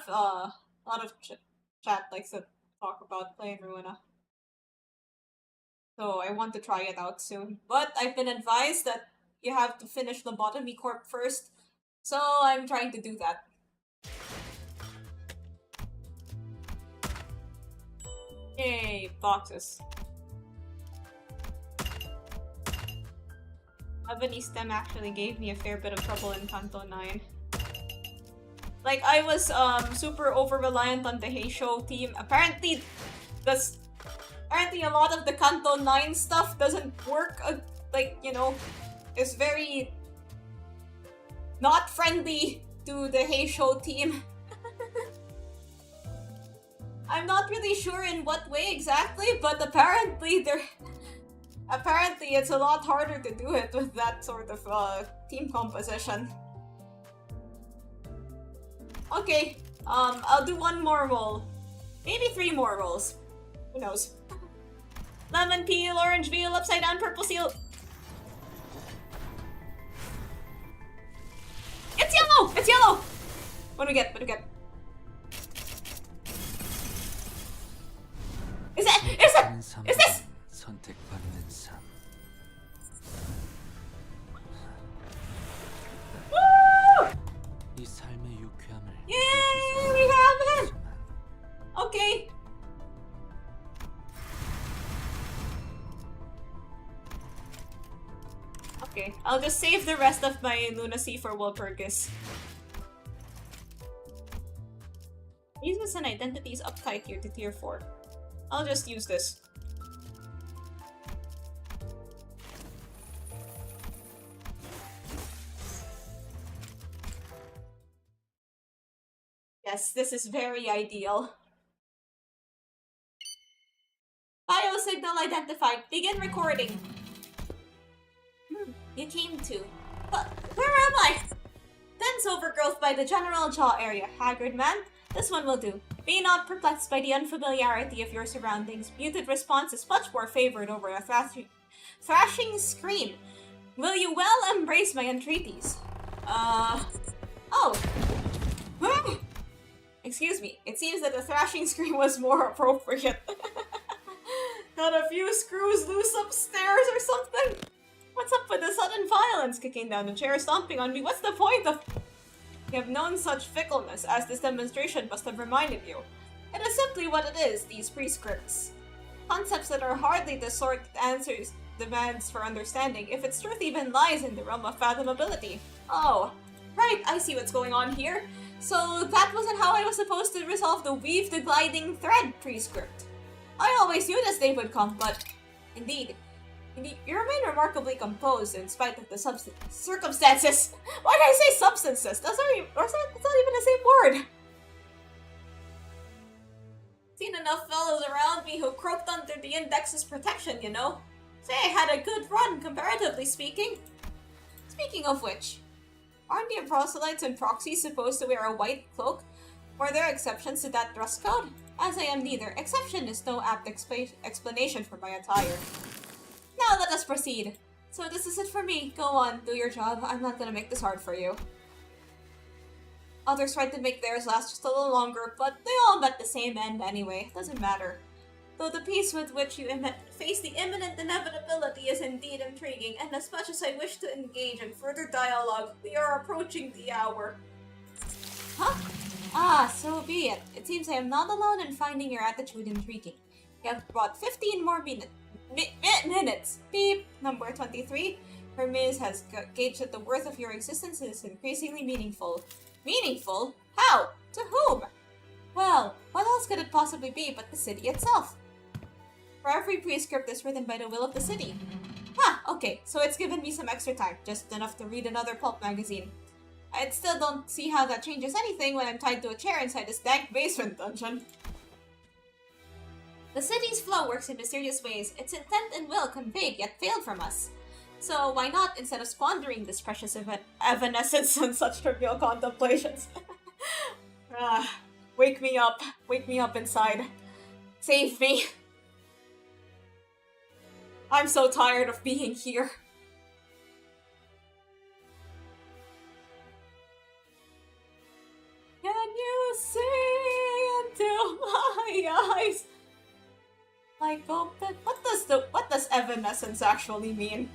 of chat likes to talk about playing Ruina. So I want to try it out soon. But I've been advised that you have to finish Lobotomy Corp first, so I'm trying to do that. Yay, boxes. Ebony Stem actually gave me a fair bit of trouble in Kanto 9. Like, I was super over-reliant on the Heisho team. Apparently a lot of the Kanto 9 stuff doesn't work, like, you know, is very not friendly to the Hey Show team. I'm not really sure in what way exactly, but apparently it's a lot harder to do it with that sort of team composition. Okay, I'll do one more roll. Maybe 3 more rolls. Who knows? Lemon peel, orange veal, upside down, purple seal. It's yellow! It's yellow! What do we get? What do we get? Is this? 선택받는 삶. Woo! 이 삶의 유쾌함을 Yay! We have it! Okay. Okay, I'll just save the rest of my lunacy for Walpurgis. Use an identities uptight here to tier 4. I'll just use this. Yes, this is very ideal. Biosignal identified. Begin recording. You came to. But where am I? Dense overgrowth by the general jaw area. Haggard man, this one will do. Be not perplexed by the unfamiliarity of your surroundings. Muted response is much more favored over a thrashing scream. Will you well embrace my entreaties? Oh. Excuse me. It seems that a thrashing scream was more appropriate. Got a few screws loose upstairs or something? What's up with the sudden violence? Kicking down the chair, stomping on me. What's the point of... You have known such fickleness as this demonstration must have reminded you. It is simply what it is, these prescripts. Concepts that are hardly the sort that answers demands for understanding, if its truth even lies in the realm of fathomability. Oh, right, I see what's going on here. So that wasn't how I was supposed to resolve the weave the gliding thread prescript. I always knew this day would come, but indeed, you remain remarkably composed in spite of the circumstances. Why did I say substances? That's not even the same word. Seen enough fellows around me who croaked under the index's protection, you know. Say I had a good run, comparatively speaking. Speaking of which, aren't the proselytes and proxies supposed to wear a white cloak? Were there exceptions to that dress code? As I am neither, exception is no apt explanation for my attire. Now let us proceed. So this is it for me. Go on, do your job. I'm not gonna make this hard for you. Others tried to make theirs last just a little longer, but they all met the same end anyway. Doesn't matter. Though the peace with which you face the imminent inevitability is indeed intriguing, and as much as I wish to engage in further dialogue, we are approaching the hour. Huh? Ah, so be it. It seems I am not alone in finding your attitude intriguing. You have brought 15 more minutes. Beep. Number 23. Hermes has gauged that the worth of your existence is increasingly meaningful. Meaningful? How? To whom? Well, what else could it possibly be but the city itself? For every prescript is written by the will of the city. Okay, so it's given me some extra time, just enough to read another pulp magazine. I still don't see how that changes anything when I'm tied to a chair inside this dank basement dungeon. The city's flow works in mysterious ways. Its intent and will conveyed yet failed from us. So why not, instead of squandering this precious evanescence on such trivial contemplations? Wake me up inside. Save me. I'm so tired of being here. Can you see into my eyes? Like open. What does evanescence actually mean?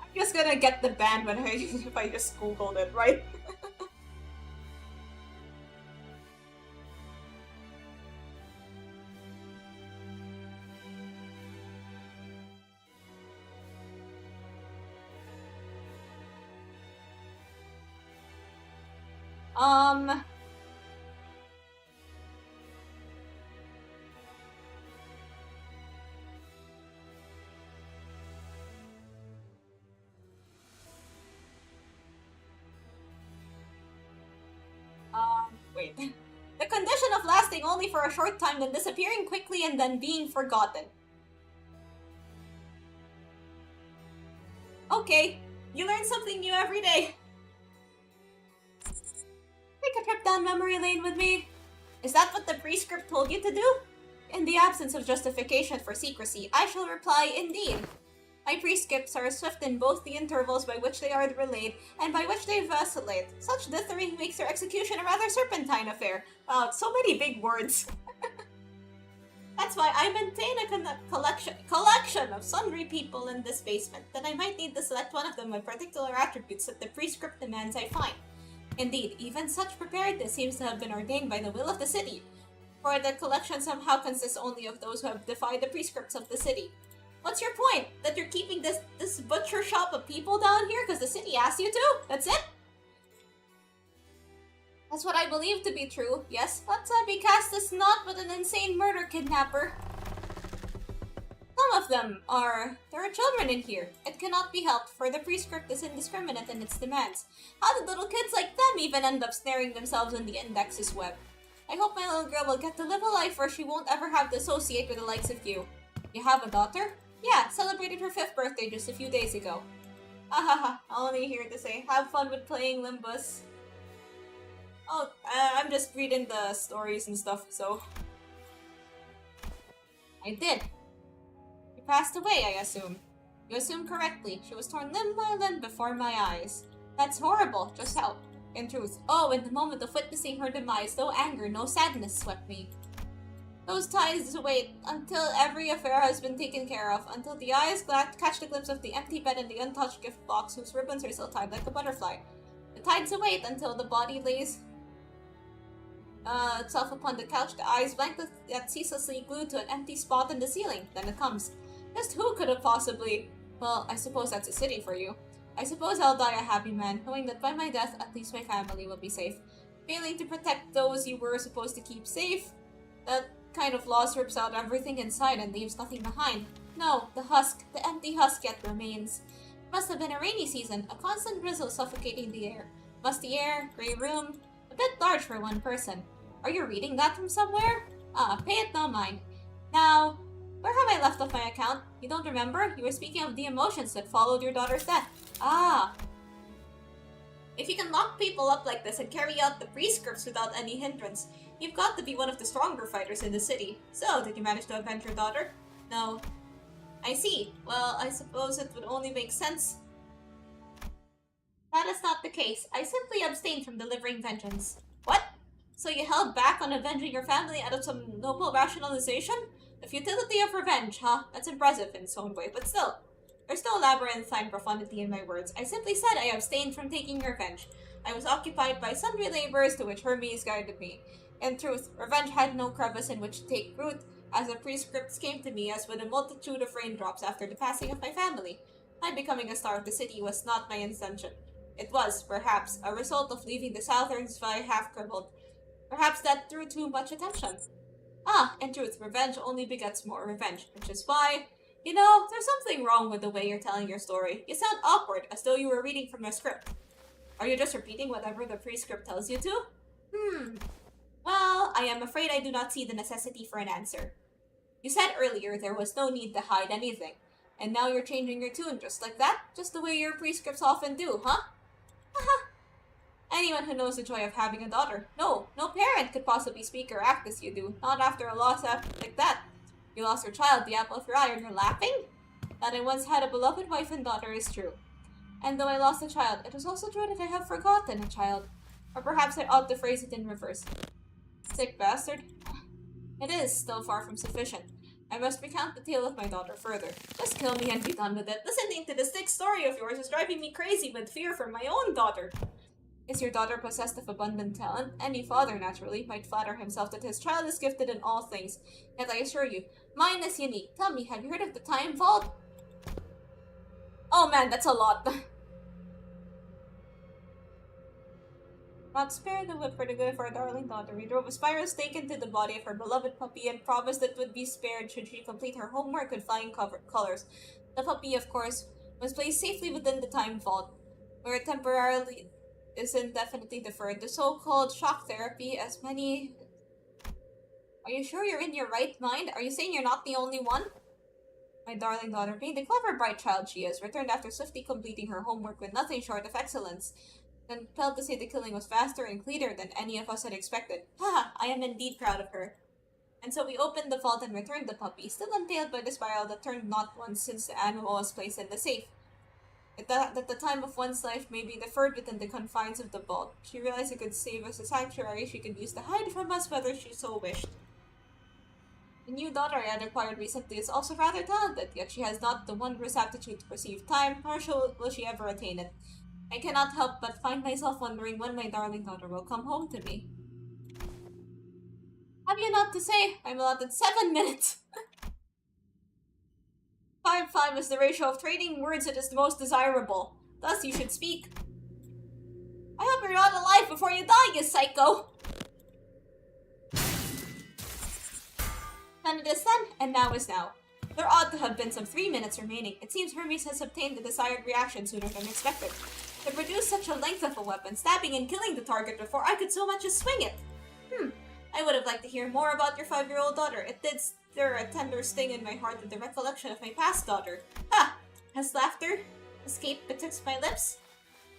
I'm just gonna get the band when if I just googled it, right? wait. The condition of lasting only for a short time, then disappearing quickly, and then being forgotten. Okay, you learn something new every day. Take a trip down memory lane with me. Is that what the prescript told you to do? In the absence of justification for secrecy, I shall reply, indeed. My prescripts are swift in both the intervals by which they are relayed and by which they vacillate. Such dithering makes their execution a rather serpentine affair. Wow, so many big words. That's why I maintain a collection of sundry people in this basement, that I might need to select one of them with particular attributes that the prescript demands I find. Indeed, even such preparedness seems to have been ordained by the will of the city, for the collection somehow consists only of those who have defied the prescripts of the city. What's your point? That you're keeping this butcher shop of people down here because the city asked you to? That's it? That's what I believe to be true. Yes, let's be cast as not but an insane murder kidnapper. Some of them are... There are children in here. It cannot be helped, for the prescript is indiscriminate in its demands. How did little kids like them even end up snaring themselves in the index's web? I hope my little girl will get to live a life where she won't ever have to associate with the likes of you. You have a daughter? Yeah, celebrated her 5th birthday just a few days ago. Hahaha, only here to say, have fun with playing Limbus. Oh, I'm just reading the stories and stuff, so... I did. She passed away, I assume. You assume correctly. She was torn limb by limb before my eyes. That's horrible, just how... In truth, oh, in the moment of witnessing her demise, no anger, no sadness swept me. Those ties wait until every affair has been taken care of, until the eyes catch the glimpse of the empty bed and the untouched gift box whose ribbons are still tied like a butterfly. The tides await until the body lays itself upon the couch, the eyes blank yet ceaselessly glued to an empty spot in the ceiling. Then it comes. Just who could have possibly... Well, I suppose that's a city for you. I suppose I'll die a happy man, knowing that by my death, at least my family will be safe. Failing to protect those you were supposed to keep safe, that kind of loss rips out everything inside and leaves nothing behind. No, the husk, the empty husk yet remains. It must have been a rainy season, a constant drizzle suffocating the air. Musty air, grey room, a bit large for one person. Are you reading that from somewhere? Pay it no mind. Now, where have I left off my account? You don't remember? You were speaking of the emotions that followed your daughter's death. Ah. If you can lock people up like this and carry out the prescripts without any hindrance, you've got to be one of the stronger fighters in the city. So, did you manage to avenge your daughter? No. I see. Well, I suppose it would only make sense. That is not the case. I simply abstained from delivering vengeance. What? So you held back on avenging your family out of some noble rationalization? The futility of revenge, huh? That's impressive in its own way, but still. There's no labyrinthine profundity in my words. I simply said I abstained from taking revenge. I was occupied by sundry labors to which Hermes guided me. In truth, revenge had no crevice in which to take root, as the prescripts came to me as with a multitude of raindrops after the passing of my family. My becoming a star of the city was not my intention. It was, perhaps, a result of leaving the southern sphy half-crippled. Perhaps that drew too much attention. Ah, in truth, revenge only begets more revenge, which is why... You know, there's something wrong with the way you're telling your story. You sound awkward, as though you were reading from a script. Are you just repeating whatever the prescript tells you to? Well, I am afraid I do not see the necessity for an answer. You said earlier there was no need to hide anything, and now you're changing your tune just like that? Just the way your prescripts often do, huh? Haha. Anyone who knows the joy of having a daughter. No parent could possibly speak or act as you do, not after a loss like that. You lost your child, the apple of your eye, and you're laughing? That I once had a beloved wife and daughter is true. And though I lost a child, it is also true that I have forgotten a child. Or perhaps I ought to phrase it in reverse. Sick bastard. It is still far from sufficient. I must recount the tale of my daughter further. Just kill me and be done with it. Listening to this sick story of yours is driving me crazy with fear for my own daughter. Is your daughter possessed of abundant talent? Any father, naturally, might flatter himself that his child is gifted in all things. Yet I assure you, mine is unique. Tell me, have you heard of the Time Vault? Oh man, that's a lot. Not spare the whip for the good of our darling daughter. We drove a spiral stake into the body of her beloved puppy and promised that would be spared should she complete her homework with flying colors. The puppy, of course, was placed safely within the Time Vault, where it temporarily is indefinitely deferred. The so-called shock therapy, as many... Are you sure you're in your right mind? Are you saying you're not the only one? My darling daughter, being the clever, bright child she is, returned after swiftly completing her homework with nothing short of excellence. Then felt to say the killing was faster and cleaner than any of us had expected. Haha, I am indeed proud of her. And so we opened the vault and returned the puppy, still impaled by the spiral that turned not once since the animal was placed in the safe. That the time of one's life may be deferred within the confines of the vault. She realized it could save us a sanctuary she could use to hide from us whether she so wished. The new daughter I had acquired recently is also rather talented, yet she has not the wondrous aptitude to perceive time, nor will she ever attain it. I cannot help but find myself wondering when my darling daughter will come home to me. Have you not to say? I'm allotted 7 minutes. 5-5 is the ratio of trading words that is the most desirable. Thus you should speak. I hope you're not alive before you die, you psycho! Then it is then, and now is now. There ought to have been some 3 minutes remaining. It seems Hermes has obtained the desired reaction sooner than expected. To produce such a length of a weapon, stabbing and killing the target before I could so much as swing it. I would have liked to hear more about your 5-year-old daughter. It did stir a tender sting in my heart at the recollection of my past daughter. Ha! Has laughter escaped betwixt my lips?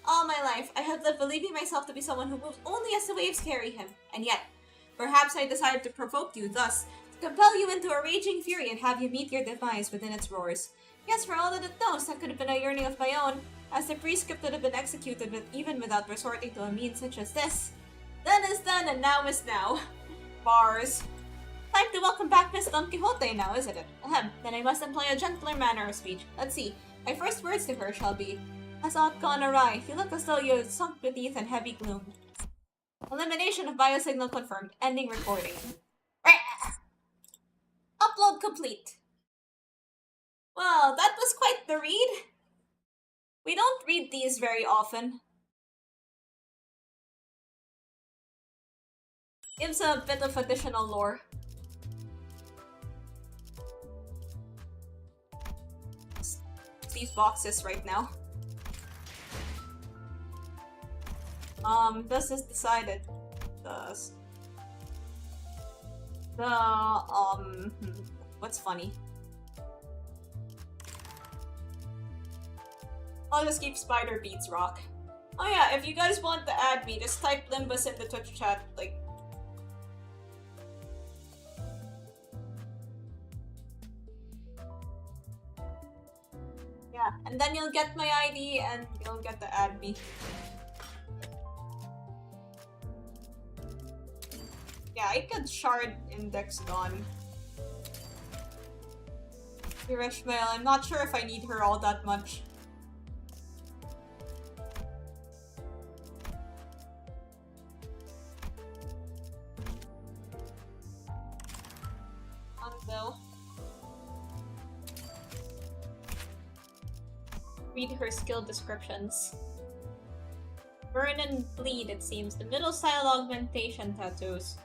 All my life, I have lived believing myself to be someone who moves only as the waves carry him. And yet, perhaps I decided to provoke you thus, to compel you into a raging fury and have you meet your demise within its roars. Yes, for all that it knows, that could have been a yearning of my own, as the prescript would have been executed even without resorting to a means such as this. Then is then, and now is now. Bars. Time to welcome back Miss Don Quixote now, isn't it? Ahem, then I must employ a gentler manner of speech. Let's see. My first words to her shall be, has aught gone awry? You look as though you had sunk beneath in heavy gloom. Elimination of biosignal confirmed. Ending recording. Upload complete. Well, that was quite the read. We don't read these very often. Gives a bit of additional lore. These boxes right now. This is decided. What's funny? I'll just keep Spider Beats Rock. Oh yeah, if you guys want to add me, just type Limbus in the Twitch chat, like... Yeah, and then you'll get my ID and you'll get to add me. Yeah, I could shard index Dawn. Irishmael, I'm not sure if I need her all that much. Though. Read her skill descriptions. Burn and bleed, it seems. The middle style augmentation tattoos.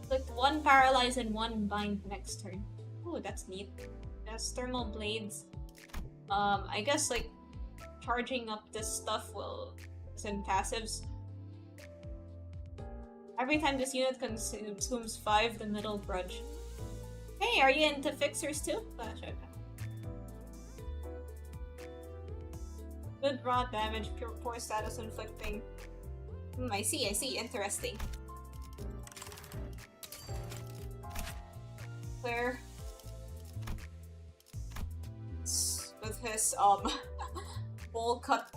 Click 1 paralyze and 1 bind next turn. Ooh, that's neat. Yes, thermal blades. I guess like charging up this stuff will send passives. Every time this unit consumes 5, the middle grudge. Hey, are you into fixers too? Sure. Good raw damage, pure poor status inflicting. I see, interesting. Claire. With his, bowl cut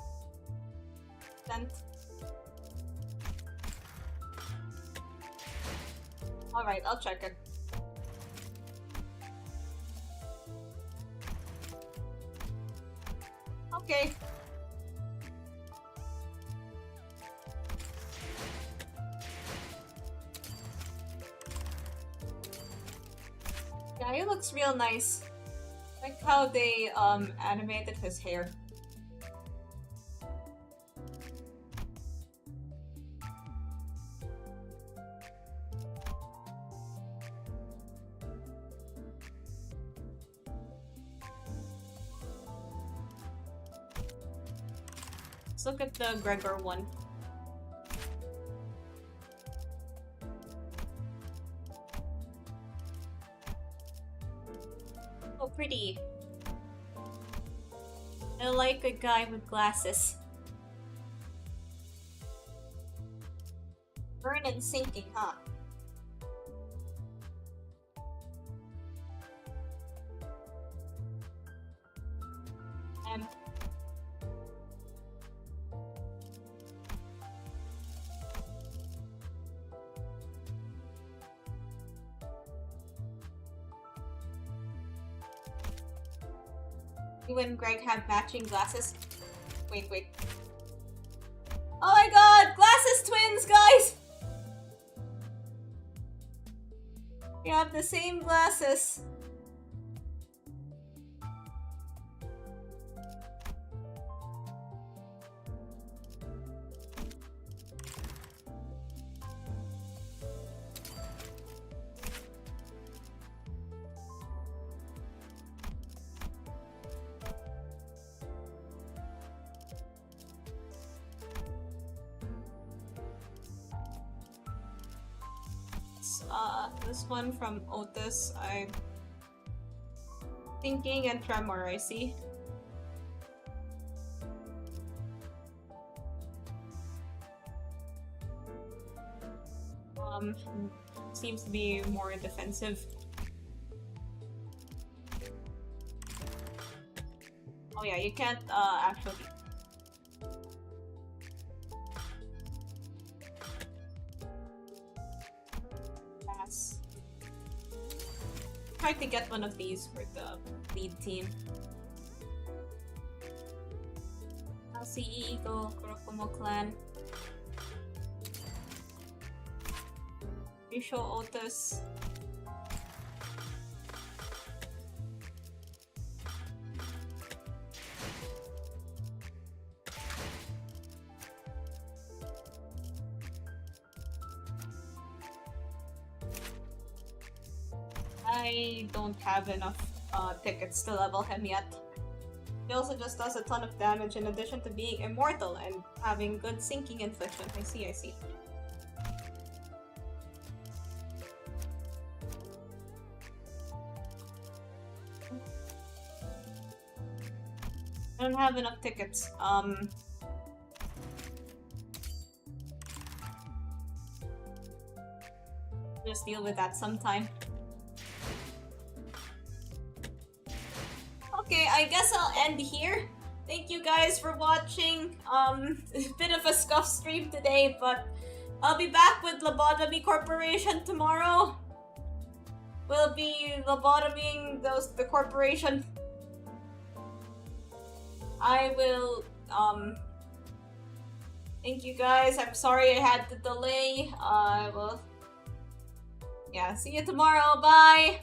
scent. Alright, I'll check it. Okay. Yeah, he looks real nice. Like how they animated his hair. Let's look at the Gregor one. Oh, pretty. I like a guy with glasses. Burn and sinking, huh? You and Greg have matching glasses. Wait. Oh my god! Glasses twins, guys! We have the same glasses. This one from Otis, I'm thinking, and Tremor, I see. Seems to be more defensive. Oh yeah, you can't actually. Try to get one of these for the lead team. LCE Eagle, Kurokomo Clan. Risho Otis. I don't have enough tickets to level him yet. He also just does a ton of damage in addition to being immortal and having good sinking infliction. I see. I don't have enough tickets. Just deal with that sometime. Okay, I guess I'll end here. Thank you guys for watching. A bit of a scuff stream today, but I'll be back with Lobotomy Corporation tomorrow. We'll be lobotomying the corporation. I will, thank you guys. I'm sorry I had to delay. I will, yeah, see you tomorrow. Bye!